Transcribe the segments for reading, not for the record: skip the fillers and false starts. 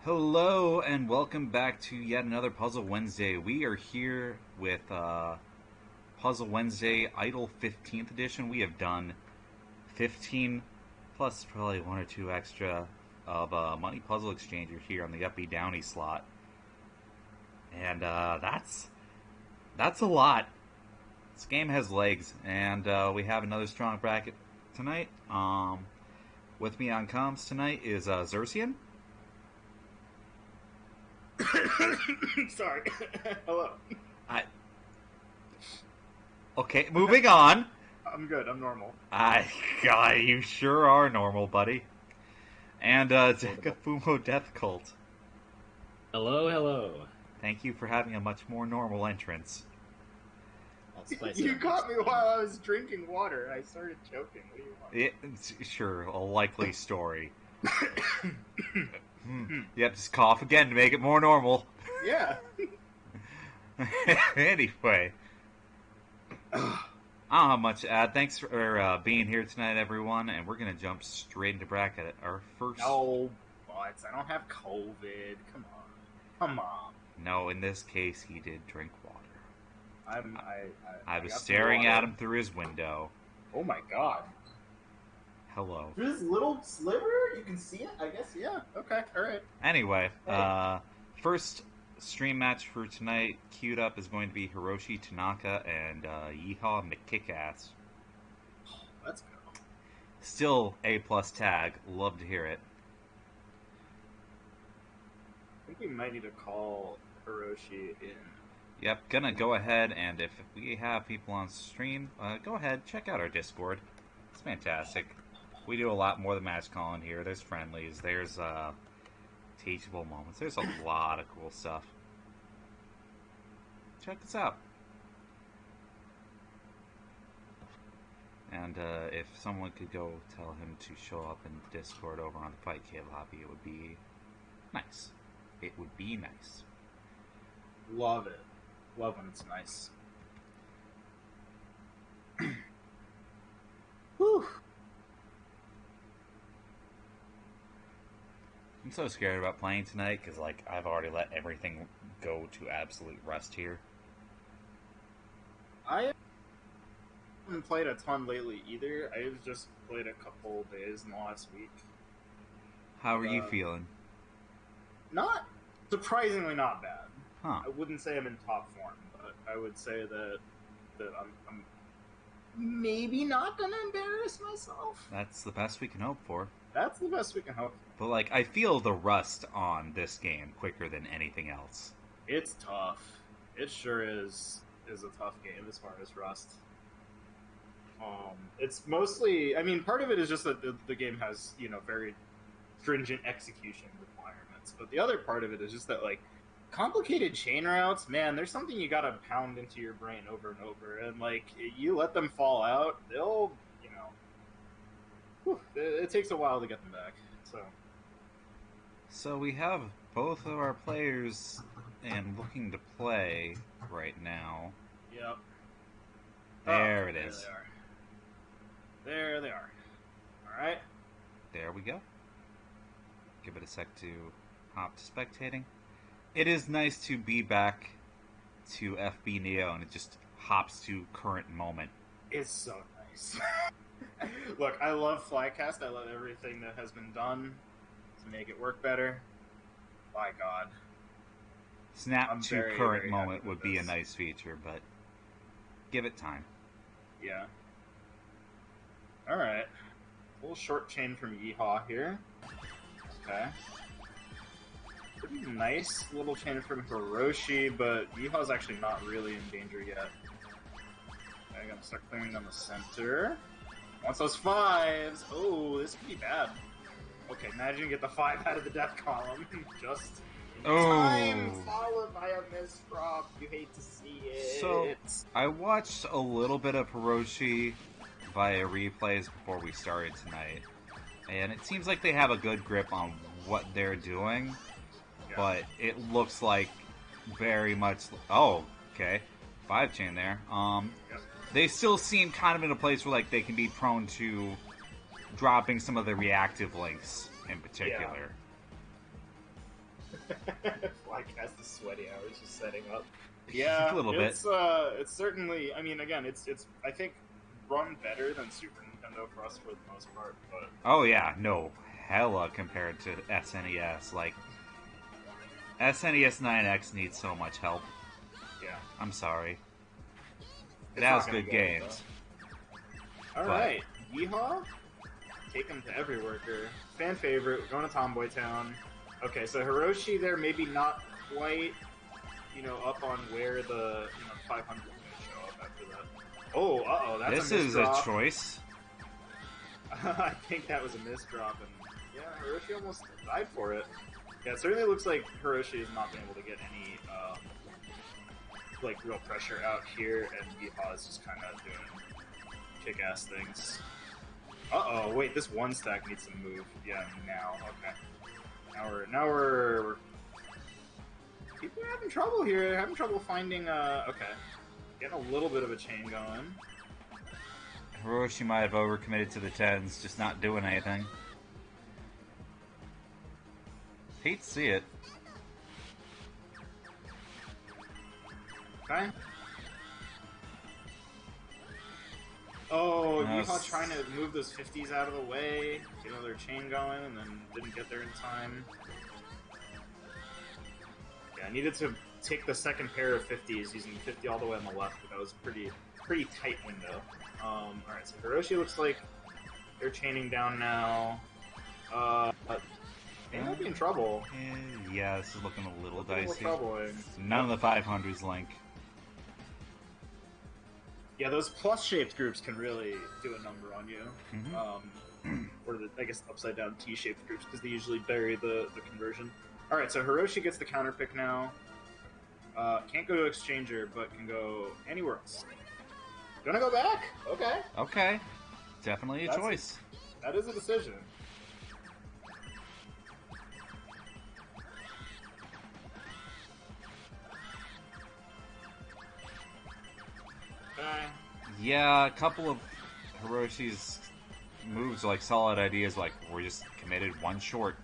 Hello and welcome back to yet another Puzzle Wednesday. We are here with Puzzle Wednesday Idle 15th edition. We have done 15 plus probably one or two extra of Money Puzzle Exchanger here on the Uppy Downy slot. And that's a lot. This game has legs, and we have another strong bracket tonight. With me on comms tonight is Zircean. Sorry. Hello. Okay, moving on. I'm good. I'm normal. God, you sure are normal, buddy. And Deka Fumo Death Cult. Hello, hello. Thank you for having a much more normal entrance. You caught me while I was drinking water. I started choking. What do you want? Sure, a likely story. Yep, just cough again to make it more normal. Yeah. Anyway. I don't have much to add. Thanks for being here tonight, everyone. And we're going to jump straight into bracket. Our first... No, Butts. I don't have COVID. Come on. No, in this case, he did drink water. I was staring at him through his window. Oh my god. Hello. Through this little sliver? You can see it? I guess, yeah. Okay, alright. Anyway, first stream match for tonight queued up is going to be Hiroshi, Tanaka, and yeehawmckickass. Let's go. Still A+ tag. Love to hear it. I think we might need to call Hiroshi in. Yep, gonna go ahead, and if we have people on stream, go ahead, check out our Discord. It's fantastic. We do a lot more than match calling here. There's friendlies, there's teachable moments. There's a lot of cool stuff. Check us out. And if someone could go tell him to show up in Discord over on the Fight Cave lobby, it would be nice. It would be nice. Love it. Love when it's nice. Whew. I'm so scared about playing tonight because, like, I've already let everything go to absolute rust here. I haven't played a ton lately either. I've just played a couple days in the last week. How are you feeling? Not surprisingly not bad. Huh. I wouldn't say I'm in top form, but I would say that I'm maybe not gonna embarrass myself. That's the best we can hope for. That's the best we can hope for. But, like, I feel the rust on this game quicker than anything else. It's tough. It sure is a tough game as far as rust. It's mostly, I mean, part of it is just that the game has, you know, very stringent execution requirements, but the other part of it is just that, like, complicated chain routes, man, there's something you gotta pound into your brain over and over, and, like, you let them fall out, they'll, you know, it takes a while to get them back, So we have both of our players and looking to play right now. Yep. There it is. There they are. Alright. There we go. Give it a sec to hop to spectating. It is nice to be back to FB Neo, and it just hops to current moment. It's so nice. Look, I love Flycast. I love everything that has been done to make it work better. My God. Snap to current moment would be a nice feature, but give it time. Yeah. Alright. A little short chain from Yeehaw here. Okay. Pretty nice little chain from Hiroshi, but Yeehaw's actually not really in danger yet. Okay, I gotta start clearing down the center. Wants those fives! Oh, this could be bad. Okay, imagine you get the 5 out of the death column. Just in time, followed by a misdrop. You hate to see it. So, I watched a little bit of Hiroshi via replays before we started tonight, and it seems like they have a good grip on what they're doing, but it looks like very much... Oh, okay. 5 chain there. They still seem kind of in a place where, like, they can be prone to dropping some of the reactive links in particular. Flycast is sweaty hours just setting up. Yeah, a little bit. It's certainly, I mean, again, it's I think run better than Super Nintendo for us for the most part. But oh yeah, no, hella compared to SNES. Like SNES 9X needs so much help. Yeah, I'm sorry. It has good games. Alright, Yeehaw, take him to every worker. Fan favorite, we're going to Tomboy Town. Okay, so Hiroshi there, maybe not quite, you know, up on where the 500 is going to show up after that. Oh, uh-oh, that's a misdrop. This is a choice. I think that was a misdrop, and yeah, Hiroshi almost died for it. Yeah, it certainly looks like Hiroshi has not been able to get any, like, real pressure out here, and Yeehaw is just kind of doing kick-ass things. Uh-oh, wait, this one stack needs to move. Yeah, now, okay. Now we're... People are having trouble here. They're having trouble finding, okay. Getting a little bit of a chain going. Hiroshi might have overcommitted to the 10s, just not doing anything. Hate to see it. Okay. Oh, Yeehaw trying to move those 50s out of the way, get another chain going, and then didn't get there in time. Yeah, I needed to take the second pair of 50s using 50 all the way on the left, but that was a pretty tight window. Alright, so Hiroshi looks like They're chaining down now. They might be in trouble. Yeah, this is looking a little dicey. Troubling. None of the 500s link. Yeah, those plus-shaped groups can really do a number on you. Or I guess upside-down T-shaped groups, because they usually bury the conversion. Alright, so Hiroshi gets the counter pick now. Can't go to Exchanger, but can go anywhere else. Gonna go back? Okay. Okay. Definitely a choice. That is a decision. Okay. Yeah, a couple of Hiroshi's moves are like solid ideas, like we're just committed one short.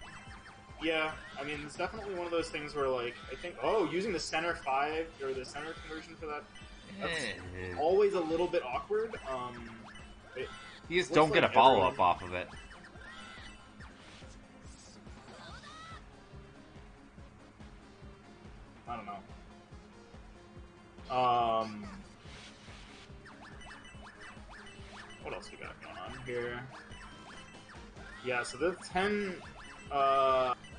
Yeah, I mean, it's definitely one of those things where, like, I think, using the center 5, or the center conversion for that, that's always a little bit awkward. You just don't get a follow-up off of it. I don't know. What else we got going on here? Yeah, so the 10,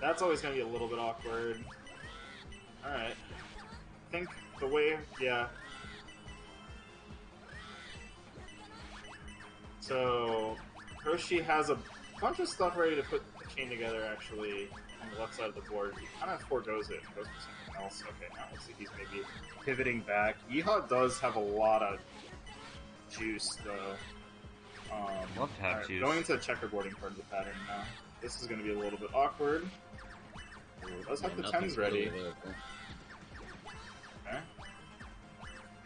that's always going to be a little bit awkward. Alright. I think the way, yeah. So, Hiroshi has a bunch of stuff ready to put the chain together, actually, on the left side of the board. He kind of foregoes it and goes for something else. Okay, now let's see, he's maybe pivoting back. Yeehaw does have a lot of juice, though. Love to have juice. Going into checkerboarding part of the pattern now. This is going to be a little bit awkward. Let's have the 10s ready.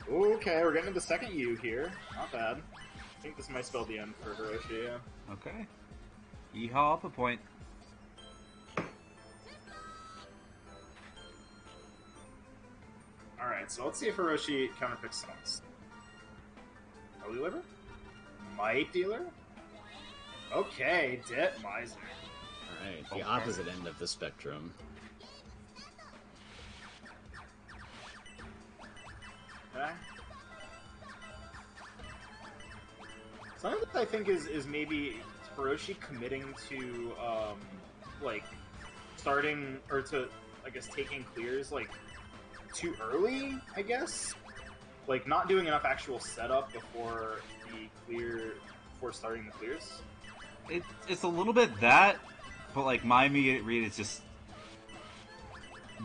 Okay, we're getting to the second U here. Not bad. I think this might spell the end for Hiroshi, yeah. Okay. Yeehaw up a point. Alright, so let's see if Hiroshi counterpicks songs. Holy Liver? Might Dealer? Okay, Debt Miser. Alright, the opposite end of the spectrum. Okay. Something that I think is maybe Hiroshi committing to, like, starting, or to, I guess, taking clears, like, too early, I guess? Like, not doing enough actual setup before before starting the clears? It's a little bit that, but, like, my immediate read is just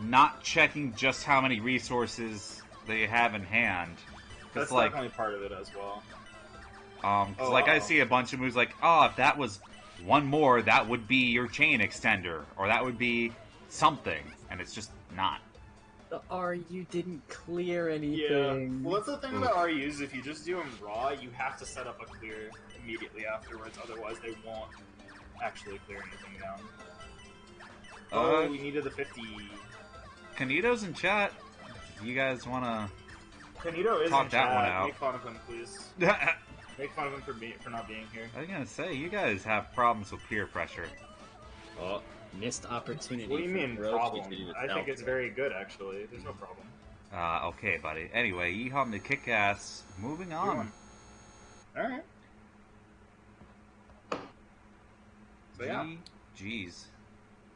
not checking just how many resources they have in hand. That's like, definitely part of it as well. I see a bunch of moves like, if that was one more, that would be your chain extender, or that would be something, and it's just not. The RU didn't clear anything. Yeah. Well, that's the thing about RUs. If you just do them raw, you have to set up a clear immediately afterwards. Otherwise, they won't actually clear anything down. We needed the 50. Kanito's in chat. You guys want to Kanito is talk in that chat. one out? Make fun of him, please. Make fun of him for not being here. I was gonna say, you guys have problems with peer pressure. Oh, missed opportunity. What do you mean, Hiroshi problem? to do the I think it's self-play. very good, actually. There's no problem. Okay, buddy. Anyway, yeehawmckickass. Moving on. Alright. So yeah. Jeez.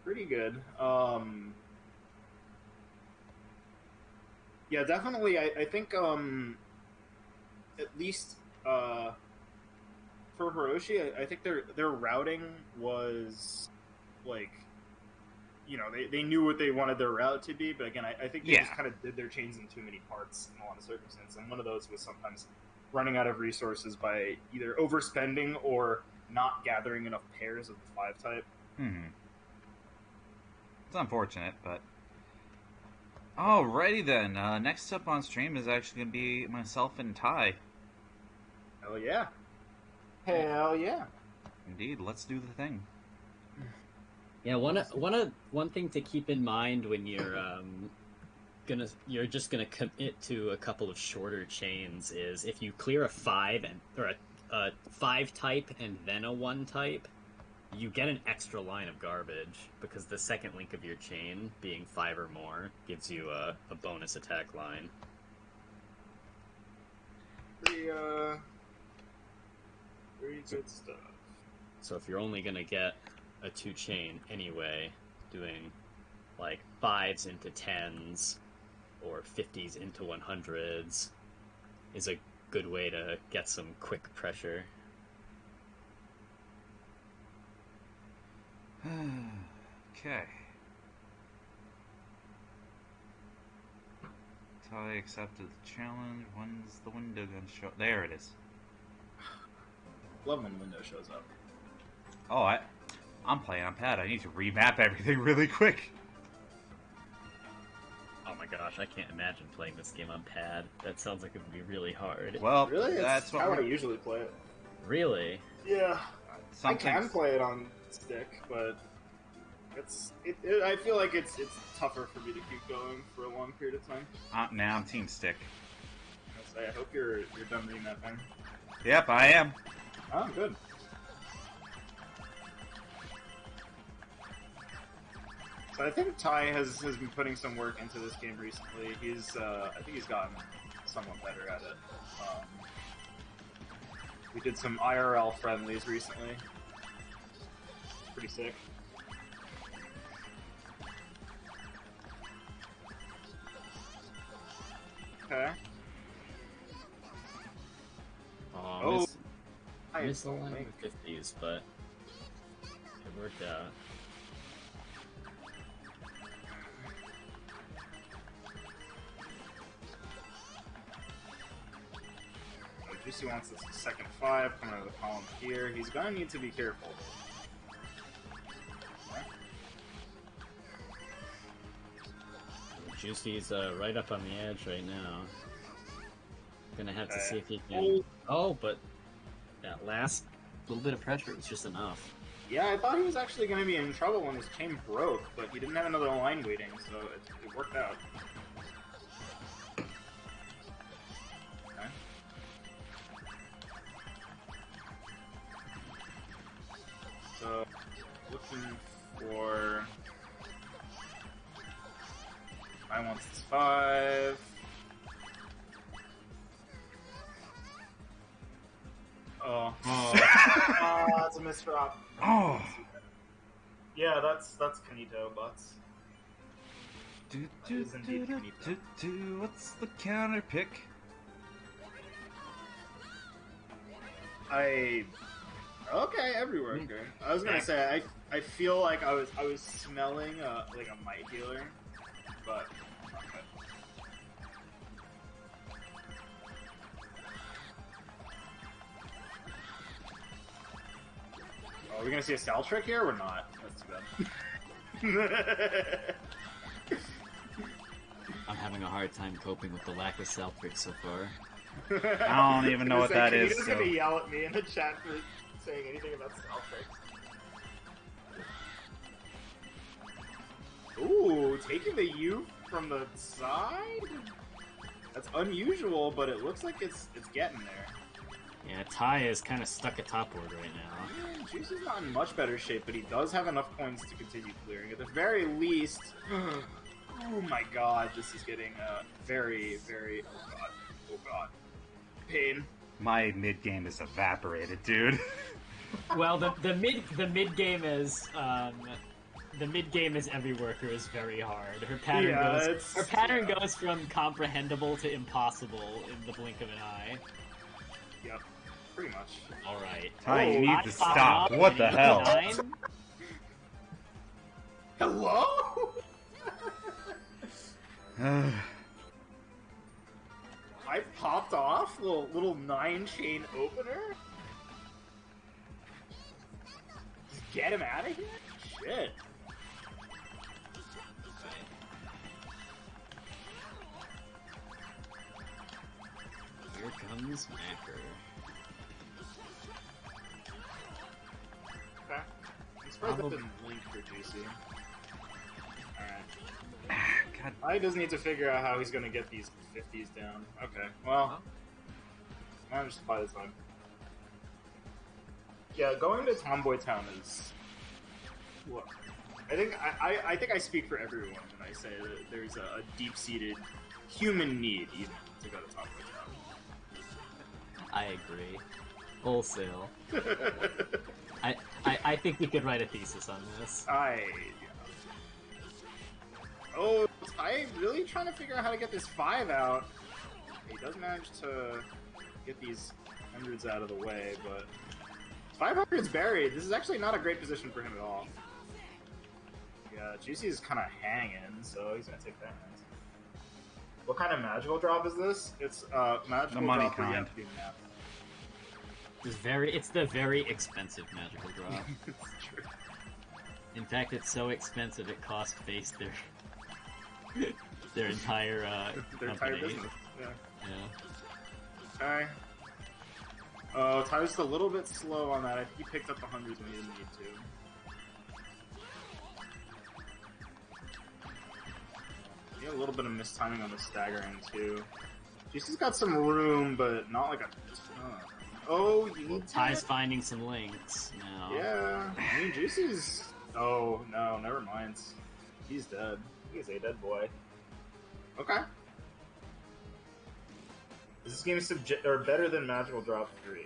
Pretty good. Yeah, definitely. I think at least for Hiroshi, I think their routing was like, you know, they knew what they wanted their route to be, but again, I think they just kind of did their chains in too many parts in a lot of circumstances, and one of those was sometimes running out of resources by either overspending or not gathering enough pairs of the 5 type. It's unfortunate, but alrighty then. Next up on stream is actually going to be myself and Ty. Hell yeah. Hell yeah. Indeed, let's do the thing. Yeah, one thing to keep in mind when you're just gonna commit to a couple of shorter chains is if you clear a 5 or a 5 type and then a 1 type, you get an extra line of garbage because the second link of your chain, being 5 or more, gives you a bonus attack line. Pretty good stuff. So if you're only gonna get a 2-chain anyway, doing like 5s into 10s or 50s into 100s is a good way to get some quick pressure. Okay. I accepted the challenge. When's the window gonna show? There it is. Love when window shows up. Oh, I'm playing on pad. I need to remap everything really quick. Oh my gosh, I can't imagine playing this game on pad. That sounds like it would be really hard. Well, Really? that's how what I usually play it. Really? Yeah. Some I can things- play it on stick, but I feel like it's tougher for me to keep going for a long period of time. Now I'm team stick. I hope you're done remapping. Yep, I am. Oh, good. So I think Ty has been putting some work into this game recently. I think he's gotten somewhat better at it. We did some IRL friendlies recently. Pretty sick. Okay. Oh, I missed the don't line think- with 50s, but it worked out. Juicey wants this second 5 coming out of the column here. He's gonna need to be careful. Juicey's right up on the edge right now. Gonna have to see if he can. Oh. Oh, but that last little bit of pressure was just enough. Yeah, I thought he was actually gonna be in trouble when his chain broke, but he didn't have another line waiting, so it worked out. Okay. So, looking for... I want this 5. Oh. That's a misdrop. Oh. Yeah, that's Kanito Butts. Do, is indeed Kanito. what's the counter pick? Okay, everywhere. Okay. I was gonna say I feel like I was smelling like a might healer, but okay. Are we gonna see a style trick here or not? That's too bad. I'm having a hard time coping with the lack of self trick so far. I don't even know what that is, He's so- gonna yell at me in the chat for saying anything about style tricks. Ooh, taking the U from the side? That's unusual, but it looks like it's getting there. Yeah, Ty is kind of stuck atop board right now. Juicey's not in much better shape, but he does have enough points to continue clearing. At the very least... Oh my god, this is getting very, very... Oh god. Pain. My mid game is evaporated, dude. Well, the mid game is every worker is very hard. Her pattern goes from comprehensible to impossible in the blink of an eye. Yep, pretty much. All right. Ty, you need to I stop. pop What up the and hell? 89. Hello? I popped off little 9-chain opener. Just get him out of here. Shit. Here comes Macker. Okay. I'm surprised that didn't link for Juicey. Alright. God. I just need to figure out how he's gonna get these 50s down. Okay, well, managed to buy the time. Yeah, going to Tomboy Town is... What? I think I speak for everyone when I say that there's a deep-seated human need even to go to Tomboy Town. I agree. Wholesale. I think we could write a thesis on this. Oh, I really trying to figure out how to get this 5 out. He does manage to get these hundreds out of the way, but 500's buried. This is actually not a great position for him at all. Yeah, Juicey is kind of hanging, so he's gonna take that. What kind of magical drop is this? It's magical the money drop where you kind. have to do math. It's the very expensive magical drop. It's true. In fact, it's so expensive it cost Face their entire Their company. entire business. Yeah. Yeah. Okay. Oh, Tyler's just a little bit slow on that. I think he picked up the hundreds when he didn't need to. He had a little bit of mistiming on the staggering too. Juicey's got some room, but not like a ton. Oh, you need Ty's finding some links now. Yeah, I mean Juicey's. Oh no, never mind. He's dead. He's a dead boy. Okay. Is this game better than Magical Drop 3?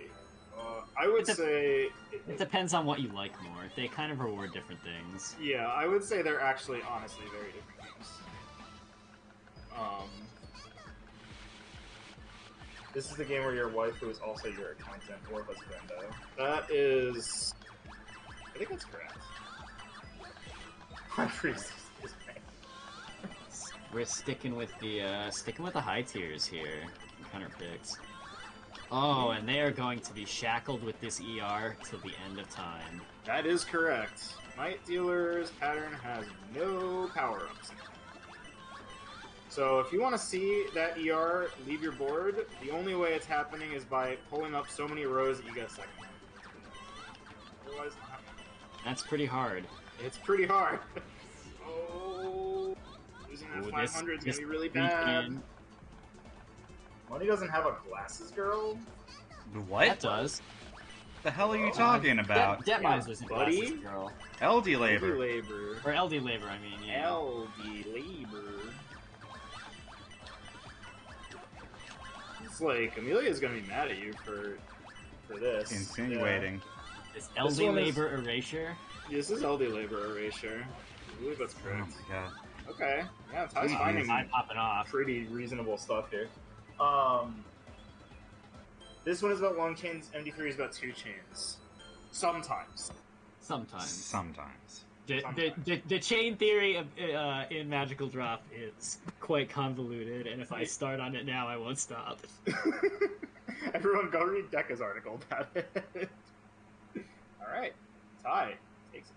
I would say... It depends on what you like more. They kind of reward different things. Yeah, I would say they're actually, honestly, very different games. This is the game where your wife, who is also your accountant or husbando. That is... I think that's correct. My priest is We're sticking with the high tiers here. Hunter picks. Oh, and they are going to be shackled with this ER till the end of time. That is correct. Might Dealer's pattern has no power-ups. So if you want to see that ER leave your board, the only way it's happening is by pulling up so many rows that you get a second one. Otherwise, not happening. That's pretty hard. It's pretty hard. Oh, losing that 500 is going to be really bad. Money doesn't have a glasses girl? What? That does. The hell are you talking about? Debt Miser's and buddy. Glasses Girl. LD labor. LD labor. Or LD Labor, I mean, yeah. LD labor. It's like, Amelia's gonna be mad at you for this. Insinuating. Is This LD one is- Labor Erasure? Yeah. This is LD labor erasure. I believe that's Oh correct. my god. Okay. Yeah, Ty's Please. finding I'm popping off. pretty reasonable stuff here. This one is about long chains, MD3 is about 2 chains. Sometimes. Sometimes. Sometimes. The chain theory of, in Magical Drop is quite convoluted, and if I start on it now, I won't stop. Everyone go read Deka's article about it. Alright. Ty takes it.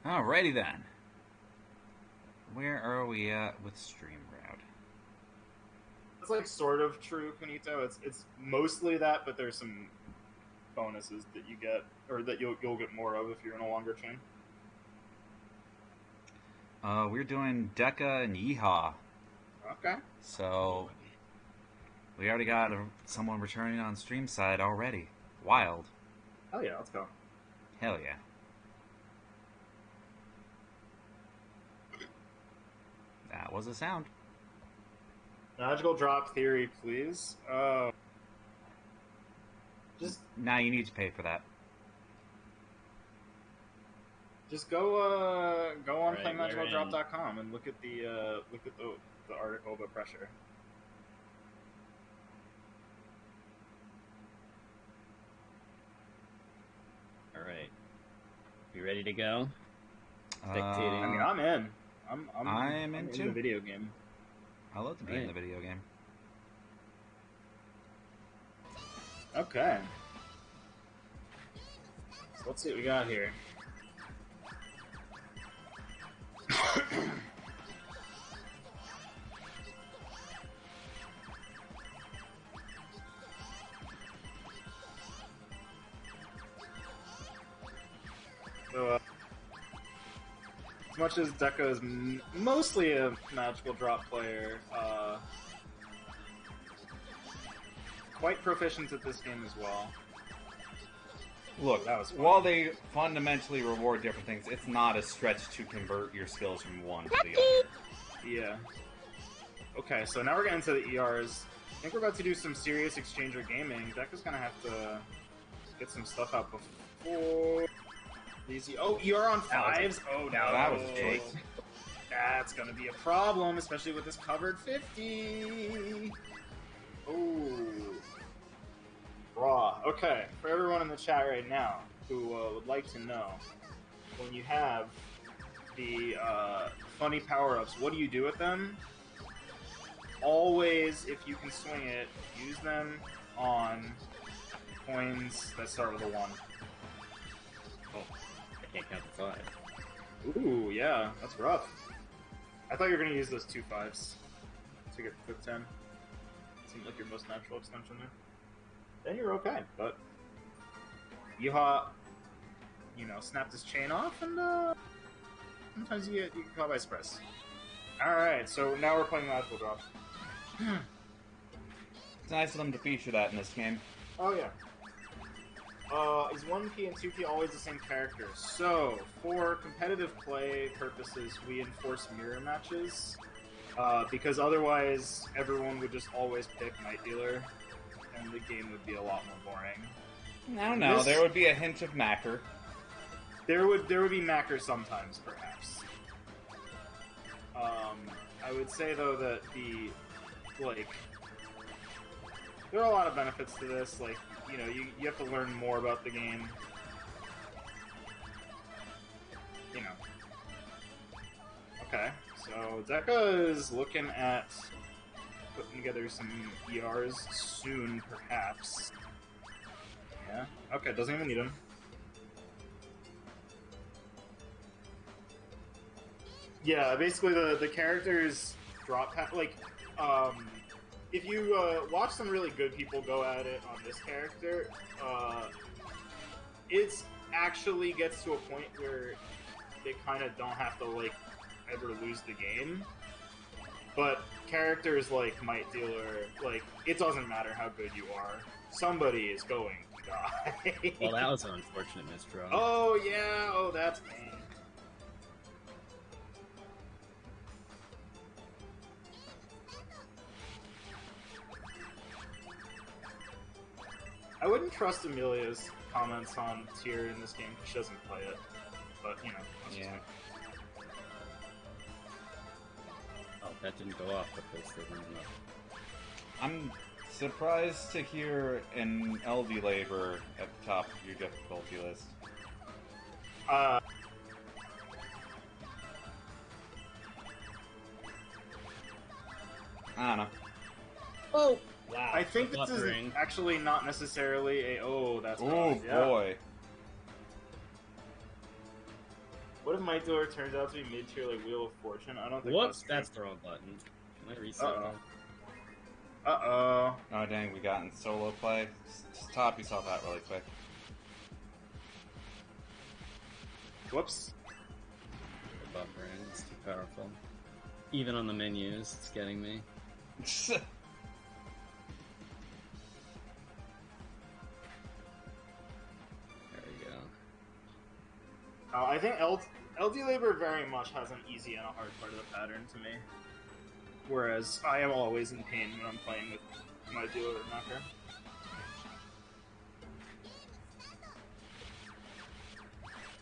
Alrighty then. Where are we at with Stream Route? It's like sort of true, Kunito. It's mostly that, but there's some bonuses that you get, or that you'll get more of if you're in a longer chain. We're doing Deka and Yeehaw. Okay. So, we already got someone returning on stream side already. Wild. Hell yeah, let's go. Hell yeah. That was a sound. Magical drop theory, please. Just Now you need to pay for that. go on Right, playmagicaldrop.com and look at the article about pressure. Alright. You ready to go? Spectating. I mean, I'm in. I'm in in too. the video game. I love to be in the video game. Okay. So let's see what we got here. So, as much as Deka is mostly a magical drop player, quite proficient at this game as well. Look, That was fun. while they fundamentally reward different things, it's not a stretch to convert your skills from one to the other. Yeah. Okay, so now we're getting into the ERs. I think we're about to do some serious exchanger gaming. Deka's gonna have to get some stuff out before these. Oh, you're on fives? Oh no. That was a choice. That's gonna be a problem, especially with this covered 50. Oh. Raw. Okay, for everyone in the chat right now who would like to know, when you have the funny power-ups, what do you do with them? Always, if you can swing it, use them on coins that start with a 1. Oh, I can't count to 5. Ooh, yeah, that's rough. I thought you were going to use those 2 5s to get the 10. Seemed like your most natural extension there. Then you're okay, but Yeehaw, snapped his chain off, and sometimes you get caught by surprise. Alright, so now we're playing Magical Drop. It's nice of them to feature that in this game. Oh, yeah. Is 1P and 2P always the same character? So, for competitive play purposes, we enforce mirror matches, because otherwise everyone would just always pick Night Dealer, and the game would be a lot more boring. No, there would be a hint of Macker. There would be Macker sometimes, perhaps. I would say, though, that there are a lot of benefits to this, you have to learn more about the game. Okay, so Deka is looking at putting together some ERs soon, perhaps. Yeah, okay, doesn't even need them. Yeah, basically the characters drop if you watch some really good people go at it on this character, it actually gets to a point where they kind of don't have to ever lose the game. But characters like Might Dealer, it doesn't matter how good you are, somebody is going to die. Well, that was an unfortunate misdraw. Oh yeah, oh that's pain. I wouldn't trust Amelia's comments on tier in this game because she doesn't play it. But, that's just me. Oh, that didn't go off because they weren't enough. I'm surprised to hear an LD labor at the top of your difficulty list. I don't know. Oh! Wow. I think this is actually not necessarily a... Oh, that's... Oh, yeah. boy. What if Might Dealer turns out to be mid-tier like Wheel of Fortune? I don't think Whoops, that's the wrong button. Can I reset that? Uh-oh. Oh, dang, we got in solo play. Just top yourself out really quick. Whoops. The buffering is too powerful. Even on the menus, it's getting me. I think LD Labor very much has an easy and a hard part of the pattern to me. Whereas I am always in pain when I'm playing with my Dealer or Knocker.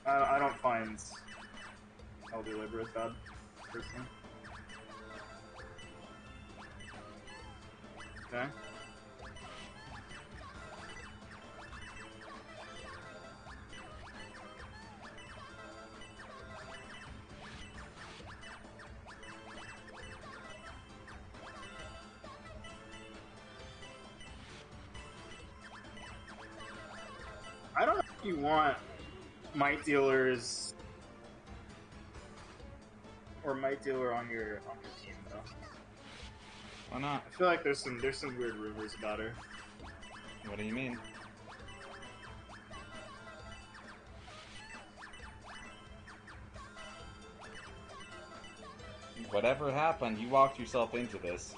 I don't find LD Labor as bad, personally. Okay. I don't know if you want Might Dealers or Might Dealer on your team though. Why not? I feel like there's some weird rumors about her. What do you mean? Whatever happened, you walked yourself into this.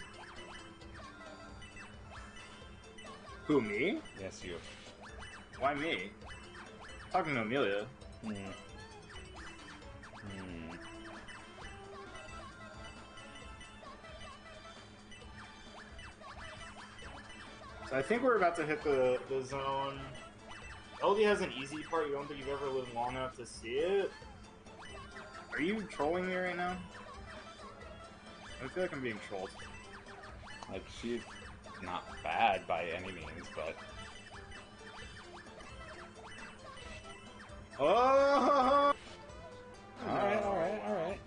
Who, me? Yes, you. Why me? I'm talking to Amelia. So I think we're about to hit the zone. LD has an easy part. You don't think you've ever lived long enough to see it? Are you trolling me right now? I feel like I'm being trolled. Like, she's not bad by any means, but... Oh! Alright, alright, alright.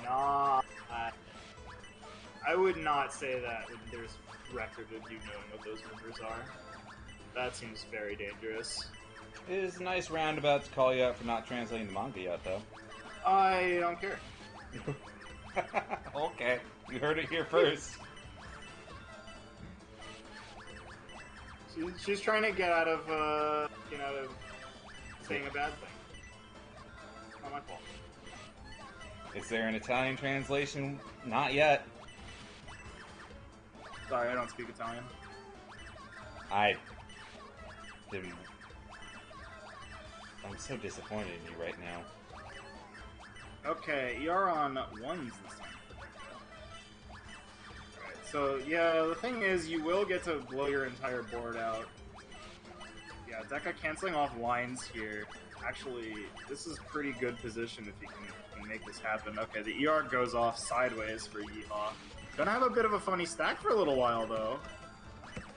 Nah. I would not say that when there's record of you knowing what those numbers are. That seems very dangerous. It is a nice roundabout to call you out for not translating the manga yet, though. I don't care. Okay, you heard it here first. She's trying to get out of saying a bad thing. Not my fault. Is there an Italian translation? Not yet. Sorry, I don't speak Italian. I didn't. I'm so disappointed in you right now. Okay, you're on ones this time. Alright, so yeah, the thing is, you will get to blow your entire board out. Yeah, Deka canceling off lines here. Actually, this is pretty good position if you can make this happen. Okay, the ER goes off sideways for Yeehaw. Gonna have a bit of a funny stack for a little while, though.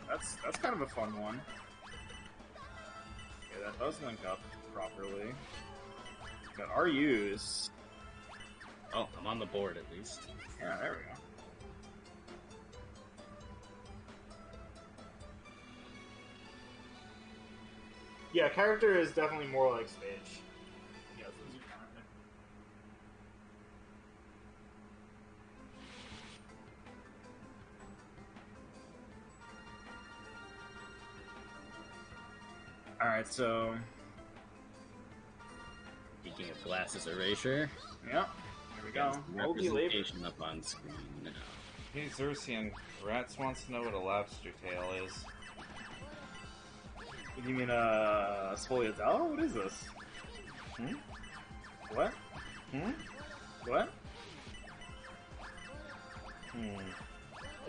That's kind of a fun one. Okay, that does link up properly. Got RUs. Oh, I'm on the board at least. Yeah, there we go. Yeah, character is definitely more like stage. Yeah, this is your character. Alright, so... Speaking of glasses erasure, Yep, here we go. Moby labor. representation up on screen now. Hey, Zircean, Rats wants to know what a lobster tail is. You mean, Spoliatella? What is this? Hmm? What? Hmm? What? Hmm.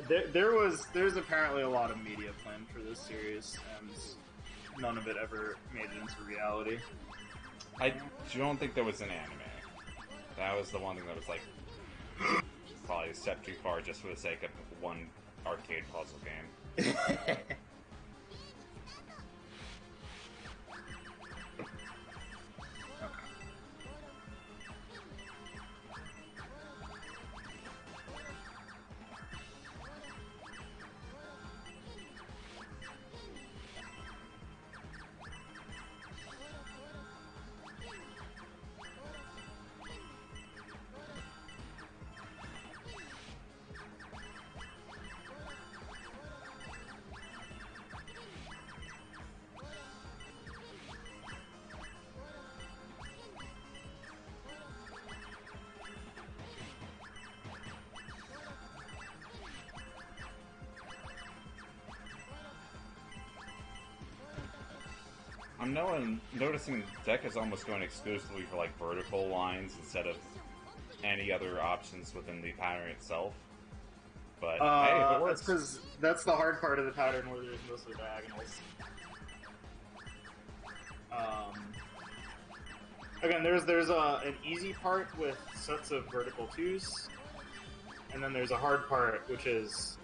There's apparently a lot of media planned for this series, and none of it ever made it into reality. I don't think there was an anime. That was the one thing that was like probably a step too far just for the sake of one arcade puzzle game. I'm noticing Deka's almost going exclusively for like vertical lines instead of any other options within the pattern itself. But hey, if it works. That's because that's the hard part of the pattern where there's mostly diagonals. Again, there's an easy part with sets of vertical twos, and then there's a hard part which is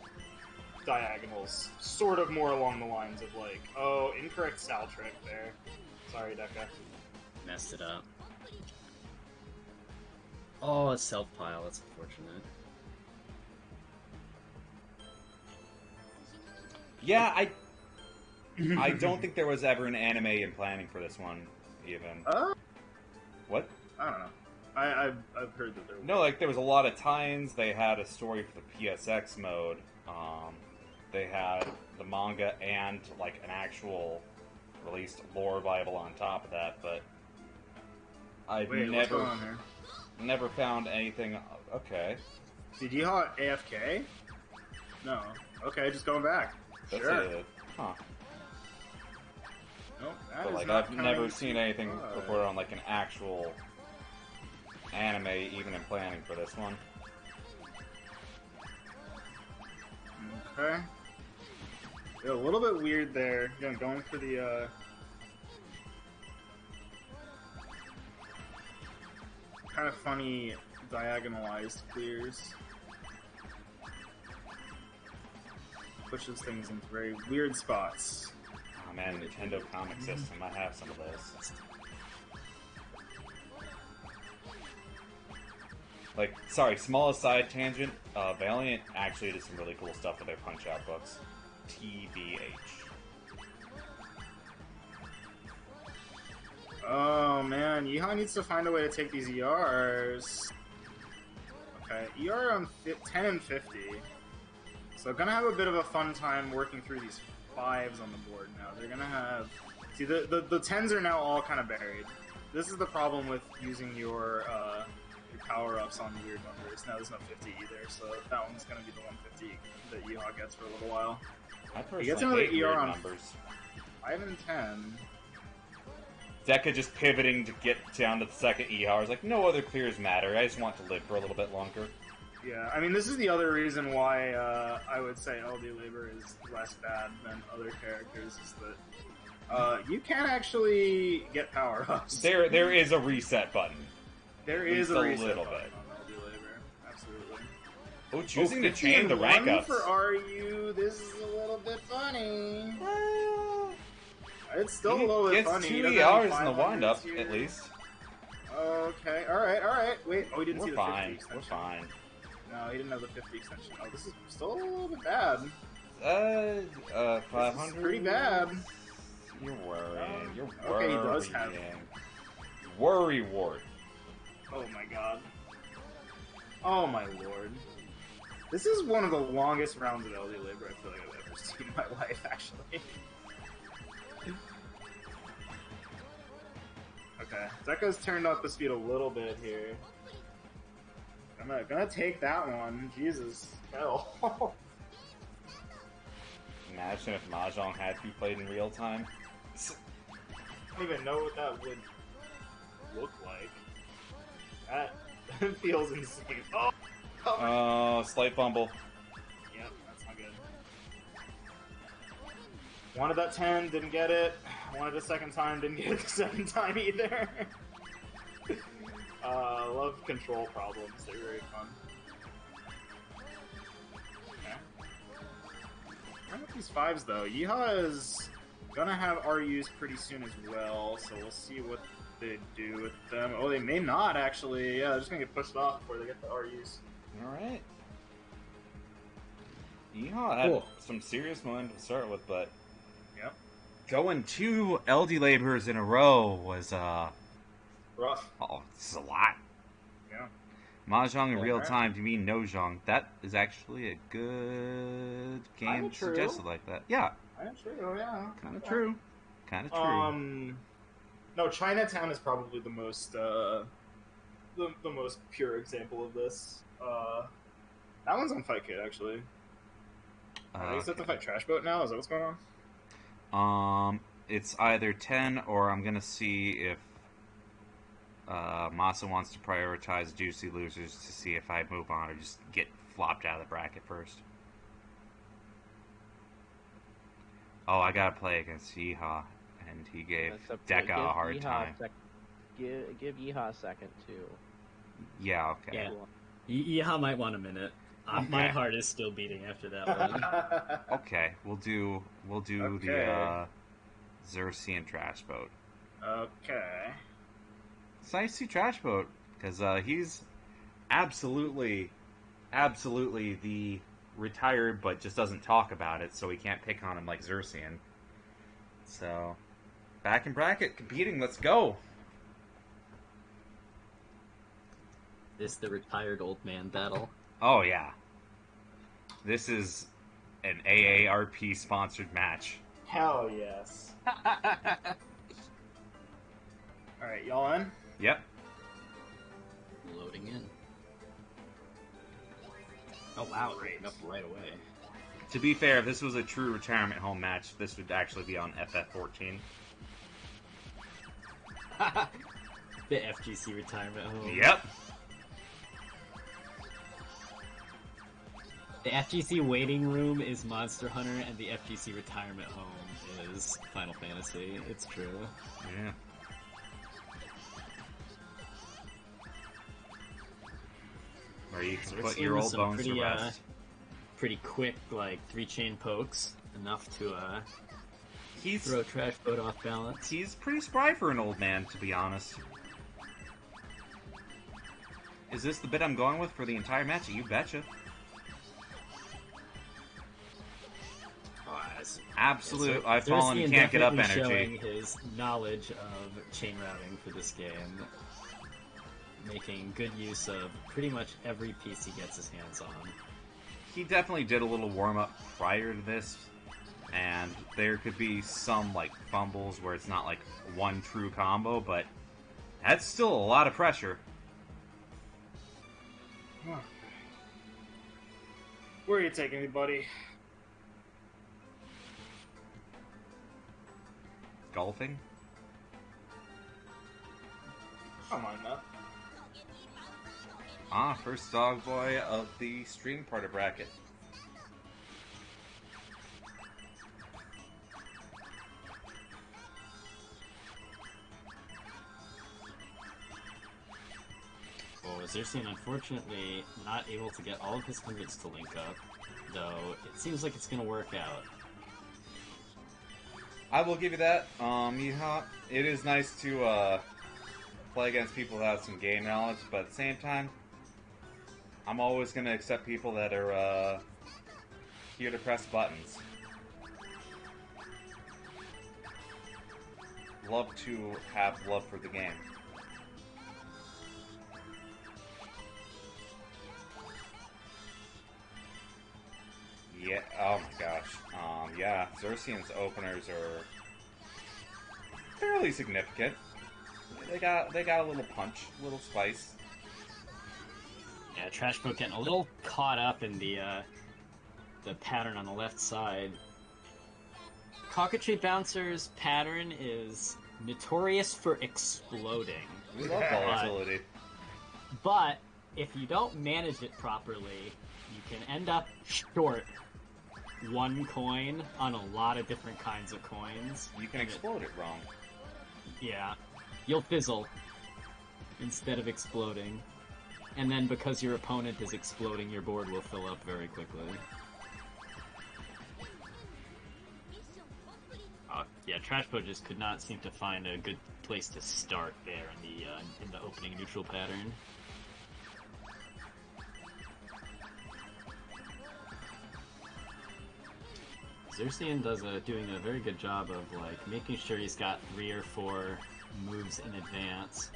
diagonals, sort of more along the lines of like, oh, incorrect style trick there. Sorry, Deka. Messed it up. Oh, a self pile. That's unfortunate. Yeah, I don't think there was ever an anime in planning for this one, even. What? I don't know. I've heard that there was. No, like there was a lot of tie-ins. They had a story for the PSX mode. They had the manga and like an actual released lore Bible on top of that, but I've Wait, what's going on here? never found anything. Okay, Did Yeehaw AFK? No. Okay, just going back. that's Sure. it. Huh? Nope, that But is like not I've never coming seen to anything mind. reported on like an actual anime even in planning for this one. Okay. Yeah, a little bit weird there. Again, going for the, kind of funny diagonalized clears. Pushes things into very weird spots. Oh man, Nintendo Comic System, I have some of those. Like, sorry, small aside tangent, Valiant actually did some really cool stuff with their Punch-Out books. TBH. Oh man, Yeehaw needs to find a way to take these ERs. Okay, ER on 10 and 50. So gonna have a bit of a fun time working through these 5s on the board now. They're gonna have... See, the 10s are now all kind of buried. This is the problem with using your power-ups on weird numbers. Now there's no 50 either, so that one's gonna be the 150 that Yeehaw gets for a little while. I He gets personally another hate ER weird on numbers. 5 and 10. Deka just pivoting to get down to the second ER. I was like, no other clears matter. I just want to live for a little bit longer. Yeah, I mean, this is the other reason why I would say LD Labor is less bad than other characters, is that you can actually get power-ups. There is a reset button. There is a reset little button bit. on LD Labor, absolutely. Oh, choosing to 50 chain the and rank 1 ups. for RU, this is a little bit funny. It's still a little bit Gets funny. 2 He doesn't have any ERs in the 500s wind-up, here. at least. Okay, alright. Wait, oh, he didn't see We're the 50 fine. extension. We're fine. No, he didn't have the 50 extension. Oh, this is still a little bit bad. 500. This is pretty bad. You're worrying. You're Okay, worrying. he does have- Worry ward. Oh my god. Oh my lord. This is one of the longest rounds of LD Labor I feel like I've ever seen in my life, actually. Okay, Deka's turned up the speed a little bit here. I'm gonna take that one. Jesus. Hell. Imagine if Mahjong had to be played in real time. I don't even know what that would look like. That feels insane. Oh! Oh, slight fumble. Yep, that's not good. Wanted that 10, didn't get it. Wanted a second time, didn't get it the second time either. Love control problems, they're very fun. Okay. I like these 5s though. Yeehaw is gonna have RUs pretty soon as well, so we'll see what they do with them. Oh, they may not actually. Yeah, they're just gonna get pushed off before they get the RUs. Alright. Yeehaw had Cool. some serious momentum to start with, but Yep. going 2 LD Laborers in a row was, Rough. oh, this is a lot. Yeah. Mahjong in Yeah, real right. time, do you mean Nojong? That is actually a good game Kinda true. suggested like that. Yeah, That's true, yeah. kind of Okay. true. Kind of true. No, Chinatown is probably the most, the most pure example of this. That one's on Fight Kid, actually. I guess I have to fight Trashboat now? Is that what's going on? It's either 10 or I'm gonna see if Masa wants to prioritize Juicy losers to see if I move on or just get flopped out of the bracket first. Oh, I gotta play against Yeehaw, and he gave That's up to- Deka give a hard Yeehaw time. Give Yeehaw a second, too. Yeah, okay. Yeah. Yeehaw might want a minute. My Okay. heart is still beating after that one. Okay, we'll do Okay. the Zircean Trashboat. Okay. It's nice to see Trashboat because he's absolutely the retired, but just doesn't talk about it, so we can't pick on him like Zircean. So, back in bracket, competing. Let's go. This the retired old man battle. Oh yeah, this is an AARP sponsored match. Hell yes. Alright, y'all in? Yep. Loading in. Oh wow, rating up right away. To be fair, if this was a true retirement home match, this would actually be on FF14. The FGC retirement home. Yep. The FGC waiting room is Monster Hunter, and the FGC retirement home is Final Fantasy. It's true. Yeah. Where you can put your old bones to rest. Pretty quick, like 3-chain pokes, enough to throw Trashboat off balance. He's pretty spry for an old man, to be honest. Is this the bit I'm going with for the entire match? You betcha. Absolute, So I've fallen and can't get up energy. Showing his knowledge of chain routing for this game, making good use of pretty much every piece he gets his hands on. He definitely did a little warm-up prior to this, and there could be some, like, fumbles where it's not, like, one true combo, but that's still a lot of pressure. Where are you taking me, buddy? Golfing? Come on, man. First dog boy of the stream part of bracket. Oh, Zircean unfortunately not able to get all of his hundreds to link up, though it seems like it's going to work out. I will give you that. It is nice to play against people that have some game knowledge, but at the same time, I'm always going to accept people that are here to press buttons. Love to have love for the game. Yeah, oh my gosh. Yeah, Zircean's openers are fairly significant. They got a little punch, a little spice. Yeah, Trashboat getting a little caught up in the pattern on the left side. Cockatree Bouncer's pattern is notorious for exploding. We love volatility. But if you don't manage it properly, you can end up short one coin on a lot of different kinds of coins. You can explode it wrong. Yeah. You'll fizzle instead of exploding. And then because your opponent is exploding, your board will fill up very quickly. Yeah, Trashboat just could not seem to find a good place to start there in the opening neutral pattern. Zircean doing a very good job of like making sure he's got 3 or 4 moves in advance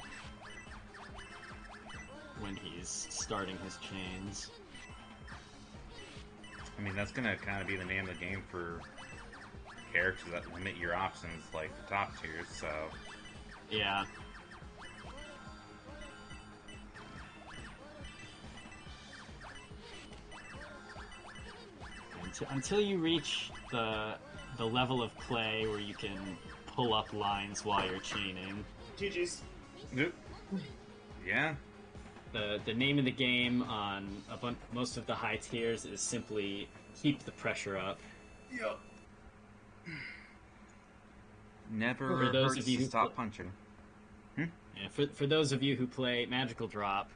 when he's starting his chains. I mean, that's gonna kind of be the name of the game for characters that limit your options, like the top tiers, so... Yeah. Until you reach the level of play where you can pull up lines while you're chaining. GG's. Yeah. The name of the game on most of the high tiers is simply keep the pressure up. Yep. Never For those hurts of you to who stop punching. Yeah, for those of you who play Magical Drop,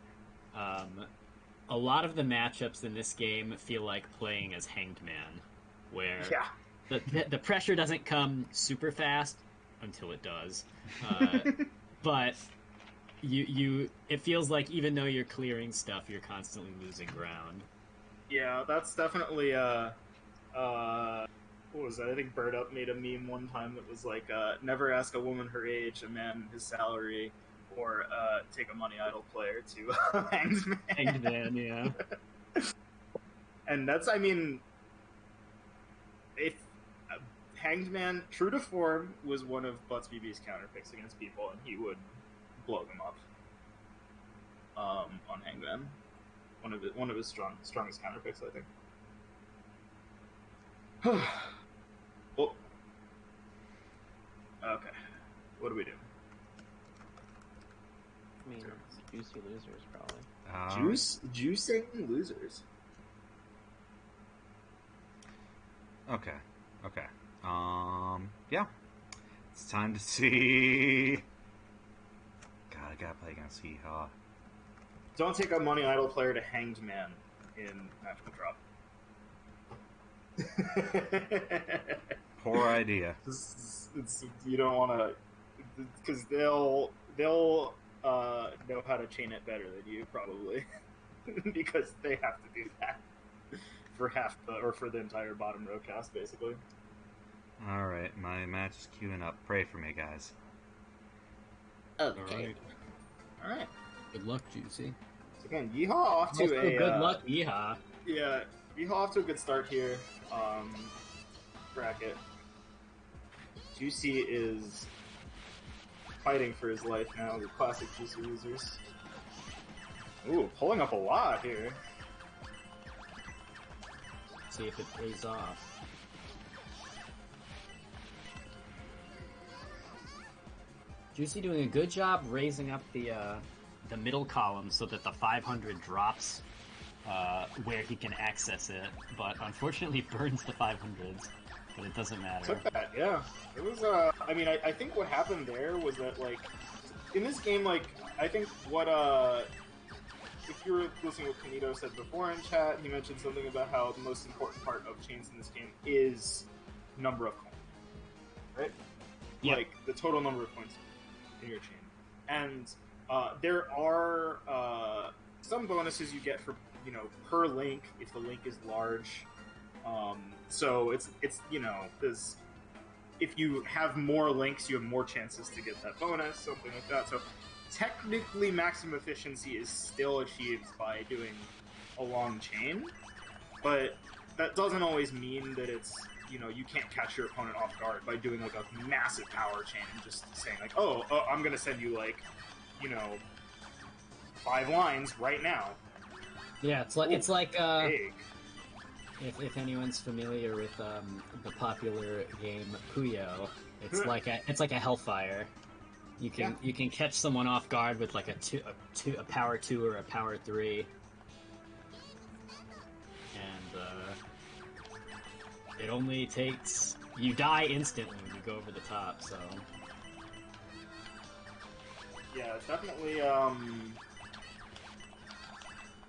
a lot of the matchups in this game feel like playing as Hanged Man, where the pressure doesn't come super fast until it does, but it feels like even though you're clearing stuff, you're constantly losing ground. Yeah, that's definitely what was that? I think Bird Up made a meme one time that was like, never ask a woman her age, a man his salary, or take a money idol player to Hanged Man. Hanged Man, yeah. And that's, I mean, if Hanged Man, true to form, was one of Butzbb's counter picks against people, and he would blow them up on Hanged Man. One of his strongest counter picks, I think. Oh. Okay. What do we do? I mean, juicy losers, probably. Juicing losers. Okay. Yeah. It's time to see. God, I gotta play against Yeehaw. Don't take a money idol player to Hanged Man in Magical Drop. Poor idea. You don't want to, because they'll know how to chain it better than you probably, because they have to do that for for the entire bottom row cast basically. All right, my match is queuing up. Pray for me, guys. Okay. All right. Good luck, Juicy. So again, Yeehaw off to Also, a good luck, Yeehaw. Yeah, Yeehaw off to a good start here. Bracket. Juicy is fighting for his life now. The classic Juicy losers. Ooh, pulling up a lot here. See if it pays off. Juicy doing a good job raising up the middle column so that the 500 drops where he can access it, but unfortunately burns the 500s, but it doesn't matter. Took that, yeah. It was, I mean, I think what happened there was that, like, in this game, like, I think what, if you were listening to what Kanito said before in chat, he mentioned something about how the most important part of chains in this game is number of coins, right? Yep. Like, the total number of coins in your chain. And there are some bonuses you get for, you know, per link, if the link is large. So it's you know, there's, if you have more links, you have more chances to get that bonus, something like that. So technically maximum efficiency is still achieved by doing a long chain, but that doesn't always mean that it's, you know, you can't catch your opponent off guard by doing like a massive power chain and just saying like, oh, I'm gonna send you like, you know, 5 lines right now. Yeah, it's like Big. if anyone's familiar with the popular game Puyo, it's like a Hellfire. You can catch someone off guard with like a power 2 or a power 3, and it only takes, you die instantly when you go over the top. So Yeah, it's definitely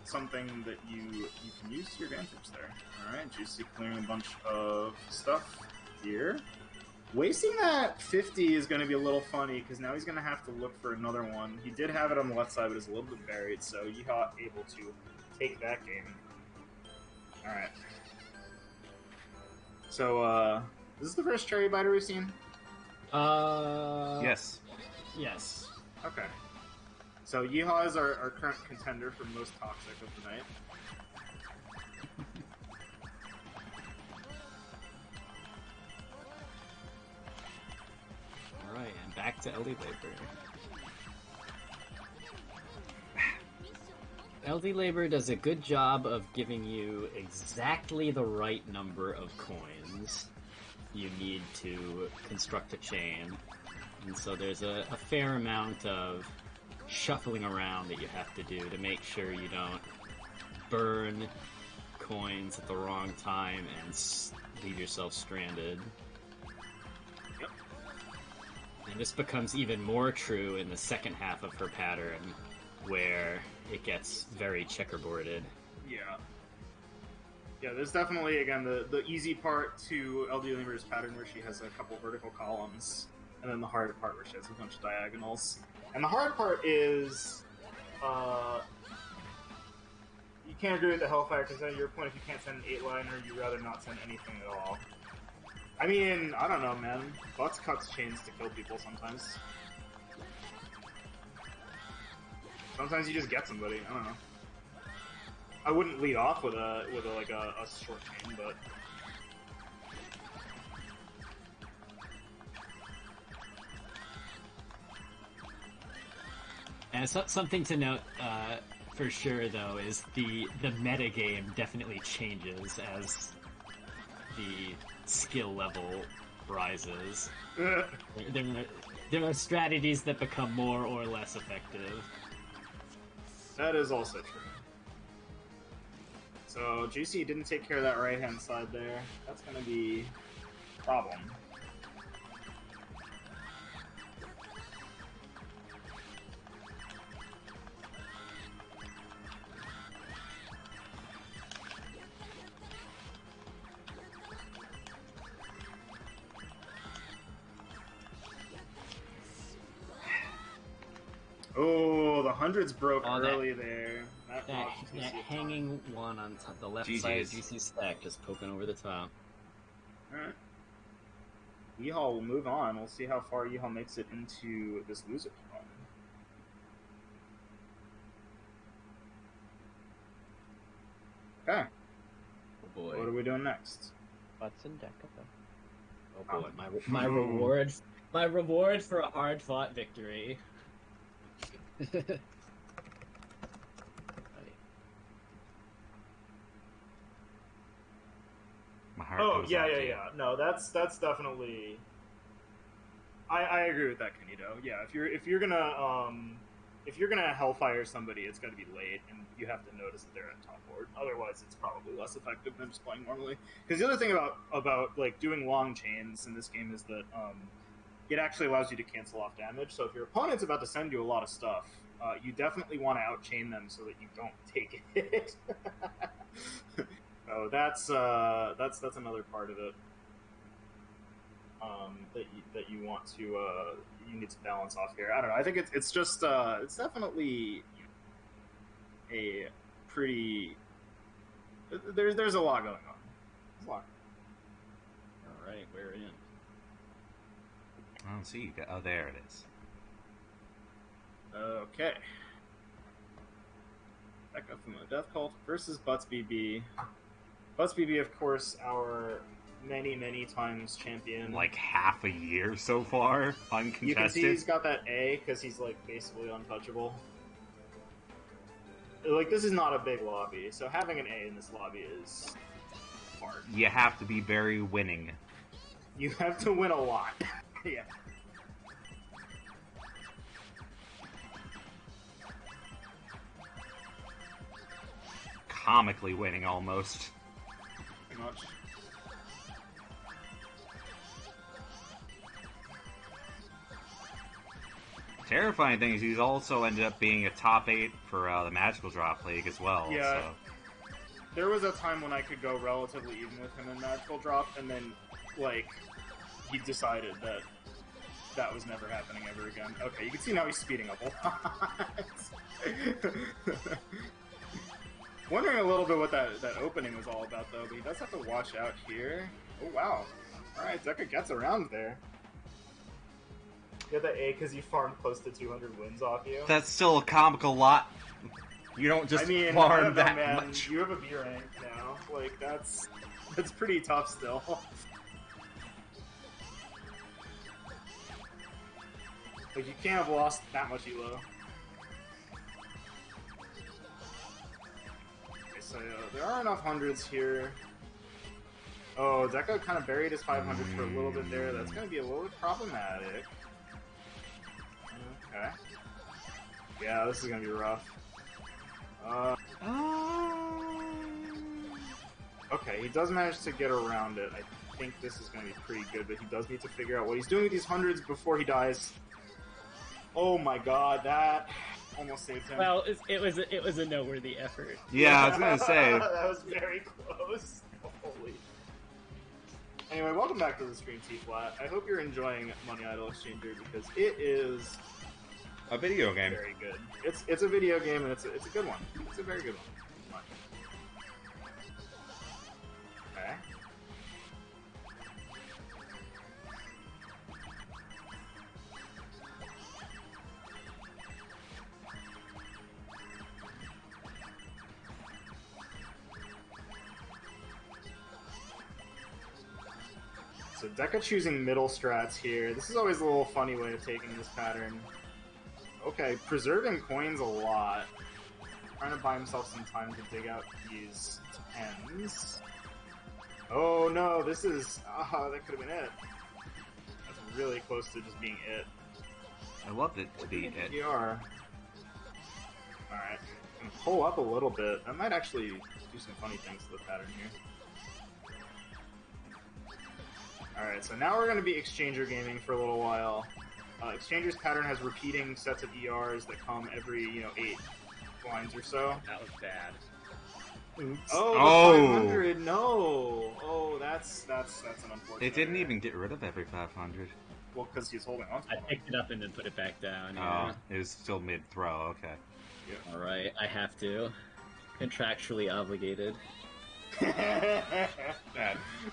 something that you can use to your advantage there. Alright, Juicy clearing a bunch of stuff here. Wasting that 50 is going to be a little funny, because now he's going to have to look for another one. He did have it on the left side, but it's a little bit buried, so Yeehaw able to take that game. Alright. So, this is the first Cherry Biter we've seen? Yes. Yes. Okay. So Yeehaw is our current contender for most toxic of the night. Alright, and back to LD Labor. LD Labor does a good job of giving you exactly the right number of coins you need to construct a chain. And so there's a fair amount of shuffling around that you have to do to make sure you don't burn coins at the wrong time and leave yourself stranded. Yep. And this becomes even more true in the second half of her pattern, where it gets very checkerboarded. Yeah. Yeah, there's definitely, again, the easy part to LD Lemur's pattern where she has a couple vertical columns, and then the hard part where she has a bunch of diagonals. And the hard part is, you can't agree with the Hellfire, because at your point, if you can't send an 8-liner, you'd rather not send anything at all. I mean, I don't know, man. Butts cuts chains to kill people sometimes. Sometimes you just get somebody, I don't know. I wouldn't lead off with a short chain, but... And something to note, for sure, though, is the metagame definitely changes as the skill level rises. There are strategies that become more or less effective. That is also true. So Juicey didn't take care of that right-hand side there. That's going to be a problem. Oh, the hundreds broke early there. That hanging one on top, the left side of Juicy's stack, just poking over the top. Alright. Yeehaw will move on. We'll see how far Yeehaw makes it into this loser run. Okay. Oh boy. What are we doing next? Butts and Deka. Oh boy, my reward for a hard-fought victory. Yeah. No, that's definitely. I agree with that, Kanito. Yeah, if you're gonna hellfire somebody, it's got to be late, and you have to notice that they're at top board. Otherwise, it's probably less effective than just playing normally. Because the other thing about like doing long chains in this game is that it actually allows you to cancel off damage. So if your opponent's about to send you a lot of stuff, you definitely want to outchain them so that you don't take it. So that's another part of it that you want to you need to balance off here. I don't know. I think it's just it's definitely a pretty there's a lot going on. There's a lot. All right, we're in. I don't see you. Oh, there it is. Okay. Deka Fumo Death Cult versus Butzbb. Butzbb, of course, our many times champion. Like half a year so far, uncontested. You can see he's got that A because he's like basically untouchable. Like, this is not a big lobby, so having an A in this lobby is hard. You have to be very winning. You have to win a lot. Yeah. Comically winning, almost. Pretty much. Terrifying thing is he's also ended up being a top 8 for the Magical Drop League as well. Yeah. So. There was a time when I could go relatively even with him in Magical Drop, and then, like, he decided that that was never happening ever again. Okay, you can see now he's speeding up a lot. Wondering a little bit what that opening was all about, though, but he does have to watch out here. Oh, wow. Alright, Deka gets around there. You got the A because you farmed close to 200 wins off you. That's still a comical lot. You don't just farm that much. You have a B rank now. Like, that's pretty tough still. Like, you can't have lost that much elo. Okay, so there are enough hundreds here. Oh, Deka kind of buried his 500 for a little bit there. That's going to be a little bit problematic. Okay. Yeah, this is going to be rough. Okay, he does manage to get around it. I think this is going to be pretty good, but he does need to figure out what he's doing with these hundreds before he dies. Oh my god, that almost saved him. Well, it was a noteworthy effort. Yeah, I was gonna say. That was very close. Holy. Anyway, welcome back to the stream, T-Flat. I hope you're enjoying Money Idol Exchanger because it is A video game. very good. It's a video game and it's a good one. It's a very good one. Okay. So Deka choosing middle strats here. This is always a little funny way of taking this pattern. Okay, preserving coins a lot. Trying to buy himself some time to dig out these 10s. Oh no, this is... that could have been it. That's really close to just being it. I loved it to be it. You are. Alright. can pull up a little bit. That might actually do some funny things to the pattern here. Alright, so now we're going to be Exchanger gaming for a little while. Exchanger's pattern has repeating sets of ERs that come every, 8 lines or so. That was bad. Oops. Oh, 500, no! Oh, that's an unfortunate. It didn't error. even get rid of every 500. Well, because he's holding on to I it. picked it up and then put it back down. Oh, Yeah. it was still mid-throw, okay. Alright, I have to. Contractually obligated. I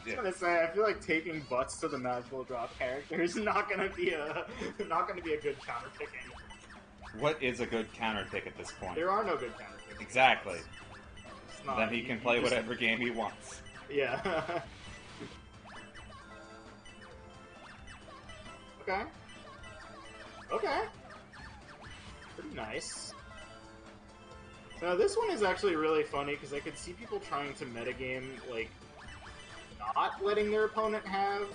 was gonna say, I feel like taking butts to the magical drop character is not gonna be a good counter picking. What is a good counter pick at this point? There are no good counter picks. Exactly. It's not. Then he can play just- whatever game he wants. Yeah. Okay. Okay. Pretty nice. So now this one is actually really funny because I could see people trying to metagame, like, not letting their opponent have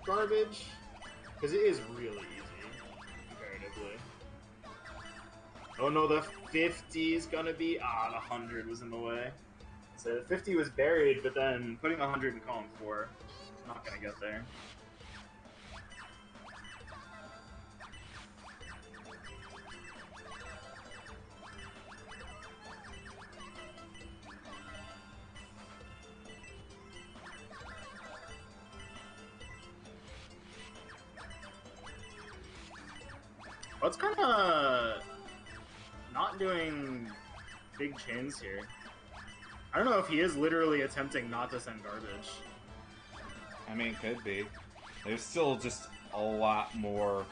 garbage. Because it is really easy, comparatively. Oh no, the 50 is gonna be... the 100 was in the way. So the 50 was buried, but then putting 100 in column 4 is not gonna get there. Well, it's kind of not doing big chains here. I don't know if he is literally attempting not to send garbage. I mean, could be. There's still just a lot more,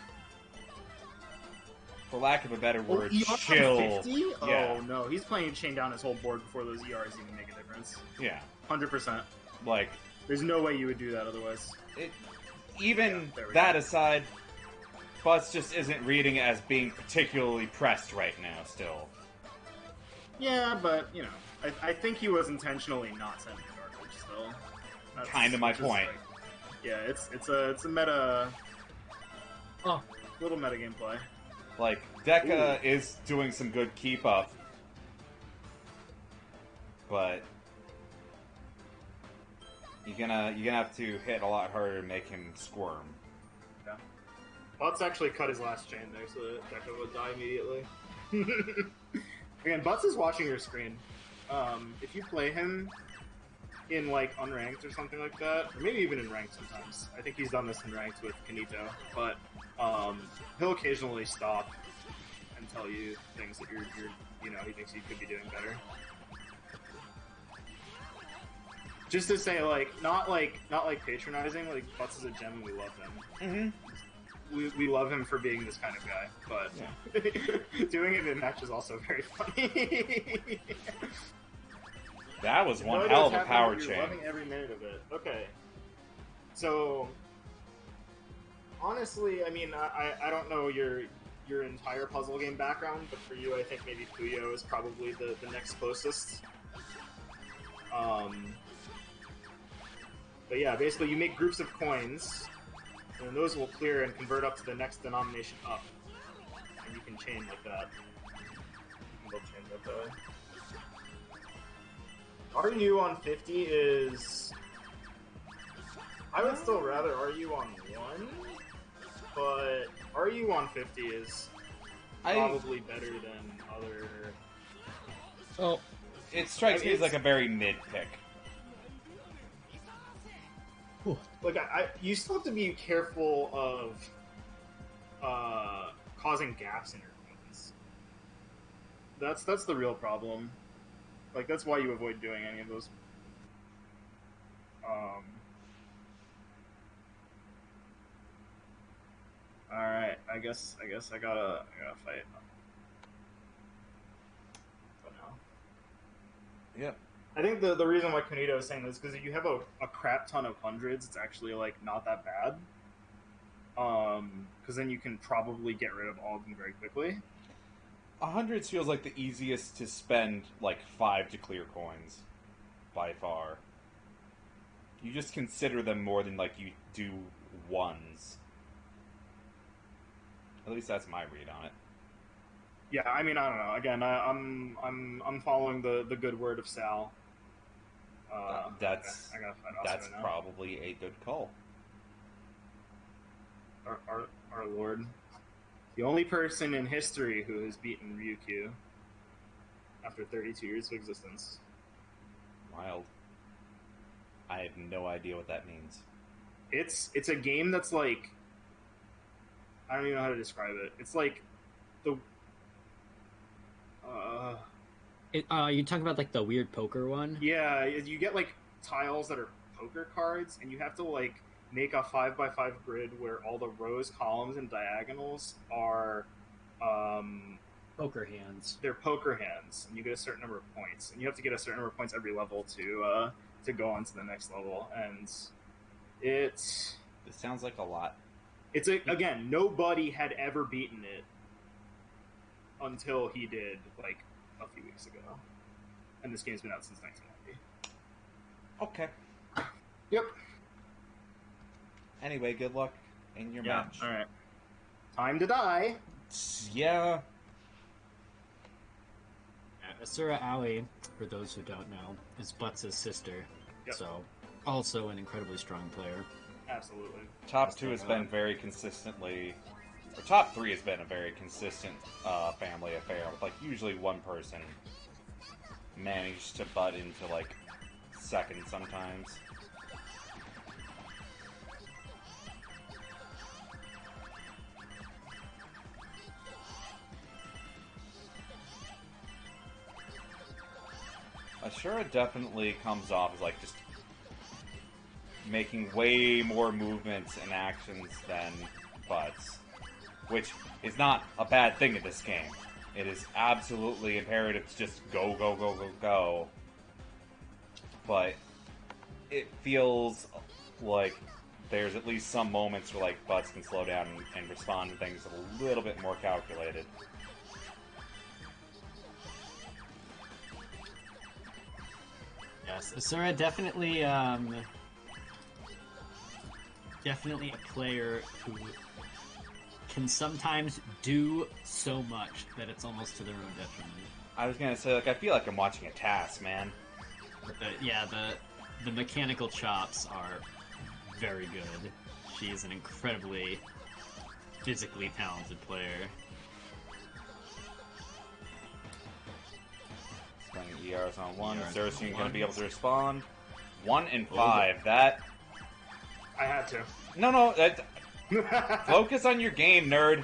for lack of a better word, chill. 50? Yeah. Oh no, he's playing chain down his whole board before those ERs even make a difference. Yeah. 100%. Like, There's no way you would do that otherwise. even Yeah, there we that go. aside, Butz just isn't reading it as being particularly pressed right now still. Yeah, but, I think he was intentionally not sending garbage still. That's Kinda my just, point. yeah, it's a meta... little meta gameplay. Like, Deka is doing some good keep up, but you're gonna have to hit a lot harder to make him squirm. Yeah. Butz actually cut his last chain there, so that Deka would die immediately. Again, Butz is watching your screen. If you play him in, like, unranked or something like that, or maybe even in ranked sometimes. I think he's done this in ranked with Kanito, but he'll occasionally stop and tell you things that he thinks you could be doing better. Just to say, like, not like patronizing, like, Butz is a gem and we love him. Mm-hmm. We love him for being this kind of guy, but doing it in match is also very funny. That was No one idea hell what's of a happening, power but chain. You're loving every minute of it. Okay. So, honestly, I mean, I don't know your entire puzzle game background, but for you, I think maybe Puyo is probably the next closest. But yeah, basically you make groups of coins, and then those will clear and convert up to the next denomination up. And you can chain like that. You can build chains up that way. RU on 50 is... I would still rather RU on 1, but RU on 50 is probably better than other... Oh, It strikes me as like a very mid pick. Like, you still have to be careful of causing gaps in your coins. That's the real problem. Like, that's why you avoid doing any of those. Alright, I guess I gotta fight. For now. Yep. I think the reason why Kunito is saying this is because if you have a crap ton of hundreds, it's actually, like, not that bad. Because then you can probably get rid of all of them very quickly. 100s feels like the easiest to spend, like, 5 to clear coins. By far. You just consider them more than, like, you do ones. At least that's my read on it. Yeah, I mean, I don't know. Again, I'm following the good word of Sal. That's I gotta find that's Asura now. probably a good call. Our Lord, the only person in history who has beaten Ryukyu after 32 years of existence. Wild. I have no idea what that means. It's a game that's like, I don't even know how to describe it. It's like the You talking about like the weird poker one? yeah, you get like tiles that are poker cards, and you have to like make a 5x5 grid where all the rows, columns, and diagonals are Poker hands. they're poker hands, and you get a certain number of points, and you have to get a certain number of points every level to go on to the next level. And This sounds like a lot. again, nobody had ever beaten it until he did like a few weeks ago, and this game's been out since 1990. Okay. Yep. Anyway, good luck in your match. All right. Time to die. Yeah. AsuraAoi, for those who don't know, is Butz's sister. Yep. So, also an incredibly strong player. Absolutely. Top 2 has been very consistently... Or top 3 has been a very consistent family affair, with like usually one person managed to butt into like second sometimes. Ashura definitely comes off as like just making way more movements and actions than Butts, which is not a bad thing in this game. It is absolutely imperative to just go, go, go, go, go. But it feels like there's at least some moments where like Butts can slow down and respond to things a little bit more calculated. Yes, Asura definitely, definitely a player who can sometimes do so much that it's almost to their own detriment. I was gonna say, like, I feel like I'm watching a task, man. But the mechanical chops are very good. She is an incredibly physically talented player. Spending ERs on one. ERs Zircean on gonna one. be able to respond. 1 and 5. That. I had to. No, that. Focus on your game, nerd.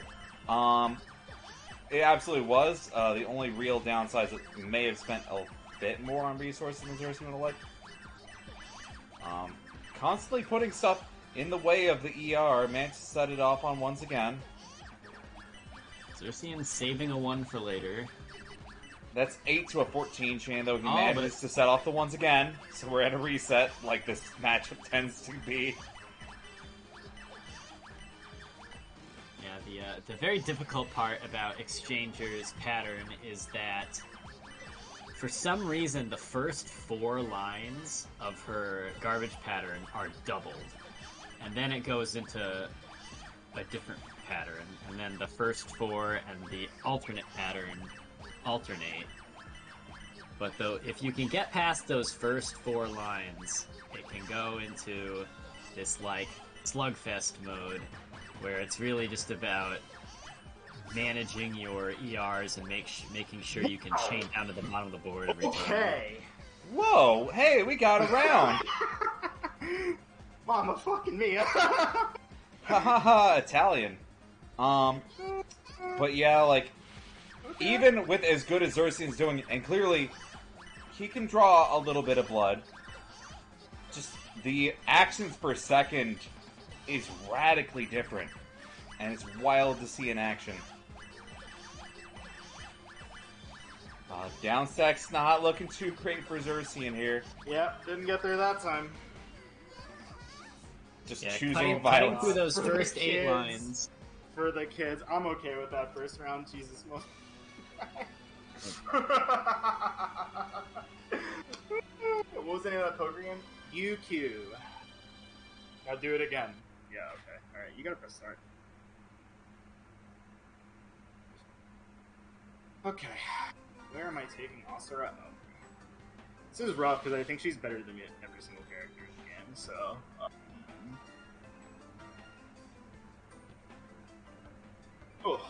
It absolutely was. The only real downside is that we may have spent a bit more on resources than Zircean would have liked. Constantly putting stuff in the way of the ER, managed to set it off on once again. Zircean saving a 1 for later. That's 8 to a 14 chain, though. He Oh, manages to set off the ones again, so we're at a reset, like this matchup tends to be. Yeah, the very difficult part about Exchanger's pattern is that for some reason the first 4 lines of her garbage pattern are doubled. And then it goes into a different pattern. And then the first 4 and the alternate pattern alternate. But though, if you can get past those first 4 lines, it can go into this, like, slugfest mode, where it's really just about managing your ERs and making sure you can chain down to the bottom of the board every time. Okay. Whoa, hey, we got around! Mama fucking me. Ha ha ha, Italian. But yeah, like, even with as good as Zircean's doing, and clearly he can draw a little bit of blood, just the actions per second is radically different, and it's wild to see in action. Downstack's not looking too great for Zircean here. Yep, didn't get there that time. Just Yeah, choosing cutting violence. through those For the first 8 kids. lines. For the kids, I'm okay with that first round. Jesus, most. What was the name of that poker game? UQ. Now do it again. Yeah, okay. Alright, you gotta press start. Okay. Where am I taking AsuraAoi? This is rough because I think she's better than me at every single character in the game, so... Oh.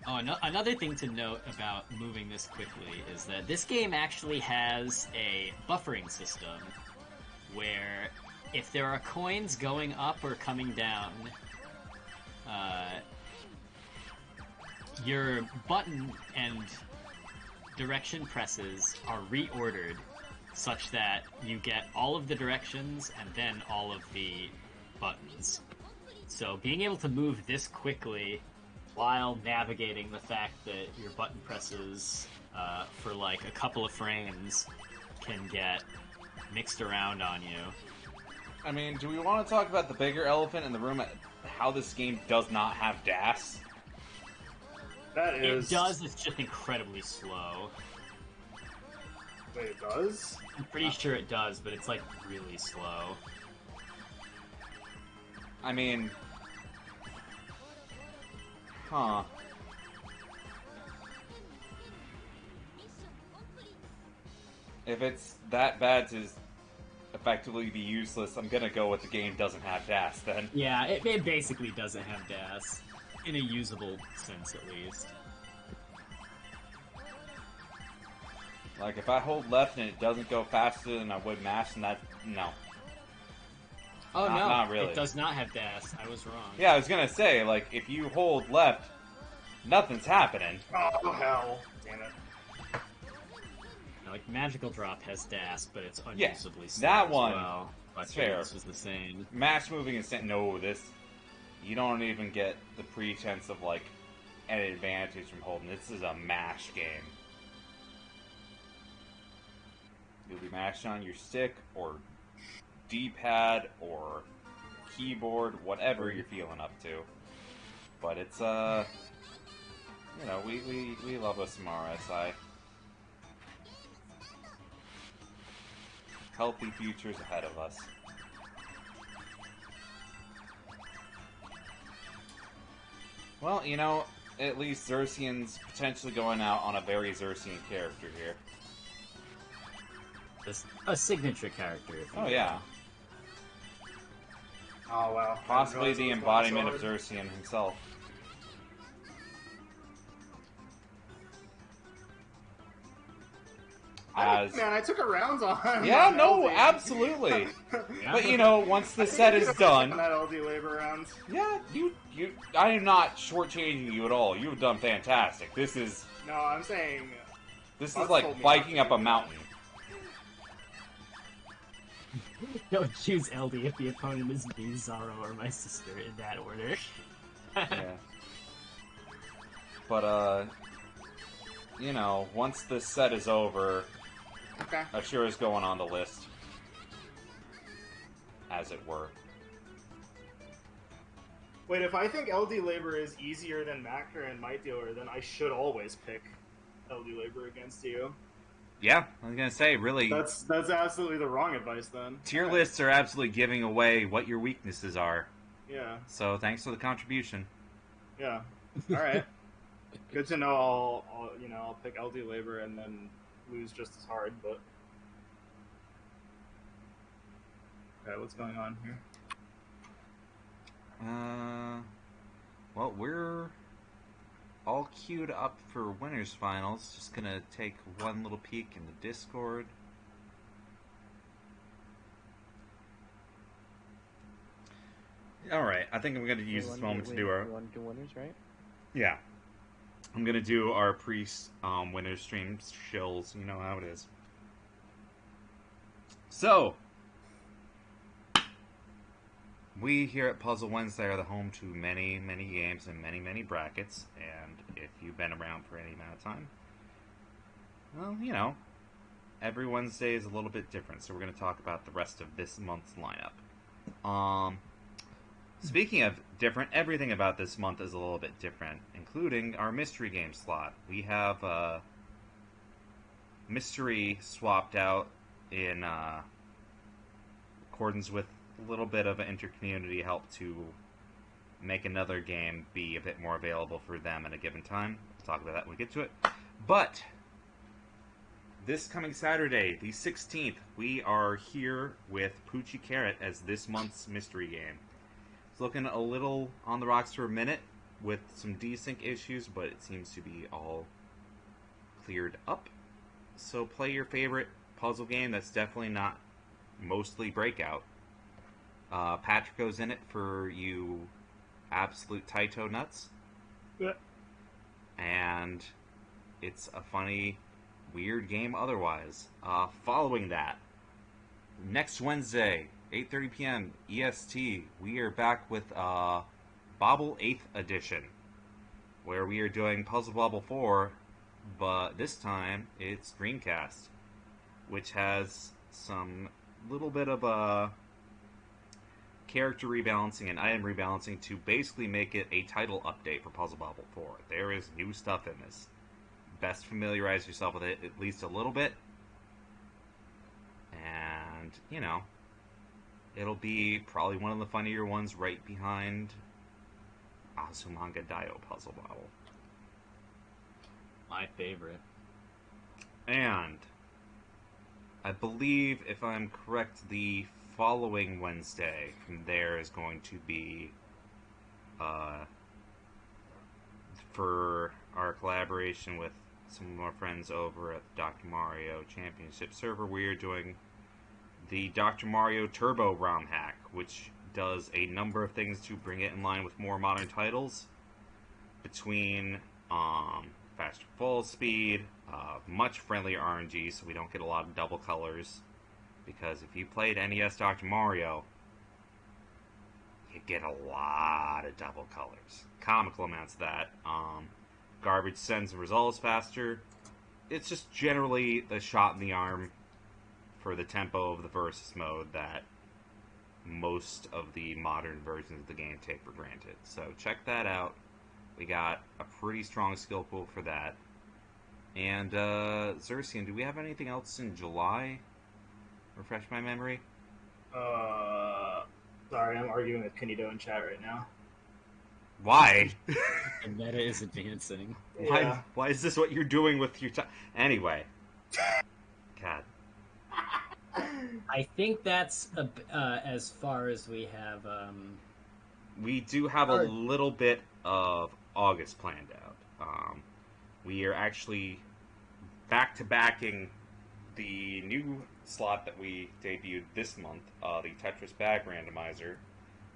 Oh, another thing to note about moving this quickly is that this game actually has a buffering system where if there are coins going up or coming down, your button and direction presses are reordered such that you get all of the directions and then all of the buttons. So being able to move this quickly while navigating the fact that your button presses for like a couple of frames can get mixed around on you. I mean, do we want to talk about the bigger elephant in the room, how this game does not have DAS? That is... It does, it's just incredibly slow. Wait, it does? I'm pretty sure it does, but it's like really slow. I mean... Huh. If it's that bad to effectively be useless, I'm gonna go with the game doesn't have DAS then. Yeah, it basically doesn't have DAS. In a usable sense, at least. Like, if I hold left and it doesn't go faster than I would mash, and that... No. Oh, no. Not really. It does not have DAS. I was wrong. Yeah, I was gonna say, like, if you hold left, nothing's happening. Oh, hell. Damn it. Now, like, Magical Drop has DAS, but it's unusably Yeah, slow that as one, well. I it's figured fair. This was the same. Mash moving is... No, this... You don't even get the pretense of, like, an advantage from holding. This is a mash game. You'll be mashing on your stick, or D-pad, or keyboard, whatever you're feeling up to. But it's, you know, we love us some RSI. Healthy futures ahead of us. Well, you know, at least Zircean's potentially going out on a very Zircean character here. A signature character. If you Oh, will. yeah. Oh, wow. Possibly the embodiment of Zircean himself. As... Man, I took a rounds on. Yeah, on no, LD. absolutely. Yeah. But, you know, once the set is done... On that LD labor round. Yeah, I am not shortchanging you at all. You've done fantastic. This is No, I'm saying... This Butz is like told me biking not up to a do mountain. Don't choose LD if the opponent is me, Zaro, or my sister in that order. Yeah. But, you know, once this set is over, Okay. Asura's going on the list. As it were. Wait, if I think LD labor is easier than Macro and Might Dealer, then I should always pick LD labor against you. Yeah, I was gonna say, really, That's absolutely the wrong advice then. tier Okay. lists are absolutely giving away what your weaknesses are. Yeah. So thanks for the contribution. Yeah. All right. Good to know. I'll pick LD labor and then lose just as hard. But okay, what's going on here? Well, we're all queued up for winners finals. Just gonna take one little peek in the Discord. All right, I think I'm gonna use this moment to do our. We want to do winners, right? Yeah. I'm gonna do our winners stream shills, you know how it is. So, we here at Puzzle Wednesday are the home to many, many games and many, many brackets, and if you've been around for any amount of time, well, you know, every Wednesday is a little bit different, so we're gonna talk about the rest of this month's lineup. Speaking of different, everything about this month is a little bit different, including our mystery game slot. We have mystery swapped out in accordance with a little bit of inter-community help to make another game be a bit more available for them at a given time. We'll talk about that when we get to it. But this coming Saturday, the 16th, we are here with Poochie Carrot as this month's mystery game. It's looking a little on the rocks for a minute with some desync issues, but it seems to be all cleared up. So play your favorite puzzle game that's definitely not mostly Breakout. Patrick goes in it for you absolute Taito nuts. Yeah. And it's a funny, weird game otherwise. Following that, next Wednesday, 8:30 p.m. EST, we are back with Bobble 8th Edition, where we are doing Puzzle Bobble 4, but this time it's Screencast, which has some little bit of character rebalancing and item rebalancing to basically make it a title update for Puzzle Bobble 4. There is new stuff in this. Best familiarize yourself with it at least a little bit. And, you know, it'll be probably one of the funnier ones right behind Azumanga Daioh Puzzle Bobble. My favorite. And I believe, if I'm correct, the following Wednesday from there is going to be for our collaboration with some of our friends over at the Dr. Mario Championship server. We are doing the Dr. Mario Turbo ROM hack, which does a number of things to bring it in line with more modern titles, between faster fall speed, much friendlier RNG, so we don't get a lot of double colors. Because if you played NES Dr. Mario, you get a lot of double colors. Comical amounts of that. Garbage sends and resolves faster. It's just generally the shot in the arm for the tempo of the versus mode that most of the modern versions of the game take for granted. So check that out. We got a pretty strong skill pool for that. And Zircean, do we have anything else in July? Refresh my memory. Sorry, I'm arguing with Kenido in chat right now. Why? The meta is advancing. Yeah. Why is this what you're doing with your time? Anyway. God. I think that's as far as we have. We do have a little bit of August planned out. We are actually back-to-backing the new slot that we debuted this month, the Tetris Bag Randomizer,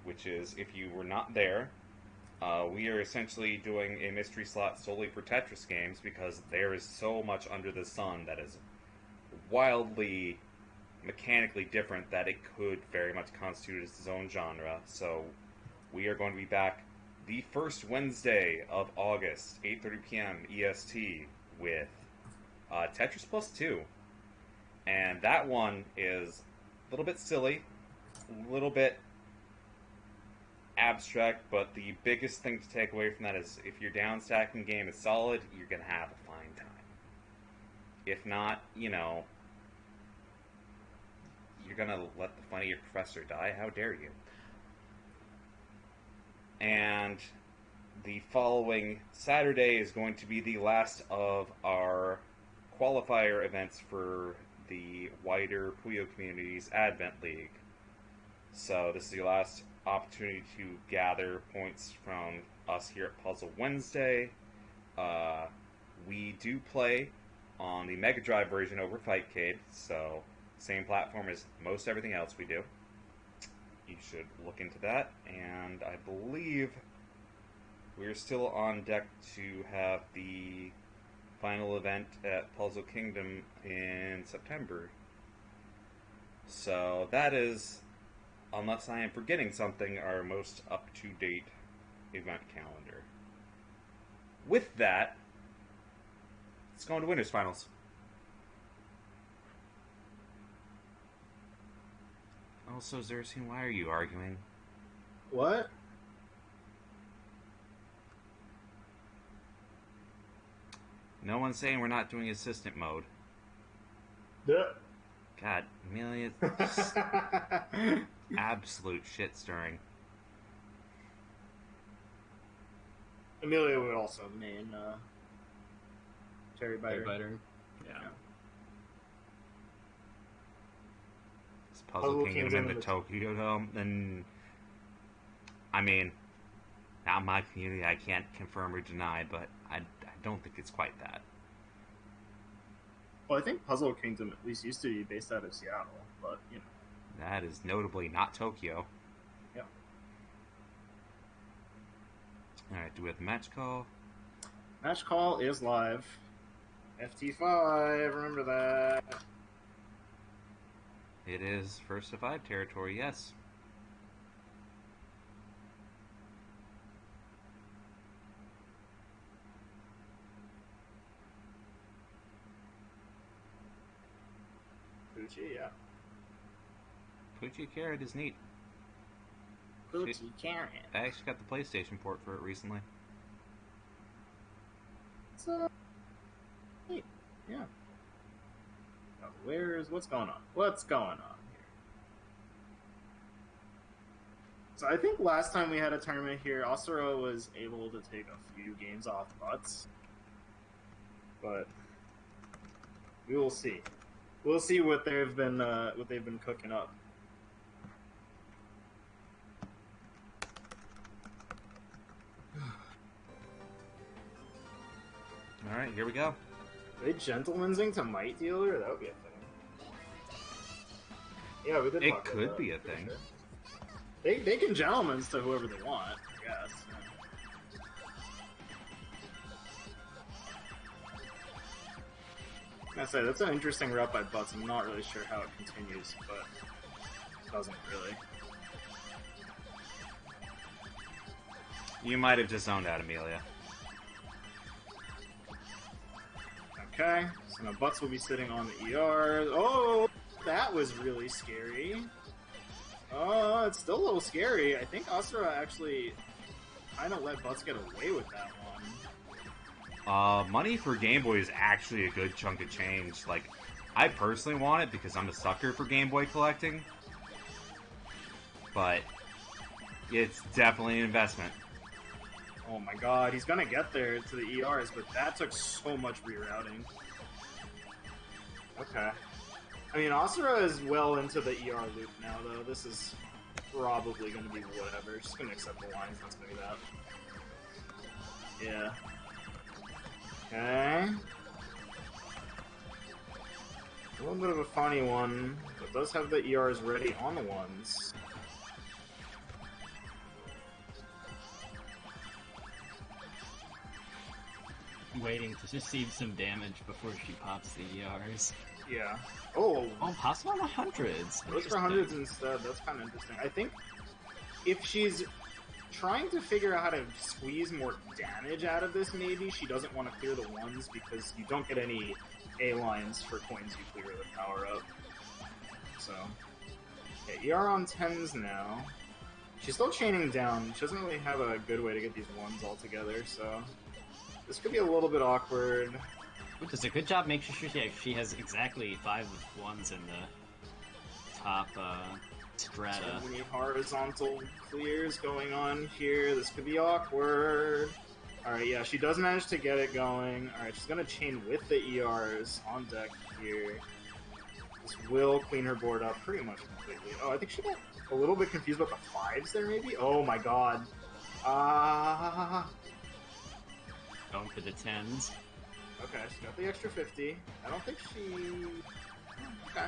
which is, if you were not there, we are essentially doing a mystery slot solely for Tetris games, because there is so much under the sun that is wildly mechanically different that it could very much constitute its own genre. So we are going to be back the first Wednesday of August, 8:30 p.m. EST, with Tetris Plus 2. And that one is a little bit silly, a little bit abstract, but the biggest thing to take away from that is if your down stacking game is solid, you're going to have a fine time. If not, you know, you're going to let the funny your professor die. How dare you? And the following Saturday is going to be the last of our qualifier events for the wider Puyo Community's Advent League. So this is your last opportunity to gather points from us here at Puzzle Wednesday. We do play on the Mega Drive version over Fightcade, so same platform as most everything else we do. You should look into that, and I believe we're still on deck to have the final event at Puzzle Kingdom in September. So that is, unless I am forgetting something, our most up-to-date event calendar. With that, let's go into Winners Finals. Also, Zircean, why are you arguing? What? No one's saying we're not doing assistant mode. Yeah. God, Amelia, absolute shit stirring. Amelia would also main Cherry Biter. Yeah. This Puzzle Kingdom in the Tokyo Dome, and I mean, not my community, I can't confirm or deny, but I don't think it's quite that. Well, I think Puzzle Kingdom at least used to be based out of Seattle, but, you know. That is notably not Tokyo. Yeah. Alright, do we have the match call? Match call is live. FT5, remember that. It is first to 5 territory, yes. Pucci, yeah. Pucci Carrot is neat. Pucci Carrot. I actually got the PlayStation port for it recently. So, neat. Yeah. Now, what's going on? What's going on here? So I think last time we had a tournament here, AsuraAoi was able to take a few games off Butz. But we will see. We'll see what they've been cooking up. All right, here we go. Are they gentleman'sing to Might Dealer? That would be a thing. Yeah, we did. It talk about could that, be a for thing. sure. They can gentleman's to whoever they want, I guess. I say that's an interesting route by Butz. I'm not really sure how it continues, but it doesn't really. You might have just zoned out Amelia. Okay, so now Butz will be sitting on the ER. Oh, that was really scary. Oh, it's still a little scary. I think Asura actually kind of let Butz get away with that one. Money for Game Boy is actually a good chunk of change. Like, I personally want it because I'm a sucker for Game Boy collecting. But it's definitely an investment. Oh my god, he's gonna get there to the ERs, but that took so much rerouting. Okay. I mean, Asura is well into the ER loop now, though. This is probably gonna be whatever. Just gonna accept the lines, that's gonna be that. Yeah. Okay. A little bit of a funny one, but does have the ERs ready on the ones. Waiting to receive some damage before she pops the ERs. Yeah. Oh, Oh, possible on the hundreds. goes for hundreds instead. That's kind of interesting. I think if she's trying to figure out how to squeeze more damage out of this, maybe she doesn't want to clear the ones because you don't get any A lines for coins you clear the power up. So, okay, ER on 10s now. She's still chaining down. She doesn't really have a good way to get these ones all together, so this could be a little bit awkward. Which does a good job making sure she has exactly 5 ones in the top strata. So many horizontal clears going on here. This could be awkward. Alright, yeah, she does manage to get it going. Alright, she's gonna chain with the ERs on deck here. This will clean her board up pretty much completely. Oh, I think she got a little bit confused about the 5s there, maybe? Oh my god. Going for the 10s. Okay, she got the extra 50. I don't think she... Okay.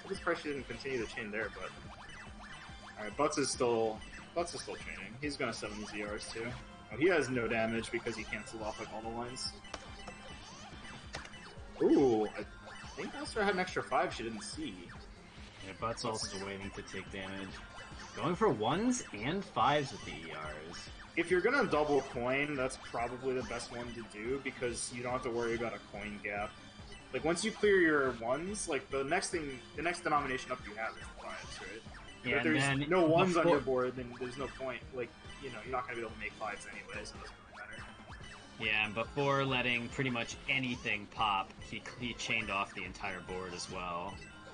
I'm surprised she didn't continue the chain there, but... Alright, Butz is still chaining. He's gonna summon these ERs too. Oh, he has no damage because he canceled off like all the lines. Ooh, I think Asura had an extra 5 she didn't see. Yeah, Butz also waiting to take damage. Going for 1s and 5s with the ERs. If you're gonna double coin, that's probably the best one to do because you don't have to worry about a coin gap. Like once you clear your 1s, like the next denomination up you have is 5s, right? Yeah, if there's and then no 1s on your board, then there's no point. Like, you know, you're not gonna be able to make 5s anyway, so it doesn't really matter. Yeah, and before letting pretty much anything pop, he chained off the entire board as well.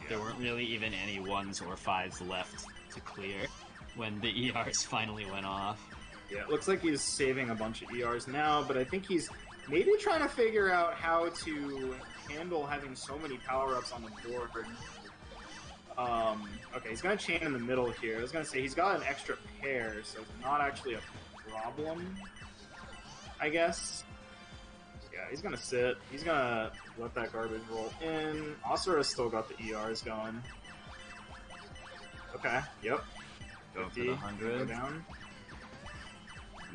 There weren't really even any 1s or 5s left to clear when the ERs finally went off. Yeah, it looks like he's saving a bunch of ERs now, but I think he's maybe trying to figure out how to handle having so many power-ups on the board. Okay, he's gonna chain in the middle here. I was gonna say he's got an extra pair, so it's not actually a problem, I guess. Yeah, he's gonna sit. He's gonna let that garbage roll in. Asura's still got the ERs going. Okay, yep. Go for the 100. Go down.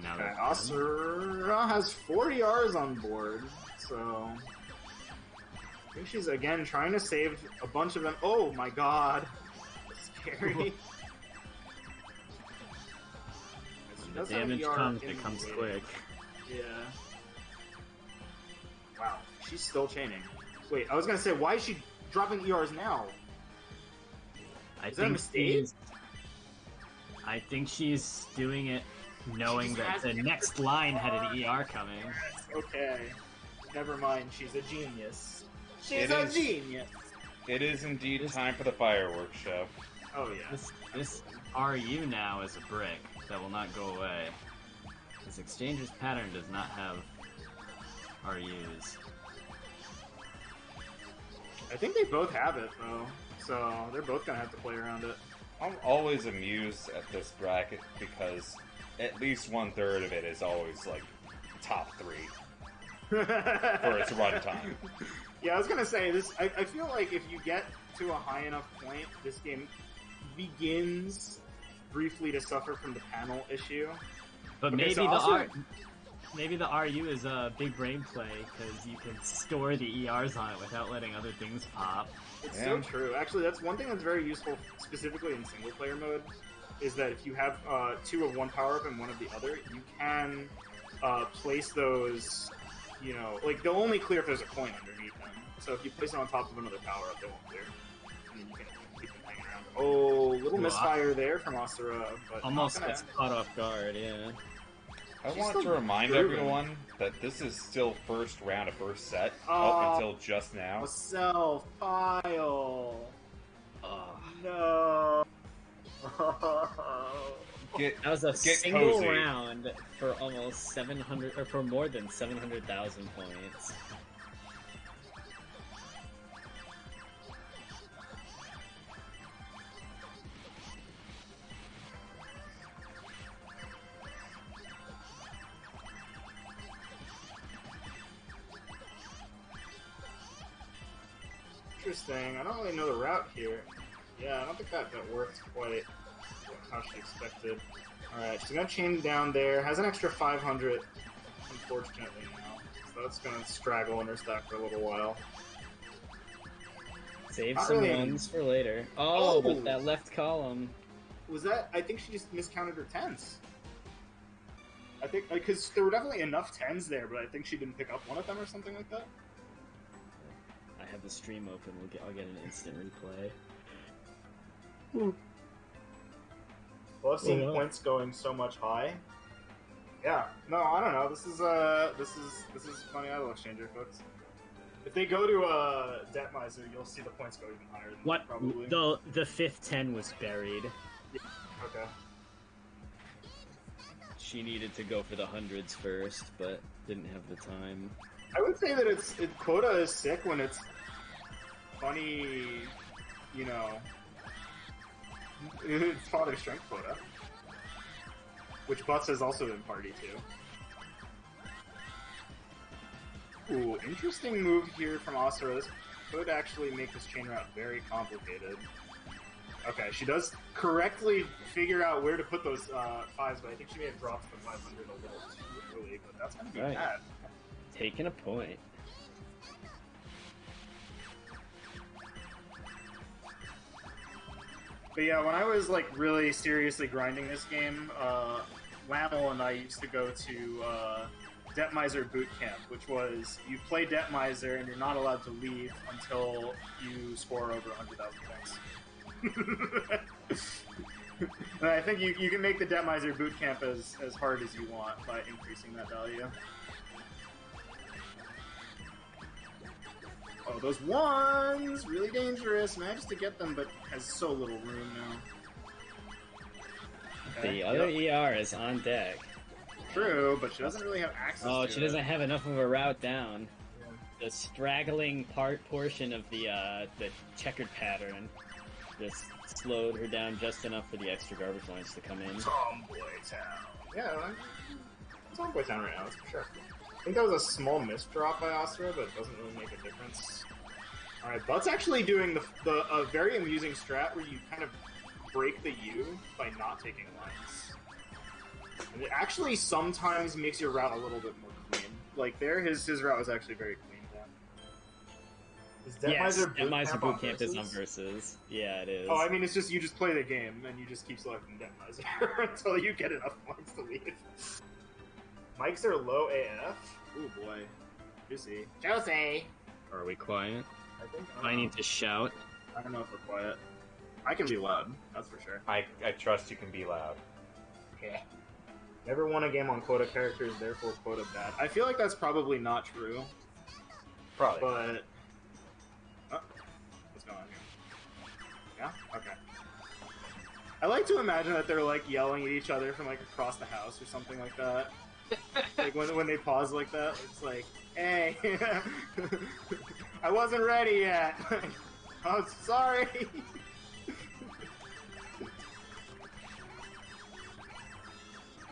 Now Okay, they're Asura has 4 ERs on board, so... I think she's, again, trying to save a bunch of them. Oh my god! Scary. the damage comes, it comes quick. Yeah. Wow, she's still chaining. Wait, I was gonna say, why is she dropping ERs now? I Is that a think mistake? I think she's doing it knowing that the next line had an ER coming. Okay. Never mind, she's a genius. She's It a is. genius! It is indeed time for the fireworks show. Oh yeah. This RU now is a brick that will not go away. This exchanger's pattern does not have RUs. I think they both have it, though. So, they're both gonna have to play around it. I'm always amused at this bracket because at least 1/3 of it is always like top 3 for its runtime. Yeah, I was gonna say this. I feel like if you get to a high enough point, this game begins briefly to suffer from the panel issue. But Okay, maybe so the also- maybe the RU is a big brain play because you can store the ERs on it without letting other things pop. It's Yeah. so true. Actually, that's one thing that's very useful, specifically in single player mode, is that if you have 2 of one power up and 1 of the other, you can place those. You know, like they'll only clear if there's a coin underneath them. So if you place it on top of another power up, they won't clear. And then you can keep them hanging around. Oh, little Well, misfire there from Asura, but Almost not gonna- gets caught off guard, yeah. I She's want still to remind grooving. everyone that this is still first round of first set Oh. up until just now. A self file. Oh, No. Get that was a Get single cozy. round for almost 700, or for more than 700,000 points. Interesting. I don't really know the route here. Yeah, I don't think that worked quite how she expected. Alright, she's gonna chain down there. Has an extra 500, unfortunately, now. So that's gonna straggle in her stack for a little while. Save Not some really. ones for later. Oh, Oh. but that left column. Was that... I think she just miscounted her 10s. I think... Because there were definitely enough 10s there, but I think she didn't pick up one of them or something like that. I have the stream open. I'll get an instant replay. Well, I've seen Oh, wow. points going so much high. Yeah, no, I don't know. This is funny idol exchanger, folks. If they go to Debt Miser, you'll see the points go even higher than What? that, probably. The fifth 10 was buried. Okay. She needed to go for the hundreds first, but didn't have the time. I would say that quota is sick when it's funny, you know. It's father strength quota, which Butz has also been party to. Ooh, interesting move here from Asura. This could actually make this chain route very complicated. Okay, she does correctly figure out where to put those 5s, but I think she may have dropped the 500 a little too early, but that's gonna be Right. bad. Taking a point. But yeah, when I was like really seriously grinding this game, Lammel and I used to go to Debt Miser Boot Camp, which was you play Debt Miser and you're not allowed to leave until you score over 100,000 points. And I think you can make the Debt Miser Boot Camp as hard as you want by increasing that value. Oh, those ones! Really dangerous. Manages to get them, but has so little room now. The other ER is on deck. True, but she doesn't really have access to Oh, she doesn't have enough of a route down. Yeah. The straggling portion of the checkered pattern just slowed her down just enough for the extra garbage lines to come in. Tomboy Town. Yeah, Tomboy Town right now, that's for sure. I think that was a small misdrop by Asura, but it doesn't really make a difference. Alright, But's actually doing a very amusing strat where you kind of break the U by not taking lines. And it actually sometimes makes your route a little bit more clean. Like there, his route was actually very clean. Yeah. Yes, Demizer Boot Camp is on Versus. Yeah, it is. Oh, I mean, it's just you just play the game and you just keep selecting Demizer until you get enough points to leave. Mics are low AF. Ooh boy, Juicey. Juicey. Are we quiet? I think I need to shout. I don't know if we're quiet. I can be loud. That's for sure. I trust you can be loud. Okay. Never won a game on quota characters, therefore quota bad. I feel like that's probably not true, Probably. but. Oh, what's going on here? Yeah? Okay. I like to imagine that they're like yelling at each other from like across the house or something like that. Like when they pause like that, it's like, hey, I wasn't ready yet. I'm sorry.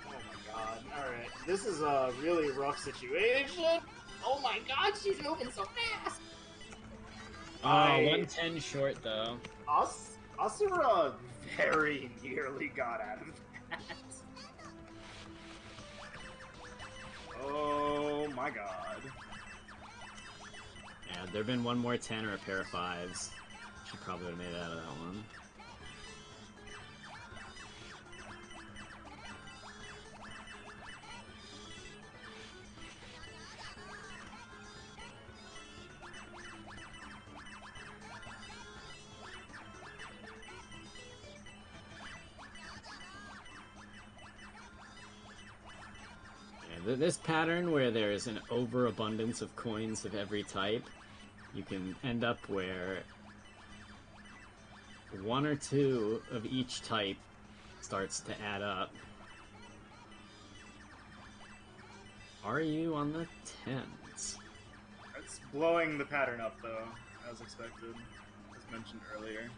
Oh my god. Alright. This is a really rough situation. Oh my god, she's moving so fast. 110 short though. Asura very nearly got out of that. Oh my god. Yeah, there'd been one more 10 or a pair of 5s. She probably would have made it out of that one. This pattern where there's an overabundance of coins of every type, you can end up where one or two of each type starts to add up. Are you on the 10s? It's blowing the pattern up though, as expected. As mentioned earlier.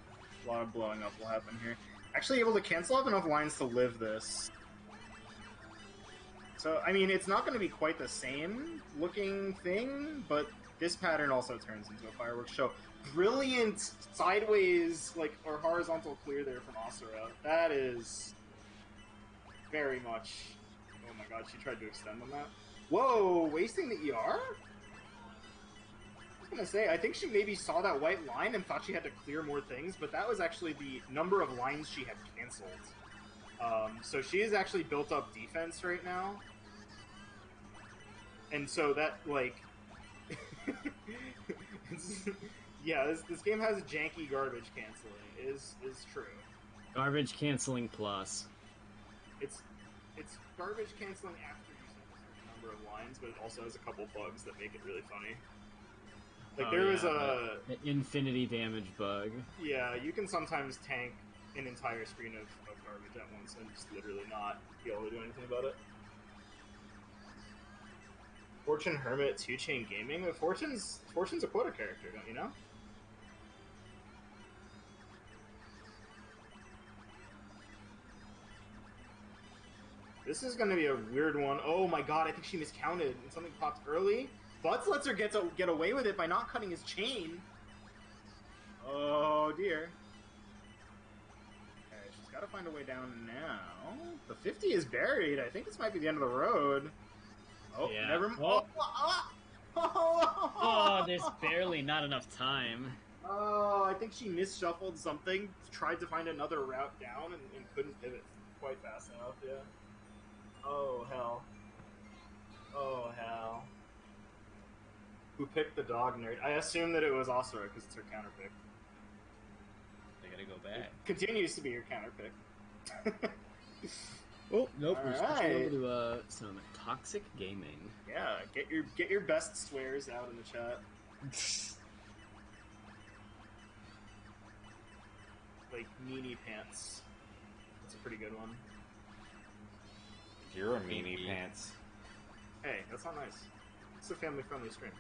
A lot of blowing up will happen here. Actually able to cancel off enough lines to live this. So, I mean, it's not going to be quite the same looking thing, but this pattern also turns into a fireworks show. Brilliant sideways, like, or horizontal clear there from Asura. That is very much... Oh my god, she tried to extend on that. Whoa, wasting the ER? I was going to say, I think she maybe saw that white line and thought she had to clear more things, but that was actually the number of lines she had canceled. So she has actually built up defense right now. And so that, like... yeah, this game has janky garbage canceling, is true. Garbage canceling plus. It's garbage canceling after you set a certain number of lines, but it also has a couple bugs that make it really funny. Like, there was an infinity damage bug. Yeah, you can sometimes tank an entire screen of garbage at once and just literally not be able to do anything about it. Fortune Hermit 2-Chain Gaming? Fortune's a quota character, don't you know? This is going to be a weird one. Oh my god, I think she miscounted and something popped early. Butz lets her get away with it by not cutting his chain. Oh dear. Okay, she's got to find a way down now. The 50 is buried. I think this might be the end of the road. Oh, yeah. Never mind. Oh, there's barely not enough time. Oh, I think she misshuffled something, tried to find another route down, and couldn't pivot quite fast enough, yeah. Oh, hell. Oh, hell. Who picked the dog nerd? I assume that it was Asura, because it's her counter pick. They gotta go back. It continues to be your counter pick. Oh, nope, we're Alright. switching over to some toxic gaming. Yeah, get your best swears out in the chat. like meanie pants. That's a pretty good one. You're a meanie pants. Hey, that's not nice. It's a family-friendly stream.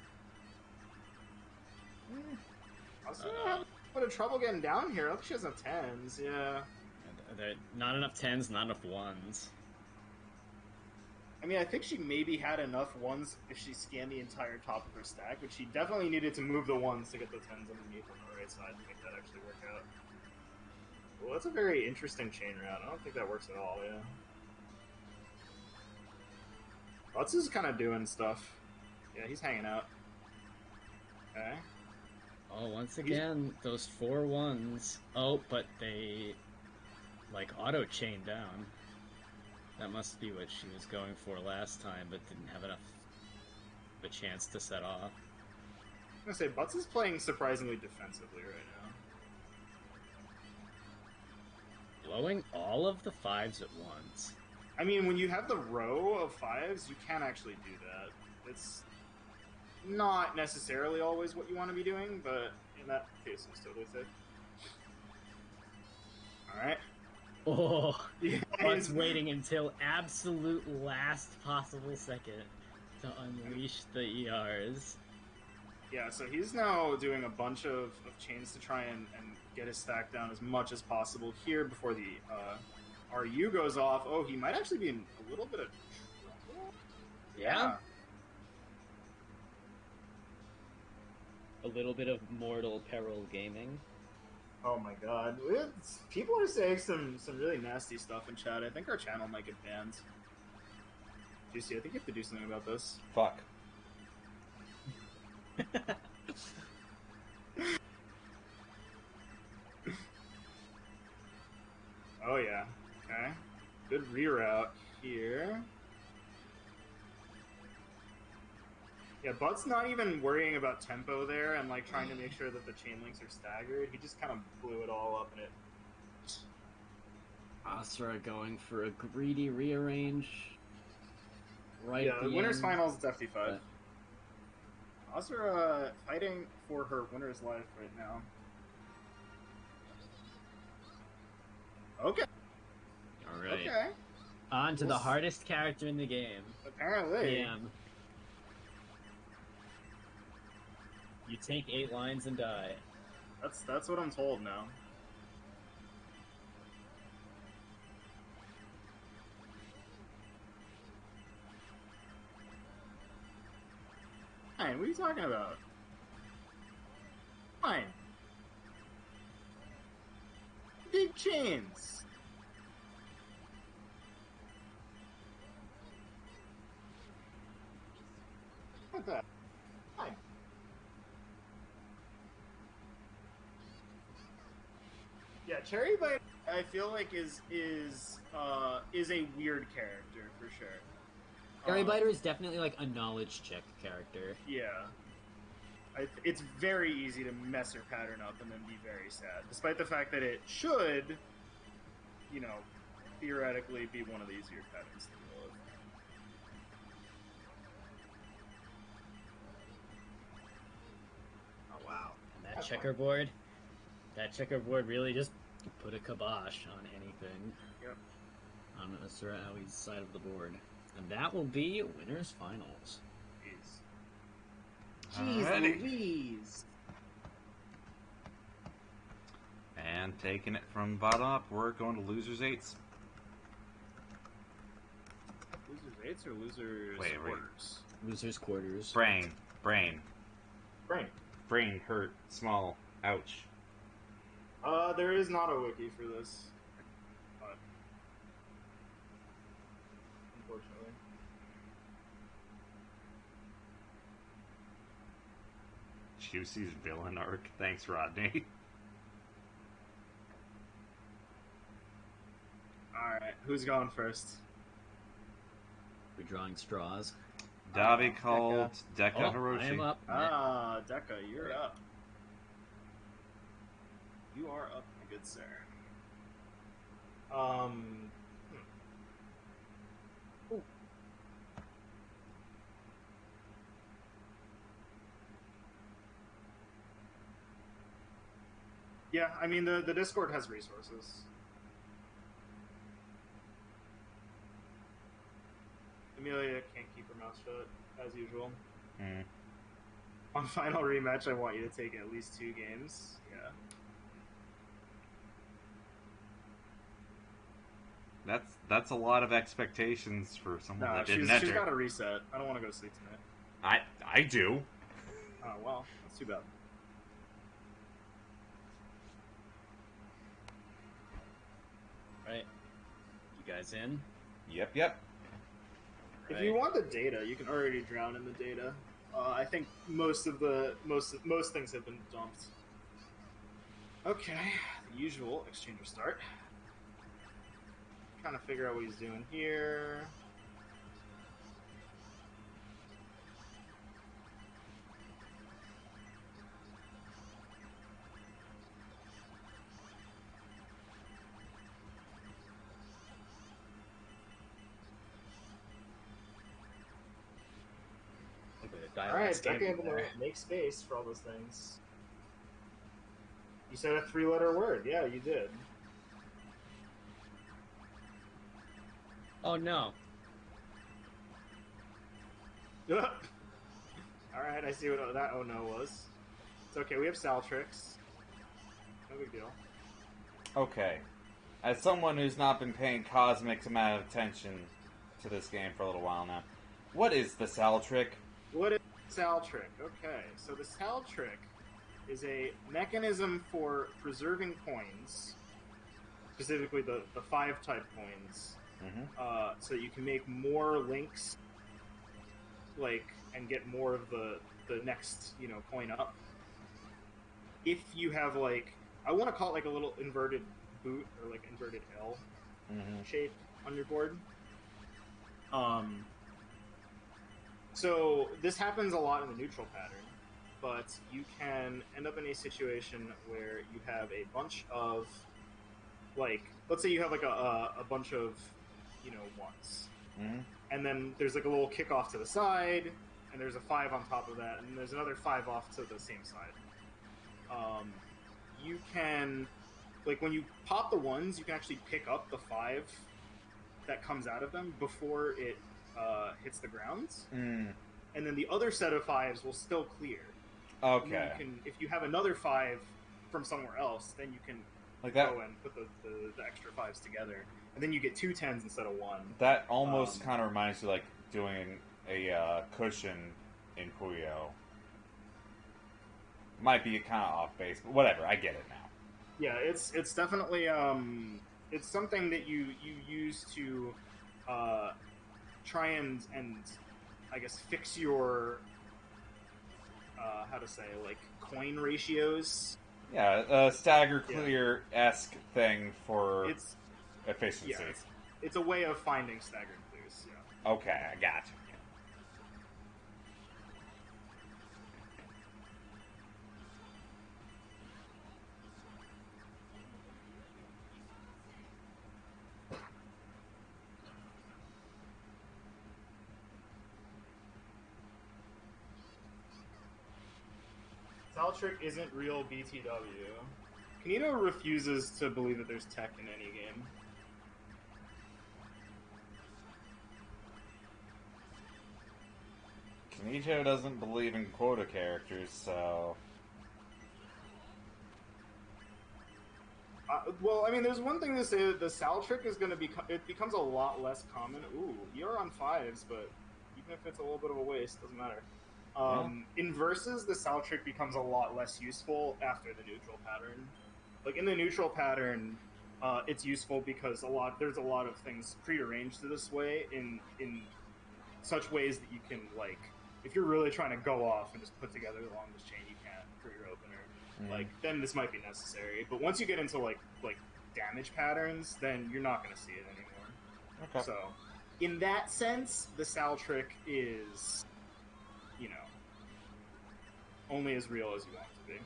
I was having a bit of trouble getting down here. I hope she has no tens. Yeah. There not enough tens, not enough ones. I mean, I think she maybe had enough ones if she scanned the entire top of her stack, but she definitely needed to move the ones to get the tens underneath on the right side to make that actually work out. Well, that's a very interesting chain route. I don't think that works at all, yeah. Butz is kind of doing stuff. Yeah, he's hanging out. Okay. Oh, once again, those 4 ones. Oh, but they, like, auto-chain down. That must be what she was going for last time, but didn't have enough of a chance to set off. I'm gonna say, Butz is playing surprisingly defensively right now. Blowing all of the 5s at once. I mean, when you have the row of 5s, you can actually do that. It's not necessarily always what you want to be doing, but in that case, it's totally safe. Alright. Oh, Yeah, Butz waiting until absolute last possible second to unleash the ERs. Yeah, so he's now doing a bunch of chains to try and get his stack down as much as possible here before the RU goes off. Oh, he might actually be in a little bit of trouble. Yeah. A little bit of mortal peril gaming. Oh my god. People are saying some really nasty stuff in chat. I think our channel might get banned. Juicey, I think you have to do something about this. Fuck. Oh yeah. Okay. Good reroute here. Yeah, But's not even worrying about tempo there and like trying to make sure that the chain links are staggered. He just kind of blew it all up and it. Asura going for a greedy rearrange. Right. Yeah, at the winner's end, finals is FD5. but- Asura fighting for her winner's life right now. Okay. All right. Okay. On to the hardest character in the game. Apparently. PM. You take 8 lines and die. That's what I'm told now. Fine, what are you talking about? Fine. Big chains. Look at that. Fine. Yeah, Cherry Bite, I feel like is a weird character for sure. Cherry Biter is definitely like a knowledge check character. Yeah. It's very easy to mess her pattern up and then be very sad, despite the fact that it should, you know, theoretically be one of the easier patterns to deal with. Oh wow. And that checkerboard really just put a kibosh on anything. Yep. On AsuraAoi's side of the board. And that will be winner's finals. Jeez Alrighty. Louise! And taking it from bottom up, we're going to losers 8s. Losers 8s or losers Wait. quarters? Loser's quarters. Brain. Brain. Brain hurt. Small. Ouch. There is not a wiki for this. But unfortunately. Juicey's villain arc. Thanks, Rodney. Alright, who's going first? We're drawing straws. Davi called Deka Oh, Hiroshi. I am up. Deka, you're up. You are up, my good sir. Ooh. Yeah, I mean, the Discord has resources. Amelia can't keep her mouth shut, as usual. Mm. On final rematch, I want you to take at least 2 games. Yeah. That's a lot of expectations for someone No, that didn't she's enter. got to reset. I don't want to go to sleep tonight. I do. Oh, well, that's too bad. Right. You guys in? Yep. If Right. you want the data, you can already drown in the data. I think most things have been dumped. Okay, the usual exchanger start. Trying to figure out what he's doing here. Alright, Deka able to make space for all those things. You said a 3-letter word. Yeah, you did. Oh no. Alright, I see what that oh no was. It's okay, we have Saltrix. No big deal. Okay. As someone who's not been paying cosmic amount of attention to this game for a little while now, what is the Sal trick? What is Sal trick? Okay, so the Sal trick is a mechanism for preserving coins, specifically the 5-type coins, so that you can make more links, and get more of the next coin up. If you have I want to call it a little inverted boot or inverted L shape on your board. So this happens a lot in the neutral pattern, but you can end up in a situation where you have a bunch of let's say you have a bunch of ones, and then there's a little kickoff to the side, and there's a 5 on top of that, and there's another 5 off to the same side. You can when you pop the ones, you can actually pick up the 5 that comes out of them before it hits the ground, and then the other set of 5s will still clear. Okay. If you have another 5 from somewhere else, then you can go and put the extra 5s together, and then you get 2 10s instead of 1. That almost kind of reminds me doing a cushion in Puyo. Might be kind of off base, but whatever. I get it now. Yeah, it's definitely it's something that you use to try and I guess fix your how to say coin ratios. Yeah, stagger clear-esque thing for efficiency. Yeah, it's a way of finding staggered clears. Yeah. Okay, I got you. Saltrick isn't real BTW. Kanito refuses to believe that there's tech in any game. Kanito doesn't believe in quota characters, so... Well, I mean, there's one thing to say that the Sal trick is going to it becomes a lot less common. Ooh, you're on 5s, but even if it's a little bit of a waste, doesn't matter. In versus, the Sal trick becomes a lot less useful after the neutral pattern. In the neutral pattern, it's useful because there's a lot of things prearranged to this way in such ways that you can if you're really trying to go off and just put together the longest chain you can for your opener, then this might be necessary. But once you get into like damage patterns, then you're not going to see it anymore. Okay. So, in that sense, the Sal trick is, only as real as you want it to be.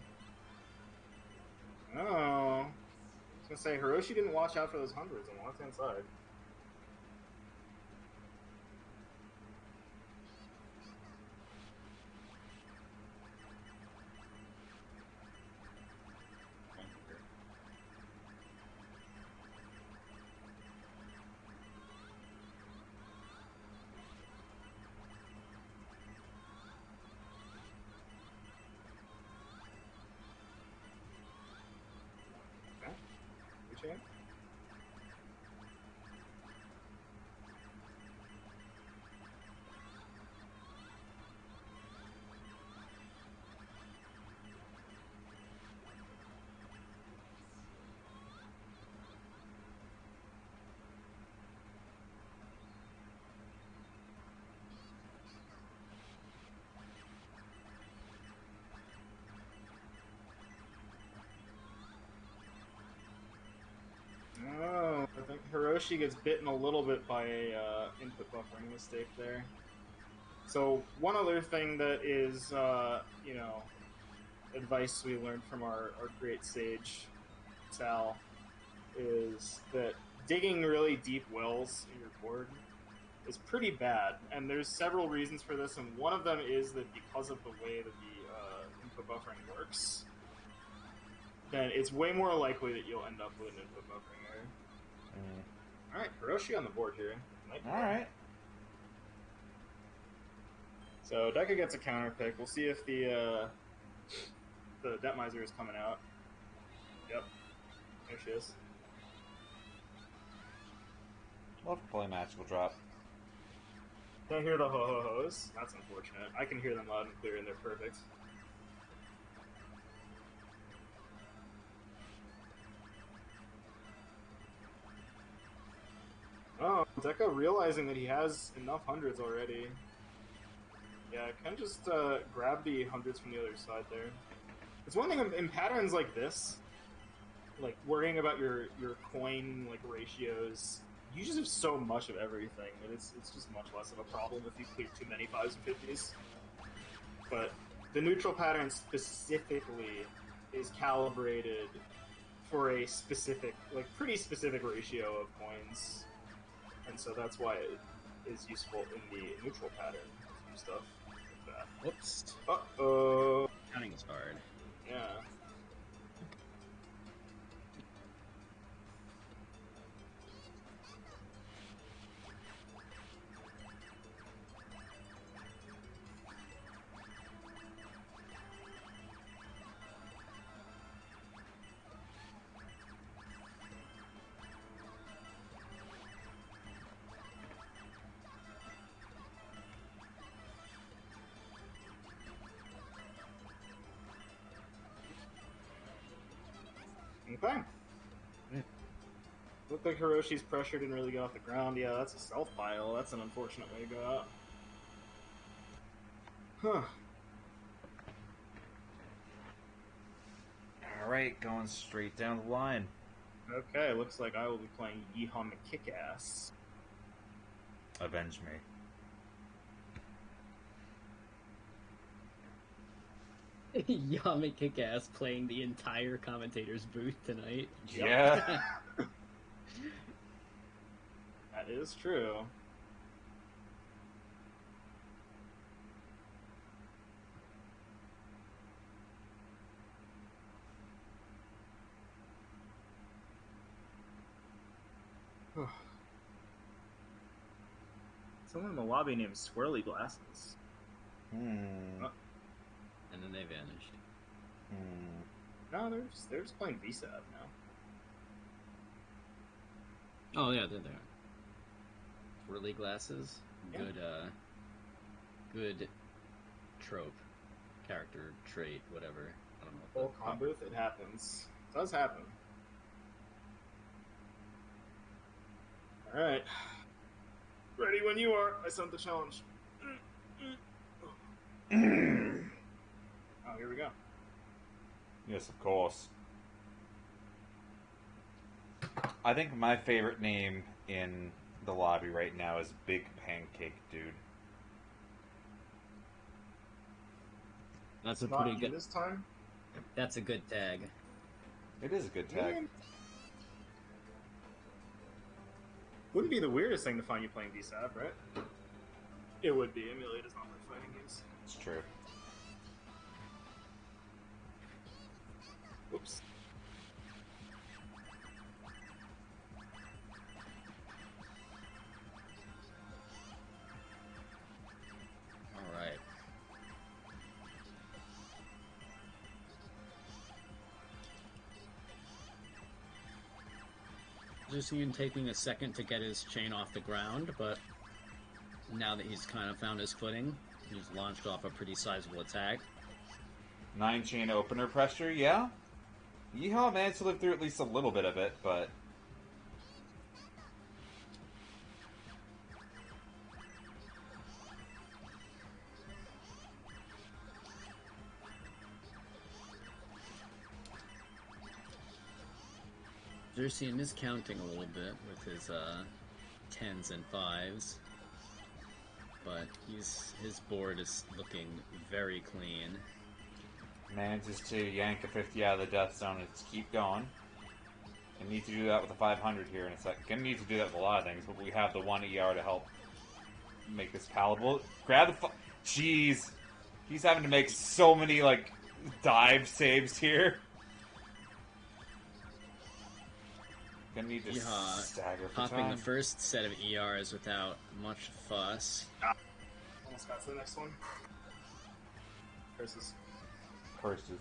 Oh, I was gonna say Hiroshi didn't watch out for those hundreds on the left-hand side. chain. Oh, I think Hiroshi gets bitten a little bit by a input buffering mistake there. So one other thing that is, you know, advice we learned from our great sage, Sal, is that digging really deep wells in your board is pretty bad. And there's several reasons for this, and one of them is that because of the way that the input buffering works, then it's way more likely that you'll end up with an input buffering error. Alright, Hiroshi on the board here. Alright. So Deka gets a counter pick. We'll see if the Debt Miser is coming out. Yep. There she is. Love to play magical drop. Can't hear the ho-ho-hos. That's unfortunate. I can hear them loud and clear and they're perfect. Oh, Deka realizing that he has enough hundreds already. Yeah, can just grab the hundreds from the other side there. It's one thing in patterns like this, like worrying about your coin like ratios. You just have so much of everything that it's just much less of a problem if you clear too many 5s and 50s. But the neutral pattern specifically is calibrated for a specific, like pretty specific ratio of coins, and so that's why it is useful in the neutral pattern to do stuff like that. Whoops. Uh-oh. Counting is hard. Yeah. Okay. Looked like Hiroshi's pressure didn't really get off the ground. Yeah, that's a self-pile. That's an unfortunate way to go out. Huh. Alright, going straight down the line. Okay, looks like I will be playing yeehawmckickass. Avenge me. yeehawmckickass playing the entire commentator's booth tonight. Yeah. That is true. Someone in the lobby named Swirly Glasses. Hmm. And then they vanished. No, they're just playing VSAB now. Oh yeah, they're there. Swirly glasses. Yeah. Good trope. Character trait, whatever. I don't know. Full con booth, it happens. It does happen. Alright. Ready when you are. I sent the challenge. Oh, here we go. Yes, of course. I think my favorite name in the lobby right now is Big Pancake Dude. That's a Not pretty you good. this time. That's a good tag. It is a good tag. Yeah. Wouldn't be the weirdest thing to find you playing VSAB, right? It would be. Amelia does not like fighting games. It's true. Whoops. All right. Zircean taking a second to get his chain off the ground, but now that he's kind of found his footing, he's launched off a pretty sizable attack. 9 chain opener pressure, yeah. Yeehaw managed to live through at least a little bit of it, but... Zircean is counting a little bit with his 10s and 5s, but his board is looking very clean. Manages to yank a 50 out of the death zone and just keep going. And need to do that with a 500 here in a second. Gonna need to do that with a lot of things, but we have the 1 ER to help make this palatable. Grab the Jeez! He's having to make so many, like, dive saves here. Gonna need to stagger for popping time. the first set of ERs without much fuss. Almost got to the next one. Curses. Curses.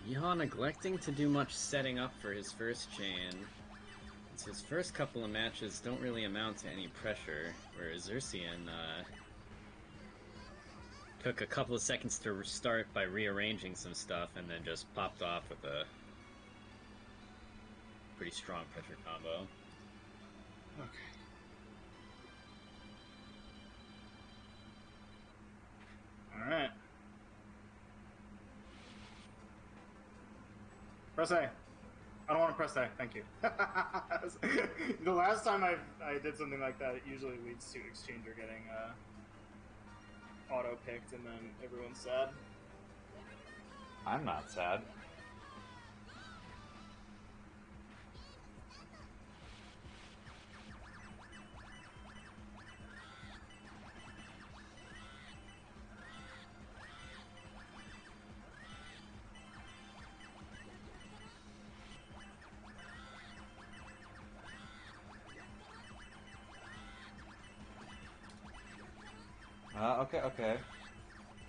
Yeehaw neglecting to do much setting up for his first chain. His first couple of matches don't really amount to any pressure, whereas Zircean took a couple of seconds to restart by rearranging some stuff and then just popped off with a pretty strong pressure combo. Okay. Alright. Press A. I don't want to press A, thank you. The last time I did something like that, it usually leads to Exchanger getting auto-picked and then everyone's sad. I'm not sad. Okay.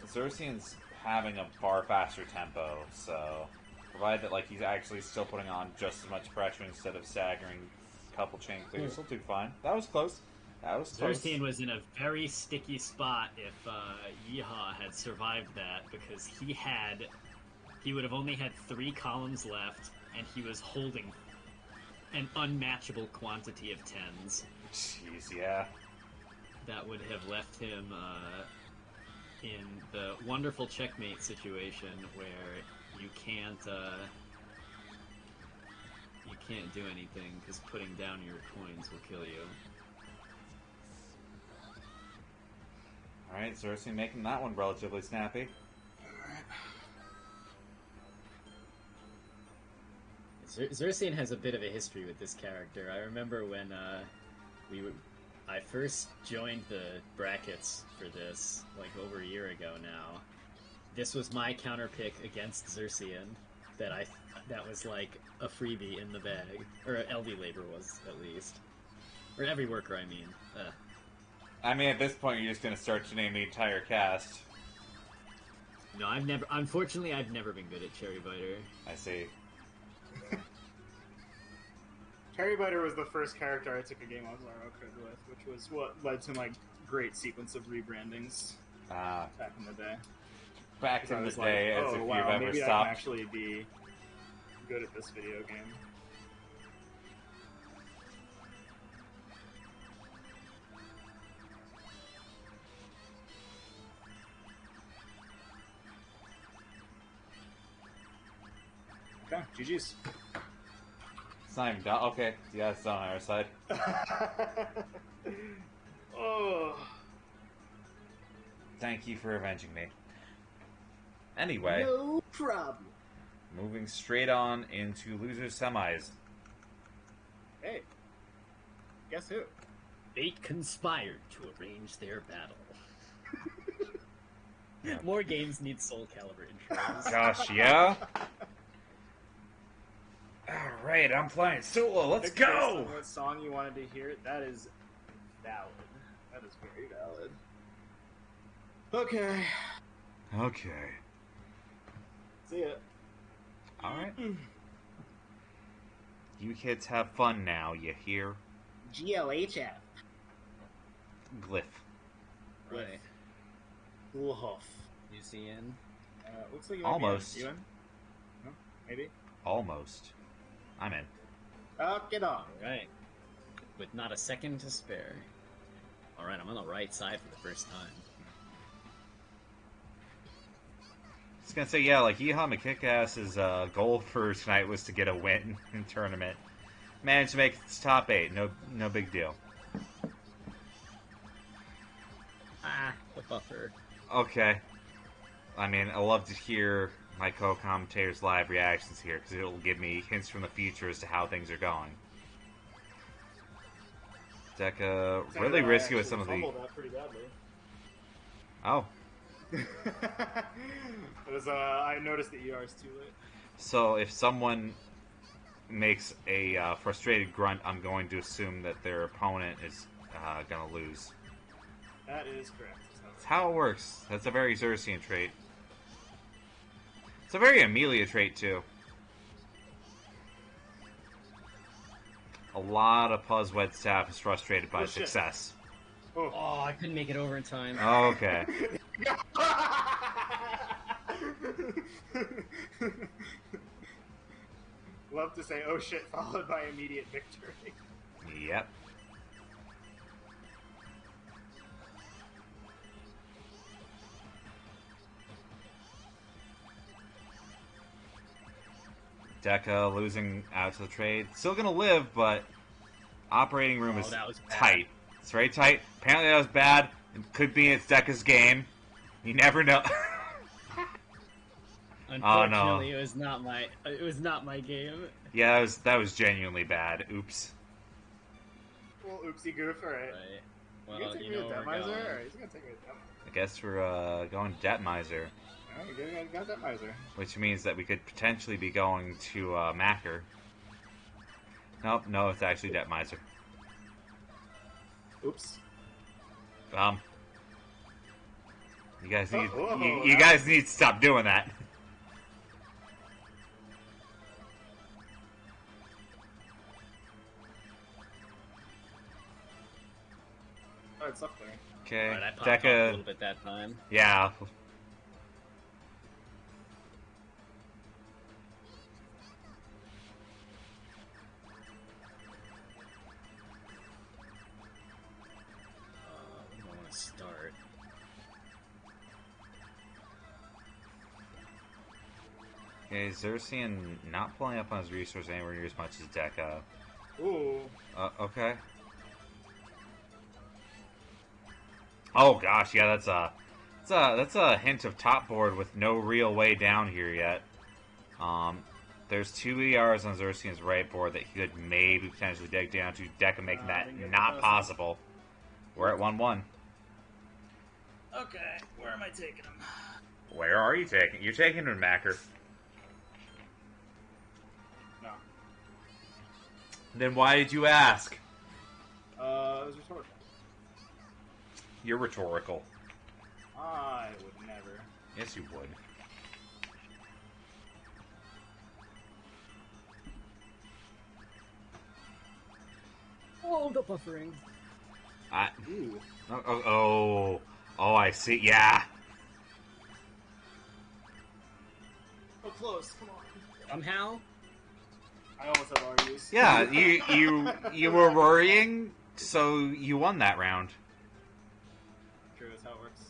Zircean's having a far faster tempo, so provided that like he's actually still putting on just as much pressure instead of staggering a couple chain clears, he'll do fine. That was close. Zircean was in a very sticky spot if Yeehaw had survived that, because he would have only had 3 columns left, and he was holding an unmatchable quantity of 10s. Jeez, yeah. That would have left him in the wonderful checkmate situation where you can't do anything because putting down your coins will kill you. Alright, Zircean making that one relatively snappy. Zircean has a bit of a history with this character. I remember when I first joined the brackets for this, like, over a year ago now. This was my counter pick against Zircean that was like a freebie in the bag. Or LD Labor was, at least. Or every worker, I mean. I mean, at this point, you're just gonna start to name the entire cast. No, unfortunately, I've never been good at Cherry Biter. I see. Cherry Biter was the first character I took a game on AsuraAoi with, which was what led to my great sequence of rebrandings back in the day. Back in the was day, like, as if you've wow, ever maybe I stopped. can actually be good at this video game. Okay, GG's. It's not even done. Okay, yeah, it's done on our side. Oh. Thank you for avenging me. Anyway, No problem. moving straight on into loser semis. Hey, guess who? Fate conspired to arrange their battle. More games need Soul Calibur intros. Gosh, yeah. Great, I'm playing solo. Let's Based on go! what song you wanted to hear? That is valid. That is very valid. Okay. Okay. See ya. Alright. You kids have fun now, you hear? GLHF. Glyph. Right. Gluhoff. Juicey. Looks like you might Almost. Be in. You in? No? Maybe? Almost. I'm in. Get on. Alright. With not a second to spare. Alright, I'm on the right side for the first time. I was gonna say, yeah, like yeehawmckickass's goal for tonight was to get a win in the tournament. Managed to make it to top 8. No big deal. The buffer. Okay. I mean, I love to hear my co-commentators' live reactions here, because it'll give me hints from the future as to how things are going. Deka really risky with some of the... That pretty badly. Oh. It was, I noticed the ER is too late. So if someone makes a frustrated grunt, I'm going to assume that their opponent is going to lose. That is correct. That's how it works. That's a very Zircean trait. It's a very Amelia trait, too. A lot of Butzbb staff is frustrated by success. Oh. Oh, I couldn't make it over in time. Okay. Love to say, oh shit, followed by immediate victory. Yep. Deka losing out to the trade. Still gonna live, but operating room is that was bad. tight. It's very tight. Apparently that was bad. It could be it's Deka's game. You never know. Unfortunately, it was not my game. Yeah, that was genuinely bad. Oops. Well, oopsie goof, alright. Right. You Well, gonna take you me know to where Debt we're Miser? going. Or he's gonna take me to Debt Miser. I guess we're going to Debt Miser, Oh, you got Debt Miser. which means that we could potentially be going to Macker. Nope, no, it's actually Debt Miser. Oops. You guys need Oh, you guys need to stop doing that. Oh, it's up there. Okay, Alright, I popped off a Deka. little bit that time. Yeah. I don't want to start. Okay, Zircean not pulling up on his resource anywhere near as much as Deka. Ooh. Okay. Oh gosh, yeah, that's a hint of top board with no real way down here yet. There's 2 ERs on Zircean's right board that he could maybe potentially dig down to. Deka making that not possible. We're at 1-1. Okay, where am I taking him? Where are you taking? You're taking him to Macker. No. Then why did you ask? It was rhetorical. You're rhetorical. I would never. Yes, you would. Oh, the buffering. Ooh. I see. Yeah. Oh, close. Come on. Somehow? I almost have R's. Yeah, you were worrying, so you won that round. True, that's how it works.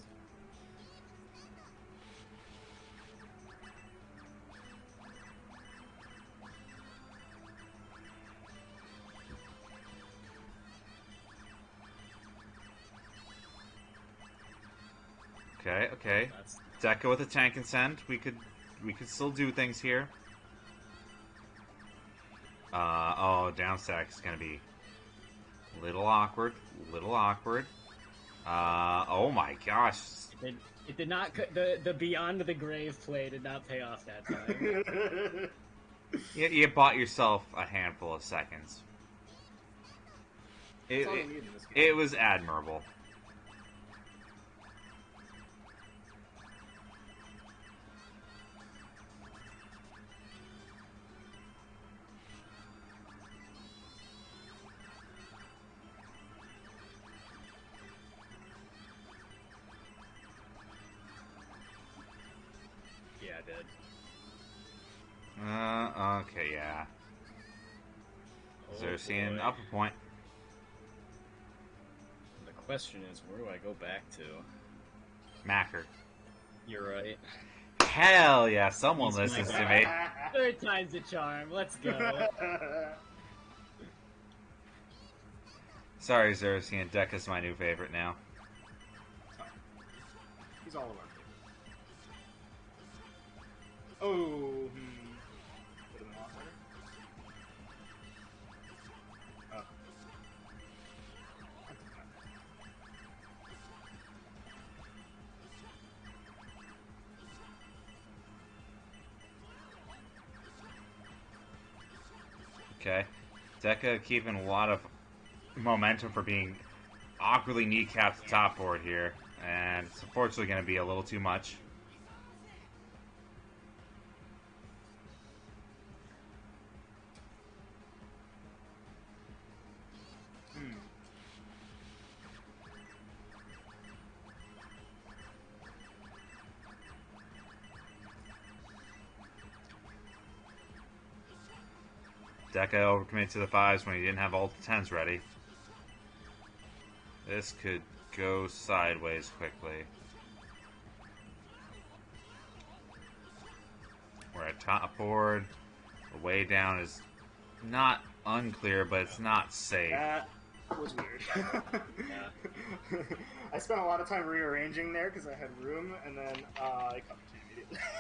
Okay. Deka with a tank and send. We could still do things here. Down stack is gonna be a little awkward. Oh my gosh. It did not. The beyond the grave play did not pay off that time. You bought yourself a handful of seconds. That's all you need in this game. It was admirable. Yeah, I did. Okay, yeah. Oh, Zircean, boy. upper point. The question is, where do I go back to? Macker. You're right. Hell yeah, someone He's my listens to guy. me. Third time's a charm. Let's go. Sorry, Zircean. Deka's my new favorite now. He's all of our favorites. Oh, Would've been a lot better. Oh. That's Okay. Deka keeping a lot of momentum for being awkwardly kneecapped the top board here. And it's unfortunately going to be a little too much. Deka overcommitted to the 5s when he didn't have all the 10s ready. This could go sideways quickly. We're at top board. The way down is not unclear, but it's not safe. That was weird. Yeah. I spent a lot of time rearranging there because I had room, and then I cut to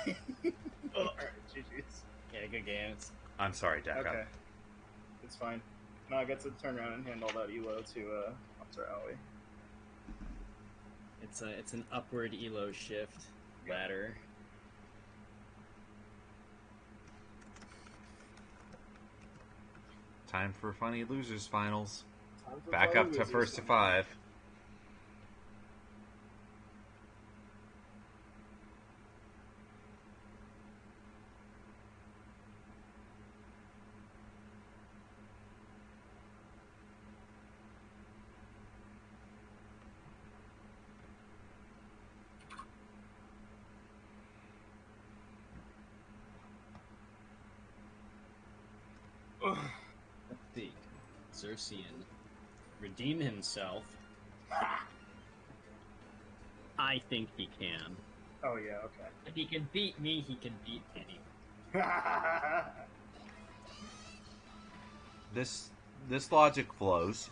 immediately. Alright, GG's. Yeah, good games. I'm sorry, Deka. Okay. It's fine. Now I get to turn around and hand all that elo to AsuraAoi. It's an upward elo shift ladder. Time for funny losers finals. Time for Back Fire up to Losers. first to 5. Ugh. Let's see. Zircean. Redeem himself. I think he can. Oh yeah, okay. If he can beat me, he can beat anyone. This logic flows.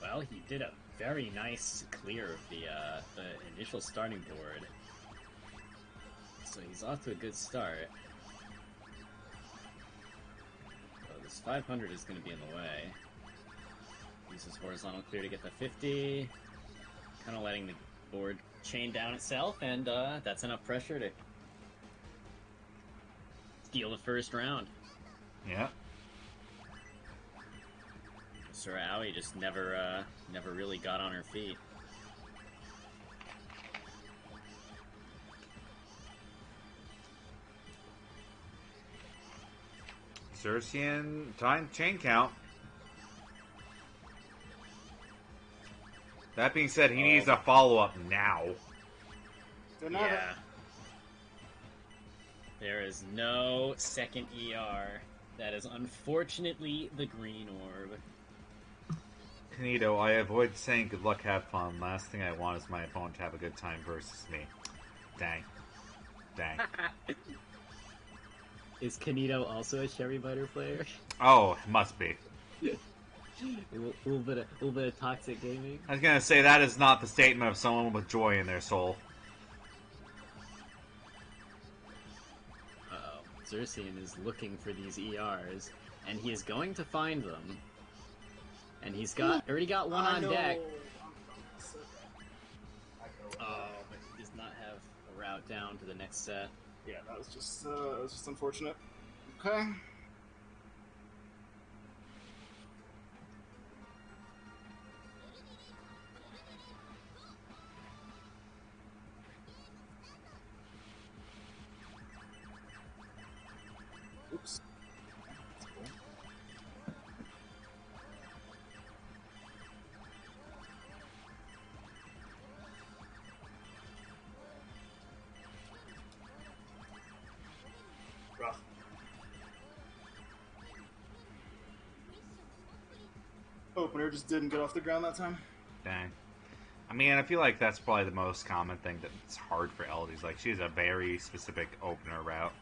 Well, he did a very nice clear of the initial starting board. So he's off to a good start. So this 500 is going to be in the way. Uses horizontal clear to get the 50. Kind of letting the board chain down itself, and that's enough pressure to steal the first round. Yeah. AsuraAoi just never really got on her feet. Zircean, time chain count. That being said, he needs a follow-up now. Yeah. There is no second ER. That is unfortunately the green orb. Kanito, I avoid saying good luck, have fun. Last thing I want is my opponent to have a good time versus me. Dang. Dang. Is Kanito also a cherry butter player? Oh, must be. A little bit of toxic gaming. I was gonna say that is not the statement of someone with joy in their soul. Uh-oh. Zircean is looking for these ERs, and he is going to find them. And he's already got one on deck. Oh, but he does not have a route down to the next set. Yeah, that was just unfortunate. Okay. Oops. That's cool. Rough. Opener just didn't get off the ground that time. Dang. I mean, I feel like that's probably the most common thing that's hard for LDs. Like, she has a very specific opener route.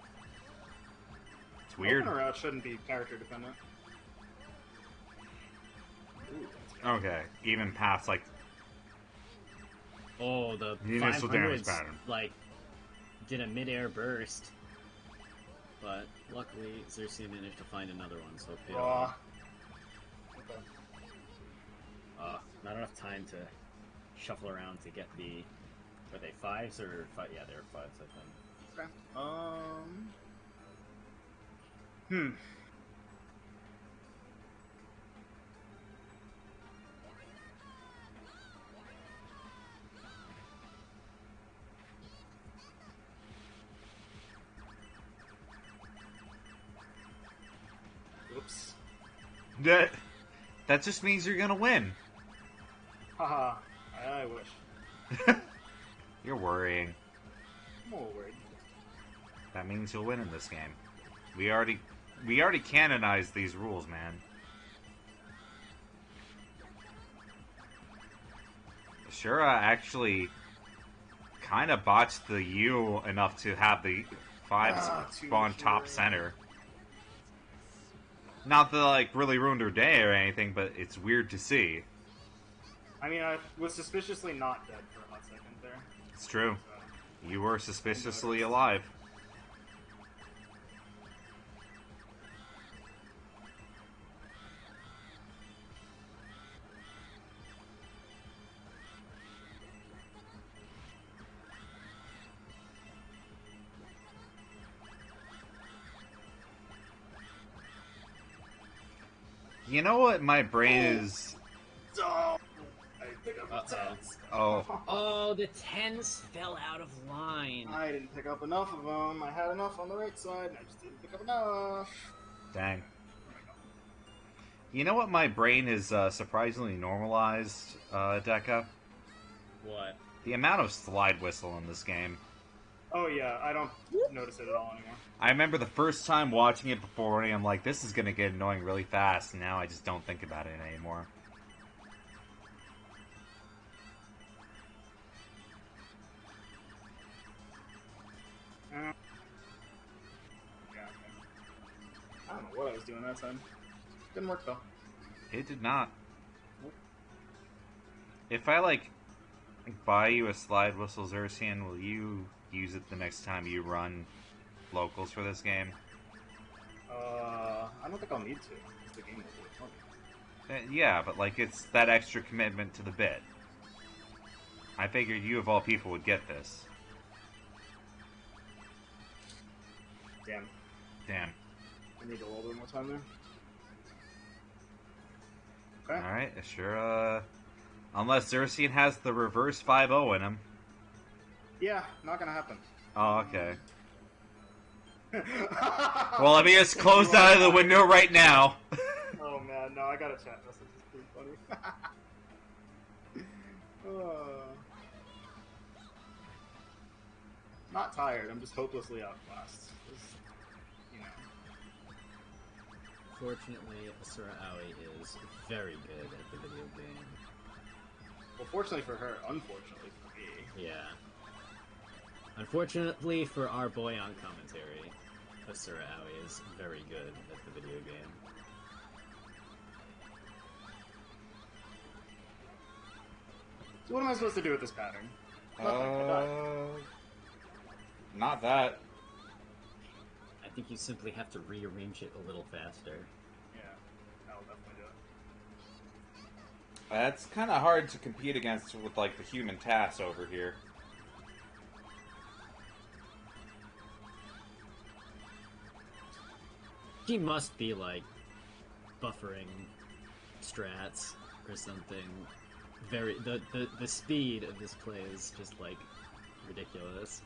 It's weird. Opener route shouldn't be character dependent. Ooh, that's bad. Okay, even past, like, Oh, the the initial damage 500s, pattern. like, did a mid-air burst. But luckily, Zircean managed to find another one, so it paid Raw. off. Okay. Not enough time to shuffle around to get the... Were they 5s or 5? Yeah, they were 5s, I think. Okay. Oops. That just means you're gonna win. Haha. I wish. You're worrying. I'm a little worried. That means you'll win in this game. We already canonized these rules, man. Ashura actually kind of botched the U enough to have the 5 spawn top center. Not that, like, really ruined her day or anything, but it's weird to see. I mean, I was suspiciously not dead for a hot second there. It's true. So, You were suspiciously alive. You know what my brain is... Oh, I pick up Uh-oh. the 10s. Oh. Oh, the 10s fell out of line. I didn't pick up enough of them. I had enough on the right side, and I just didn't pick up enough. Dang. You know what my brain is surprisingly normalized, Deka? What? The amount of slide whistle in this game. Oh yeah, I don't notice it at all anymore. I remember the first time watching it before running, I'm like, this is gonna get annoying really fast, and now I just don't think about it anymore. Yeah, okay. I don't know what I was doing that time. Didn't work though. It did not. If I, like, buy you a slide whistle, Zircean, will you use it the next time you run locals for this game? I don't think I'll need to. 'Cause the game will do it for me. Yeah, but, like, it's that extra commitment to the bit. I figured you, of all people, would get this. Damn. Damn. I need a little bit more time there. Okay. Alright, sure, unless Zircean has the reverse 5-0 in him. Yeah, not gonna happen. Oh, okay. Well, let me just close out of the window right now. Oh man, no, I got a chat message. It's pretty funny. Not tired. I'm just hopelessly outclassed. Just, you know. Fortunately, AsuraAoi is very good at the video game. Well, fortunately for her, unfortunately for me. Yeah. Unfortunately for our boy on commentary, AsuraAoi is very good at the video game. So what am I supposed to do with this pattern? Nothing, I died. Not that. I think you simply have to rearrange it a little faster. Yeah, I'll definitely do it. That's kind of hard to compete against with, like, the human task over here. He must be, like, buffering strats or something. The speed of this play is just, like, ridiculous.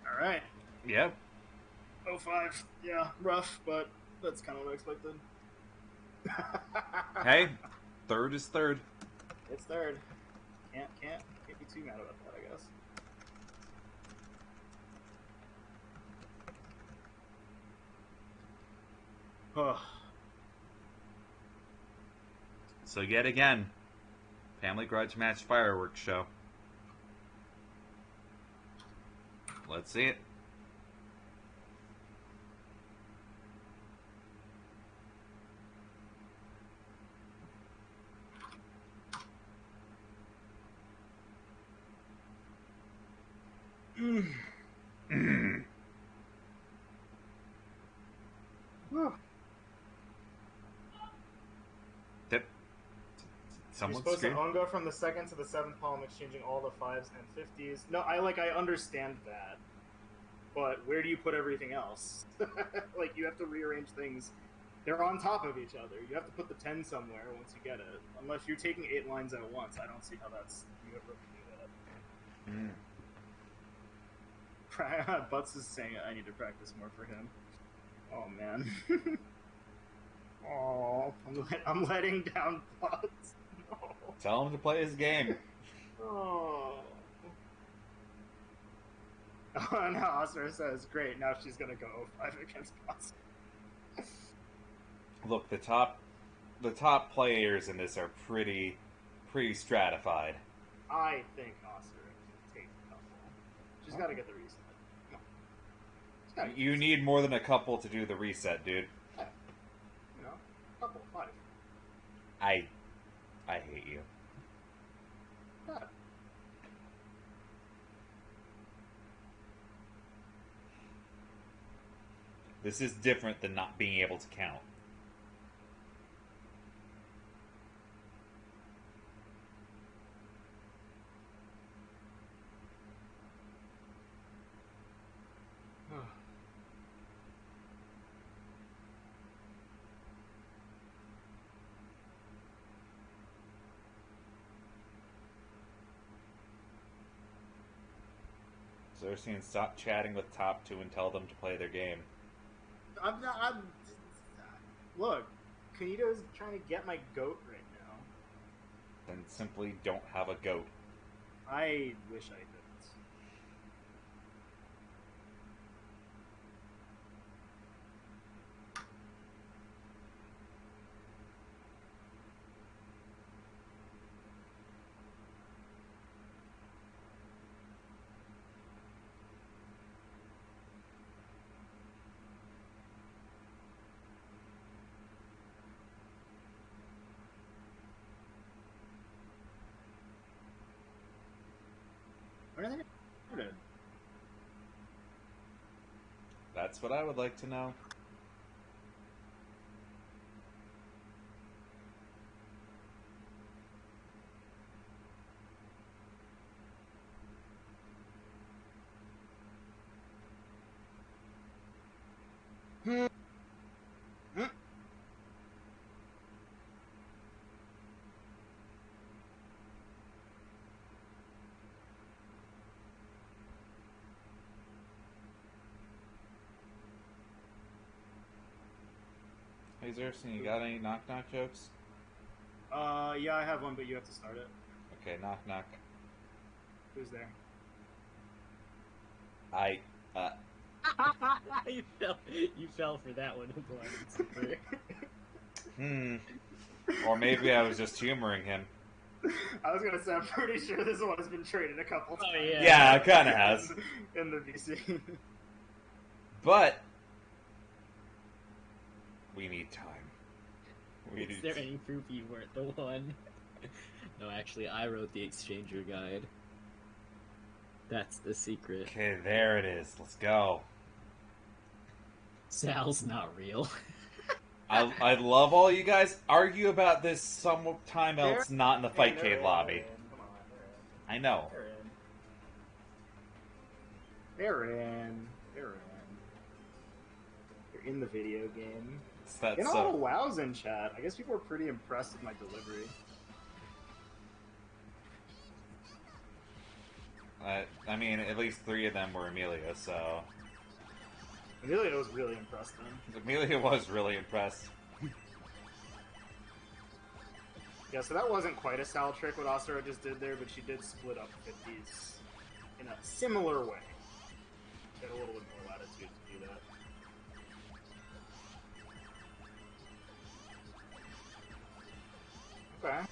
Alright. Yep. 05. Yeah, rough, but that's kind of what I expected. Hey, third is third. It's third. Can't be too mad about that, I guess. Ugh. So yet again, Family Grudge Match fireworks show. Let's see it. Did You're someone supposed scream? to ongo from the 2nd to the 7th column, exchanging all the 5s and 50s. No, I understand that. But where do you put everything else? Like, you have to rearrange things. They're on top of each other. You have to put the 10 somewhere once you get it. Unless you're taking 8 lines at once, I don't see how that's... You ever do that. Butz is saying I need to practice more for him. Oh, man. Oh, I'm letting down Butz. No. Tell him to play his game. Oh. Oh, now Asura says, great, now she's gonna go 5 against Butz. Look, the top players in this are pretty stratified. I think Asura can take a couple. She's gotta get the reset. Come on. She's gotta get You the need more than a couple to do the reset, dude. reset. You know, couple, 5. I hate you. Yeah. This is different than not being able to count. Zircean, stop chatting with top 2 and tell them to play their game. Look, Kanito's trying to get my goat right now. Then simply don't have a goat. I wish I didn't. When are they started? That's what I would like to know. Hey Zircean, you got any knock-knock jokes? Yeah, I have one, but you have to start it. Okay, knock-knock. Who's there? You fell for that one. Or maybe I was just humoring him. I was gonna say, I'm pretty sure this one has been traded a couple times. Oh, yeah. Yeah, it kinda has. In the VC. But we need time. Is there any proof you weren't the one? No, actually, I wrote the exchanger guide. That's the secret. Okay, there it is. Let's go. Sal's not real. I love all you guys argue about this sometime else, not in the Fight Cave lobby. Come on, I know. They're in. They're in the video game. That's Getting a lot of wows in chat. I guess people are pretty impressed with my delivery. I mean, at least 3 of them were Amelia, so... Amelia was really impressed then. Amelia was really impressed. Yeah, so that wasn't quite a Sal trick what Asura just did there, but she did split up 50s in a similar way. She had a little bit more latitude to do that. Okay.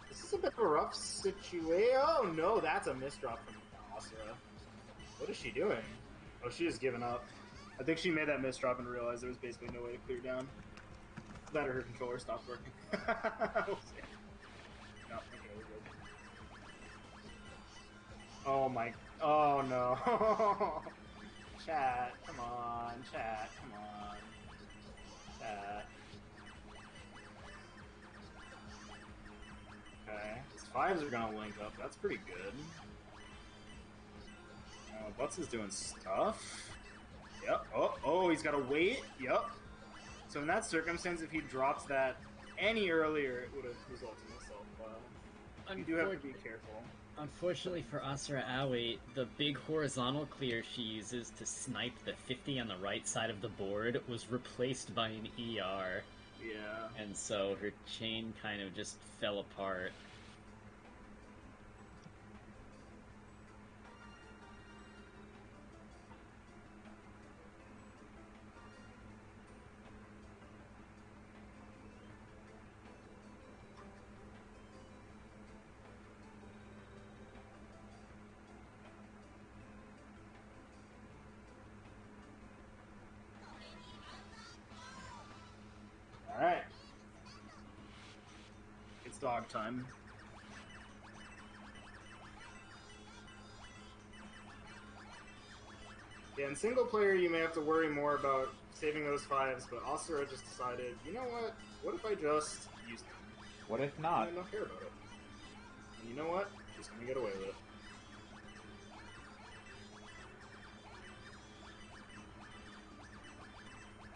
This is a bit of a rough situation. Oh no, that's a misdrop from Asura. What is she doing? Oh, she just given up. I think she made that misdrop and realized there was basically no way to clear down. That or her controller stopped working. We'll see. No, okay, we're good. Oh my... Oh no. Chat, come on. Chat, come on. Chat. Okay. His 5s are gonna link up. That's pretty good. Butz is doing stuff. Yep. Oh, he's gotta wait. Yep. So in that circumstance, if he drops that any earlier, it would have resulted in a self-file. You do have to be careful. Unfortunately for AsuraAoi, the big horizontal clear she uses to snipe the 50 on the right side of the board was replaced by an ER. Yeah. And so her chain kind of just fell apart. Alright. It's dog time. Yeah, in single player you may have to worry more about saving those 5s, but Asura just decided, you know what? What if I just use them? What if not? I don't care about it. And you know what? She's gonna get away with it.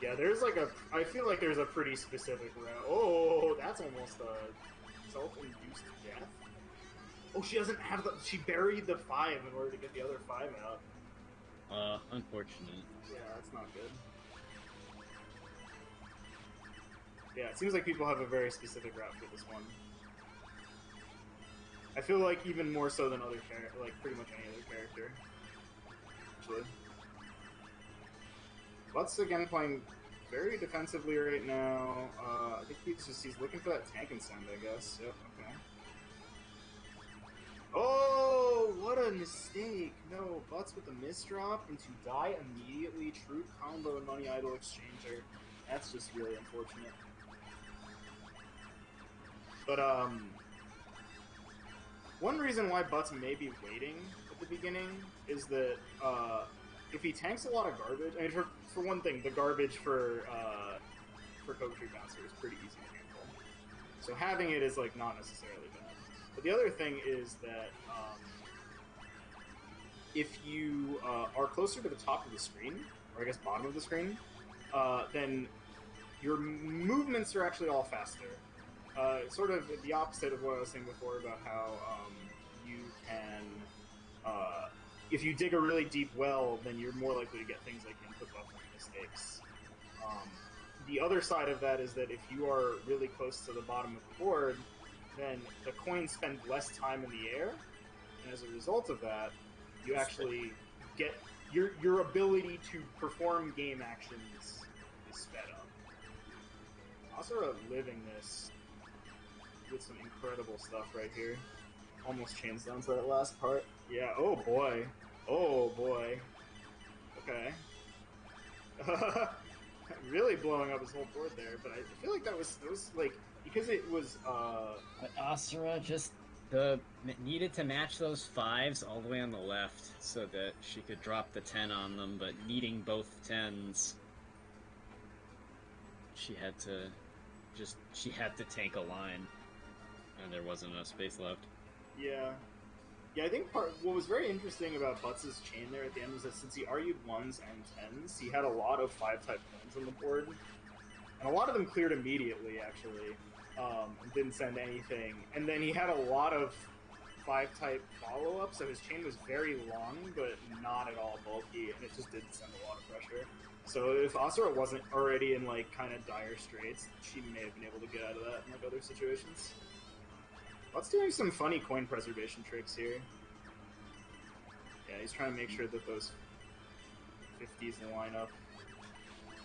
Yeah, there's like a... I feel like there's a pretty specific route. Oh, that's almost a self-induced death. Oh, she doesn't have the... She buried the 5 in order to get the other 5 out. Unfortunate. Yeah, that's not good. Yeah, it seems like people have a very specific route for this one. I feel like even more so than other characters, like pretty much any other character. Actually. Butz again playing very defensively right now. I think he's looking for that tank and send, I guess. Yep, okay. Oh, what a mistake! No, Butz with the misdrop into die immediately. True combo money idol exchanger. That's just really unfortunate. But one reason why Butz may be waiting at the beginning is that if he tanks a lot of garbage, I mean, for one thing, the garbage for Coke Tree Bouncer is pretty easy to handle. So having it is like not necessarily bad. But the other thing is that if you are closer to the top of the screen, or I guess bottom of the screen, then your movements are actually all faster. Sort of the opposite of what I was saying before about how you can, if you dig a really deep well, then you're more likely to get things like input buffering mistakes. The other side of that is that if you are really close to the bottom of the board, then the coins spend less time in the air, and as a result of that, you actually get your ability to perform game actions is sped up. Asura living this with some incredible stuff right here. Almost chains down to that last part. Yeah, oh boy. Oh boy. Okay. Really blowing up his whole board there, but I feel like that was like because it was But Asura just needed to match those 5s all the way on the left so that she could drop the 10 on them, but needing both 10s, she had to tank a line, and there wasn't enough space left. Yeah, I think what was very interesting about Butz's chain there at the end was that since he argued 1s and 10s, he had a lot of 5-type coins on the board, and a lot of them cleared immediately, actually, and didn't send anything. And then he had a lot of 5-type follow-up, so his chain was very long, but not at all bulky, and it just didn't send a lot of pressure. So if Asura wasn't already in, like, kind of dire straits, she may have been able to get out of that in, like, other situations. Let's doing some funny coin preservation tricks here. Yeah, he's trying to make sure that those 50s line up.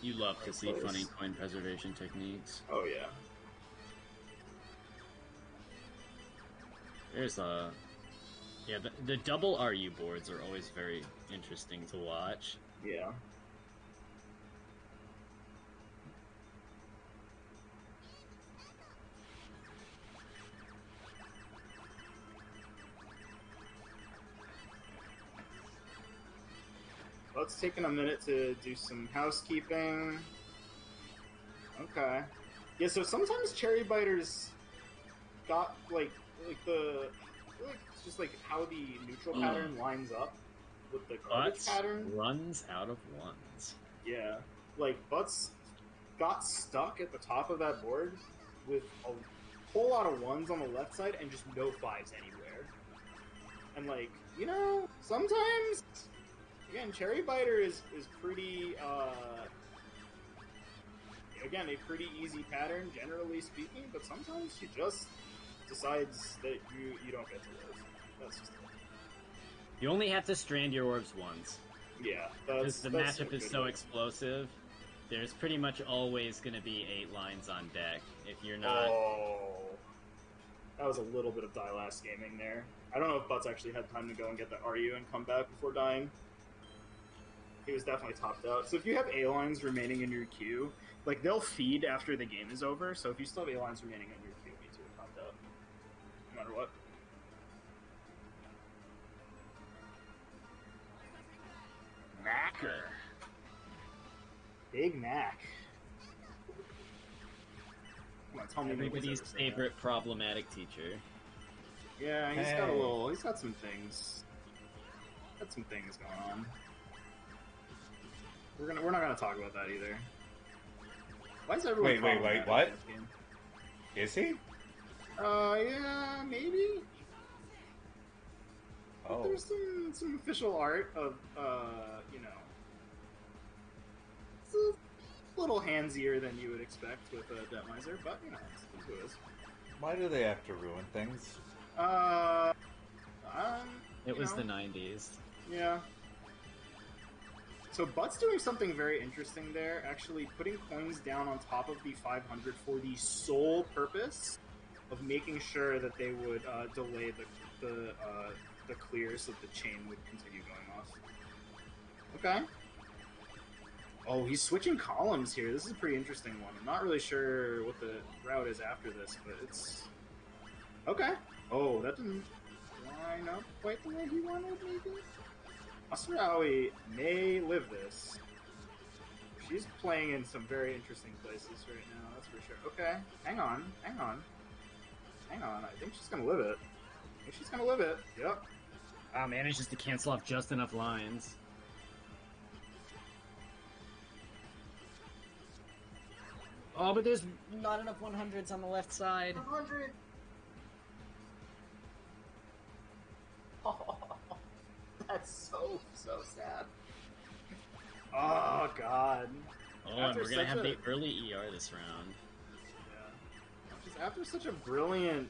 You love to see funny coin preservation techniques. Oh, yeah. There's yeah, the double RU boards are always very interesting to watch. Yeah. Let's take a minute to do some housekeeping. Okay. Yeah, so sometimes cherry biters got like the I feel like it's just like how the neutral pattern lines up with the garbage Butts pattern. runs out of 1s. Yeah. Like Butts got stuck at the top of that board with a whole lot of 1s on the left side and just no 5s anywhere. And like, you know, sometimes again, Cherry Biter is pretty, again, a pretty easy pattern, generally speaking, but sometimes she just decides that you don't get to live. That's just it. You only have to strand your orbs once. Yeah, because the matchup is so way. explosive. There's pretty much always going to be 8 lines on deck. If you're not... Oh. That was a little bit of die last gaming there. I don't know if Butts actually had time to go and get the RU and come back before dying. He was definitely topped out. So if you have A-lines remaining in your queue, like, they'll feed after the game is over, so if you still have A-lines remaining in your queue, you need to have topped out. No matter what. Macker. Big Mac. Come on, tell me Everybody's favorite problematic teacher. Yeah, he's got some things. Got some things going on. We're not gonna talk about that either. Why is everyone? Wait, what? Is he? Yeah, maybe. Oh. But there's some official art of, you know, it's a little handsier than you would expect with a Detomizer, but you know, it's who it is. Why do they have to ruin things? It was the 90s. Yeah. So Butt's doing something very interesting there, actually putting coins down on top of the 500 for the sole purpose of making sure that they would delay the clear so that the chain would continue going off. Okay. Oh, he's switching columns here. This is a pretty interesting one. I'm not really sure what the route is after this, but it's... Okay. Oh, that didn't line up quite the way he wanted, maybe? AsuraAoi may live this. She's playing in some very interesting places right now, that's for sure. Okay, hang on. I think she's gonna live it. Yep. Wow, manages to cancel off just enough lines. Oh, but there's not enough 100s on the left side. 100! Oh, that's so sad. Oh, God. Oh, and we're gonna have the early ER this round. Yeah. Just after such a brilliant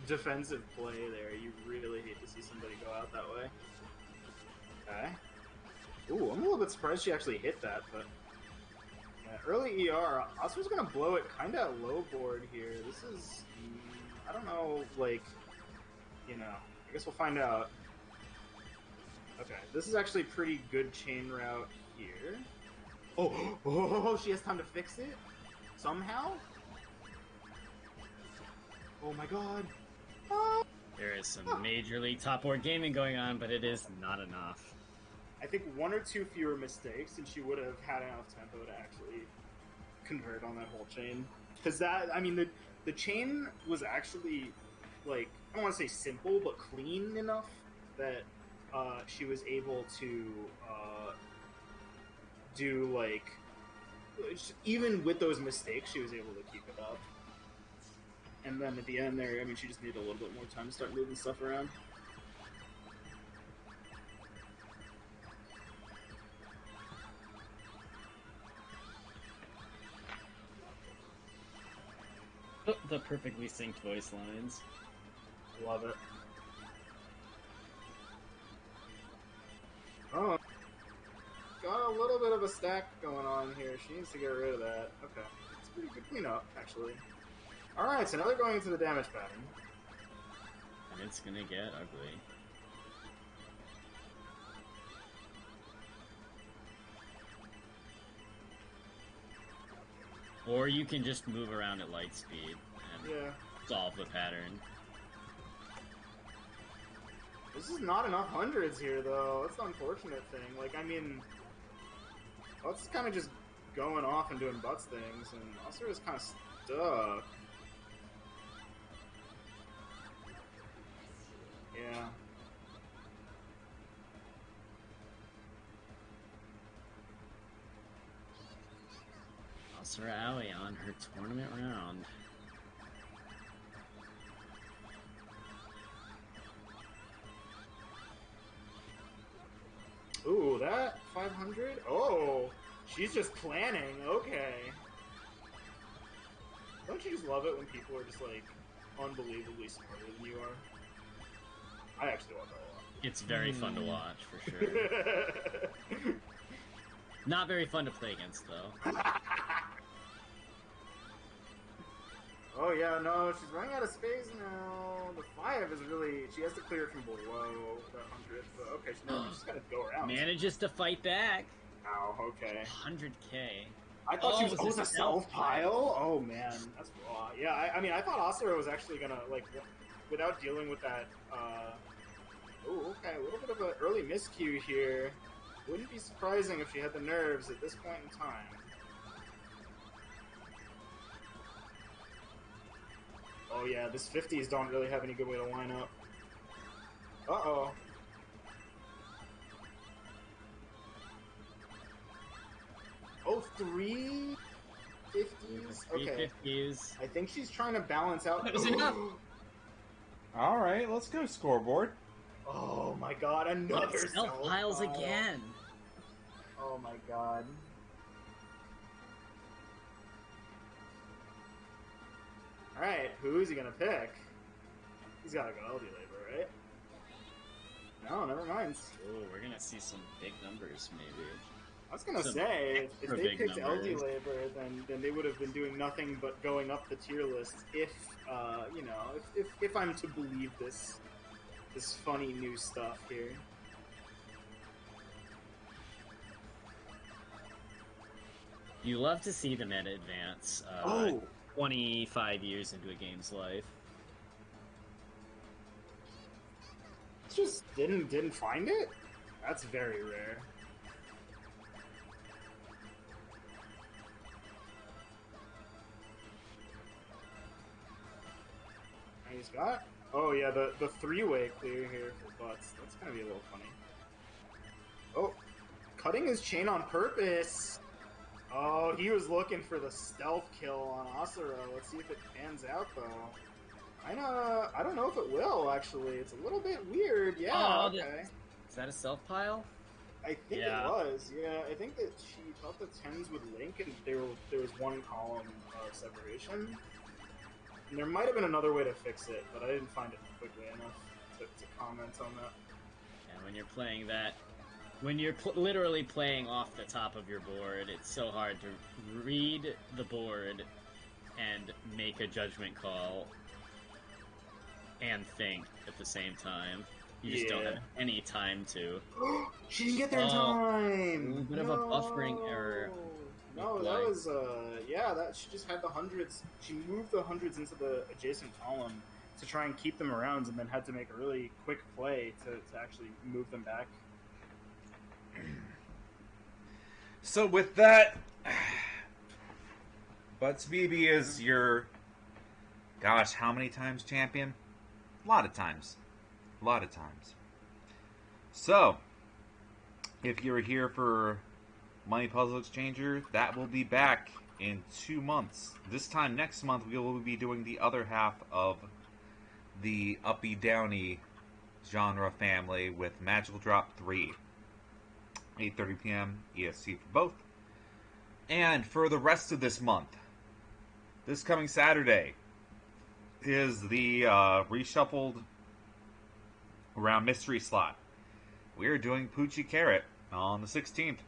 defensive play there, you really hate to see somebody go out that way. Okay. Ooh, I'm a little bit surprised she actually hit that, but... Yeah, early ER, Asura's gonna blow it kinda at low board here. This is... I don't know, like... You know, I guess we'll find out. Okay, this is actually pretty good chain route here. Oh, she has time to fix it? Somehow? Oh my god. Ah. There is some Major League Top Board gaming going on, but it is not enough. I think one or two fewer mistakes, and she would have had enough tempo to actually convert on that whole chain. Because that, I mean, the chain was actually, like, I don't want to say simple, but clean enough that she was able to do, like, even with those mistakes, she was able to keep it up. And then at the end there, I mean, she just needed a little bit more time to start moving stuff around. Oh, the perfectly synced voice lines. Love it. Oh, got a little bit of a stack going on here. She needs to get rid of that. Okay, it's a pretty good cleanup, actually. Alright, so now they're going into the damage pattern. And it's gonna get ugly. Or you can just move around at light speed and solve the pattern. This is not enough hundreds here, though. That's the unfortunate thing. Like, I mean, Butz is kind of just going off and doing Butz things, and Asura's kind of stuck. Yeah. AsuraAoi on her tournament round. Ooh, that 500? Oh, she's just planning. Okay. Don't you just love it when people are just, like, unbelievably smarter than you are? I actually love that a lot. It's very fun to watch, for sure. Not very fun to play against, though. Oh, yeah, no, she's running out of space now. The 5 is really... She has to clear from below that 100, but okay, she's gotta go around. Manages to fight back. Ow, okay. 100k. I thought she was a self-pile? Oh, man, that's raw. Yeah, I mean, I thought Asura was actually gonna, like, without dealing with that, Oh, okay, a little bit of an early miscue here. Wouldn't be surprising if she had the nerves at this point in time. Oh yeah, this 50s don't really have any good way to line up. Uh-oh. Oh, 3 50s? Okay. 50s. I think she's trying to balance out... That was enough! Alright, let's go scoreboard. Oh my god, another self-piles again! Oh my god. Alright, who's he gonna pick? He's gotta go LD Labor, right? No, never mind. Oh, we're gonna see some big numbers, maybe. I was gonna say, if they picked LD Labor, then they would have been doing nothing but going up the tier list if, you know, if I'm to believe this funny new stuff here. You love to see the meta advance 25 years into a game's life. Just didn't find it? That's very rare. And he's got... Oh yeah, the three-way clear here for Butz. That's gonna be a little funny. Oh, cutting his chain on purpose! Oh, he was looking for the stealth kill on Asura. Let's see if it pans out, though. I don't know if it will, actually. It's a little bit weird. Yeah, okay. Is that a self-pile? I think it was, yeah. I think that she thought the 10s would link, and there was one column separation. And there might have been another way to fix it, but I didn't find it quickly enough to comment on that. And when you're playing that... When you're literally playing off the top of your board, it's so hard to read the board and make a judgment call and think at the same time. You just don't Yeah. have any time to. She didn't get there in Oh, time. a little bit of a buffering error. No, Oh, that boy. was yeah. That she just had the hundreds. She moved the hundreds into the adjacent column to try and keep them around, and then had to make a really quick play to actually move them back. So with that, Butzbb is your, gosh, how many times champion? A lot of times. A lot of times. So, if you're here for Money Puzzle Exchanger, that will be back in 2 months. This time next month, we will be doing the other half of the uppy downy genre family with Magical Drop 3. 8:30 p.m. EST for both. And for the rest of this month, this coming Saturday is the reshuffled round mystery slot. We are doing Poochie Carrot on the 16th.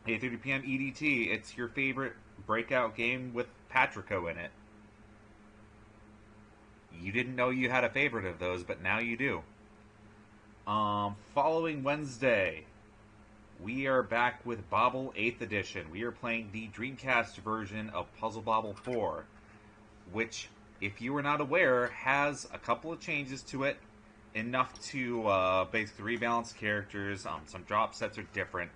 8:30 p.m. EDT. It's your favorite breakout game with Patrico in it. You didn't know you had a favorite of those, but now you do. Following Wednesday, we are back with Bobble 8th Edition. We are playing the Dreamcast version of Puzzle Bobble 4, which, if you were not aware, has a couple of changes to it. Enough to basically rebalance characters. Some drop sets are different.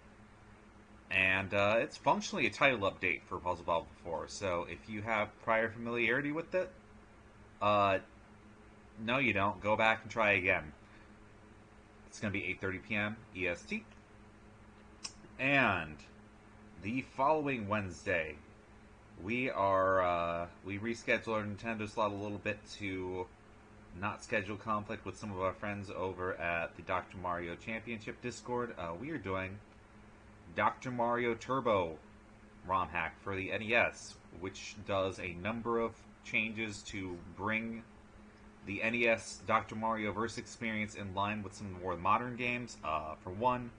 And it's functionally a title update for Puzzle Bobble 4. So if you have prior familiarity with it, no you don't. Go back and try again. It's going to be 8:30 p.m. EST. And the following Wednesday, we rescheduled our Nintendo slot a little bit to not schedule conflict with some of our friends over at the Dr. Mario Championship Discord. We are doing Dr. Mario Turbo ROM hack for the NES, which does a number of changes to bring the NES Dr. Mario Verse experience in line with some more modern games. For one,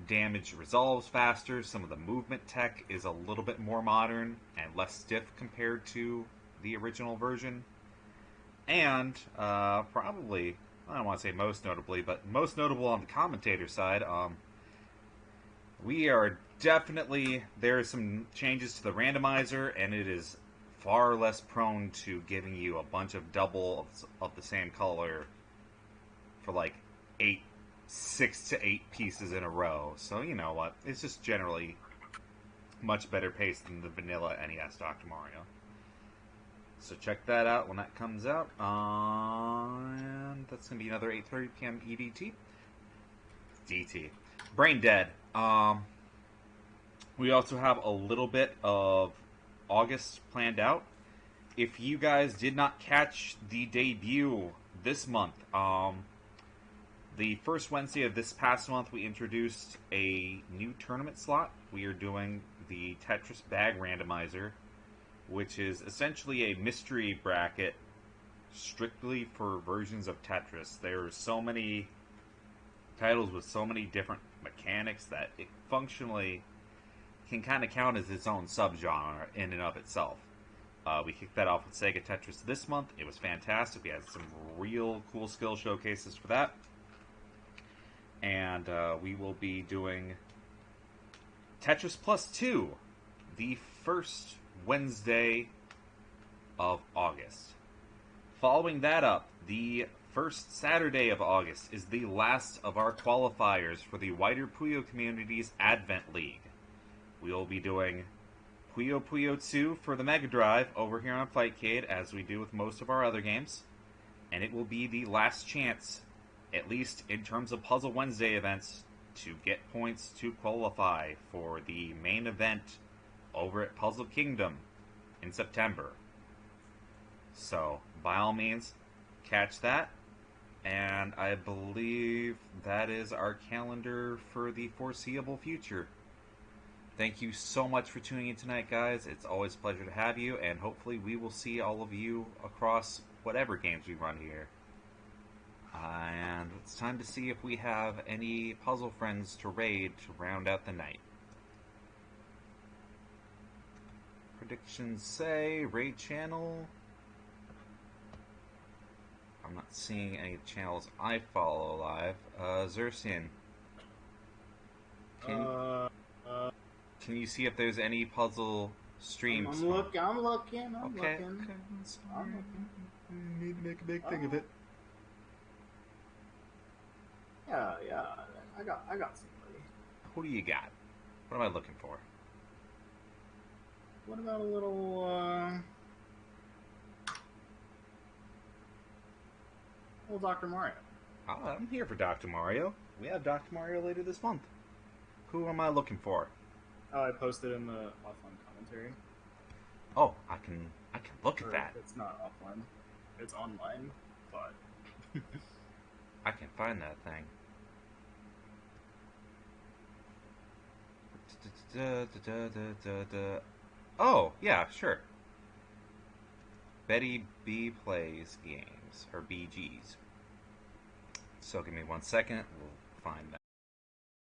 damage resolves faster. Some of the movement tech is a little bit more modern and less stiff compared to the original version. And probably, I don't want to say most notably, but most notable on the commentator side, we are definitely, there are some changes to the randomizer, and it is far less prone to giving you a bunch of double of the same color for like 6 to 8 pieces in a row. So you know what, it's just generally much better paced than the vanilla NES Dr. Mario. So check that out when that comes out. And that's going to be another 8:30 p.m. EDT. DT. Brain Dead. We also have a little bit of August planned out. If you guys did not catch the debut this month, the first Wednesday of this past month, we introduced a new tournament slot. We are doing the Tetris Bag Randomizer, which is essentially a mystery bracket strictly for versions of Tetris. There are so many titles with so many different mechanics that it functionally can kind of count as its own subgenre in and of itself. We kicked that off with Sega Tetris this month. It was fantastic. We had some real cool skill showcases for that. And we will be doing Tetris Plus 2 the first Wednesday of August. Following that up, the first Saturday of August is the last of our qualifiers for the wider Puyo community's Advent League. We will be doing Puyo Puyo 2 for the Mega Drive over here on Fightcade, as we do with most of our other games. And it will be the last chance, at least in terms of Puzzle Wednesday events, to get points to qualify for the main event over at Puzzle Kingdom in September. So, by all means, catch that. And I believe that is our calendar for the foreseeable future. Thank you so much for tuning in tonight, guys. It's always a pleasure to have you, and hopefully we will see all of you across whatever games we run here. And it's time to see if we have any puzzle friends to raid to round out the night. Predictions say raid channel. I'm not seeing any channels I follow live. Zircean, can you see if there's any puzzle streams? I'm looking. I'm looking. Okay. I'm looking. You need to make a big thing of it. Yeah. I got somebody. Who do you got? What am I looking for? What about a little Dr. Mario? I'm here for Dr. Mario. We have Dr. Mario later this month. Who am I looking for? Oh, I posted in the offline commentary. Oh, I can look at Or that. It's not offline. It's online, but I can find that thing. Oh, yeah, sure. Betty B plays games, or BGs. So give me 1 second, we'll find that.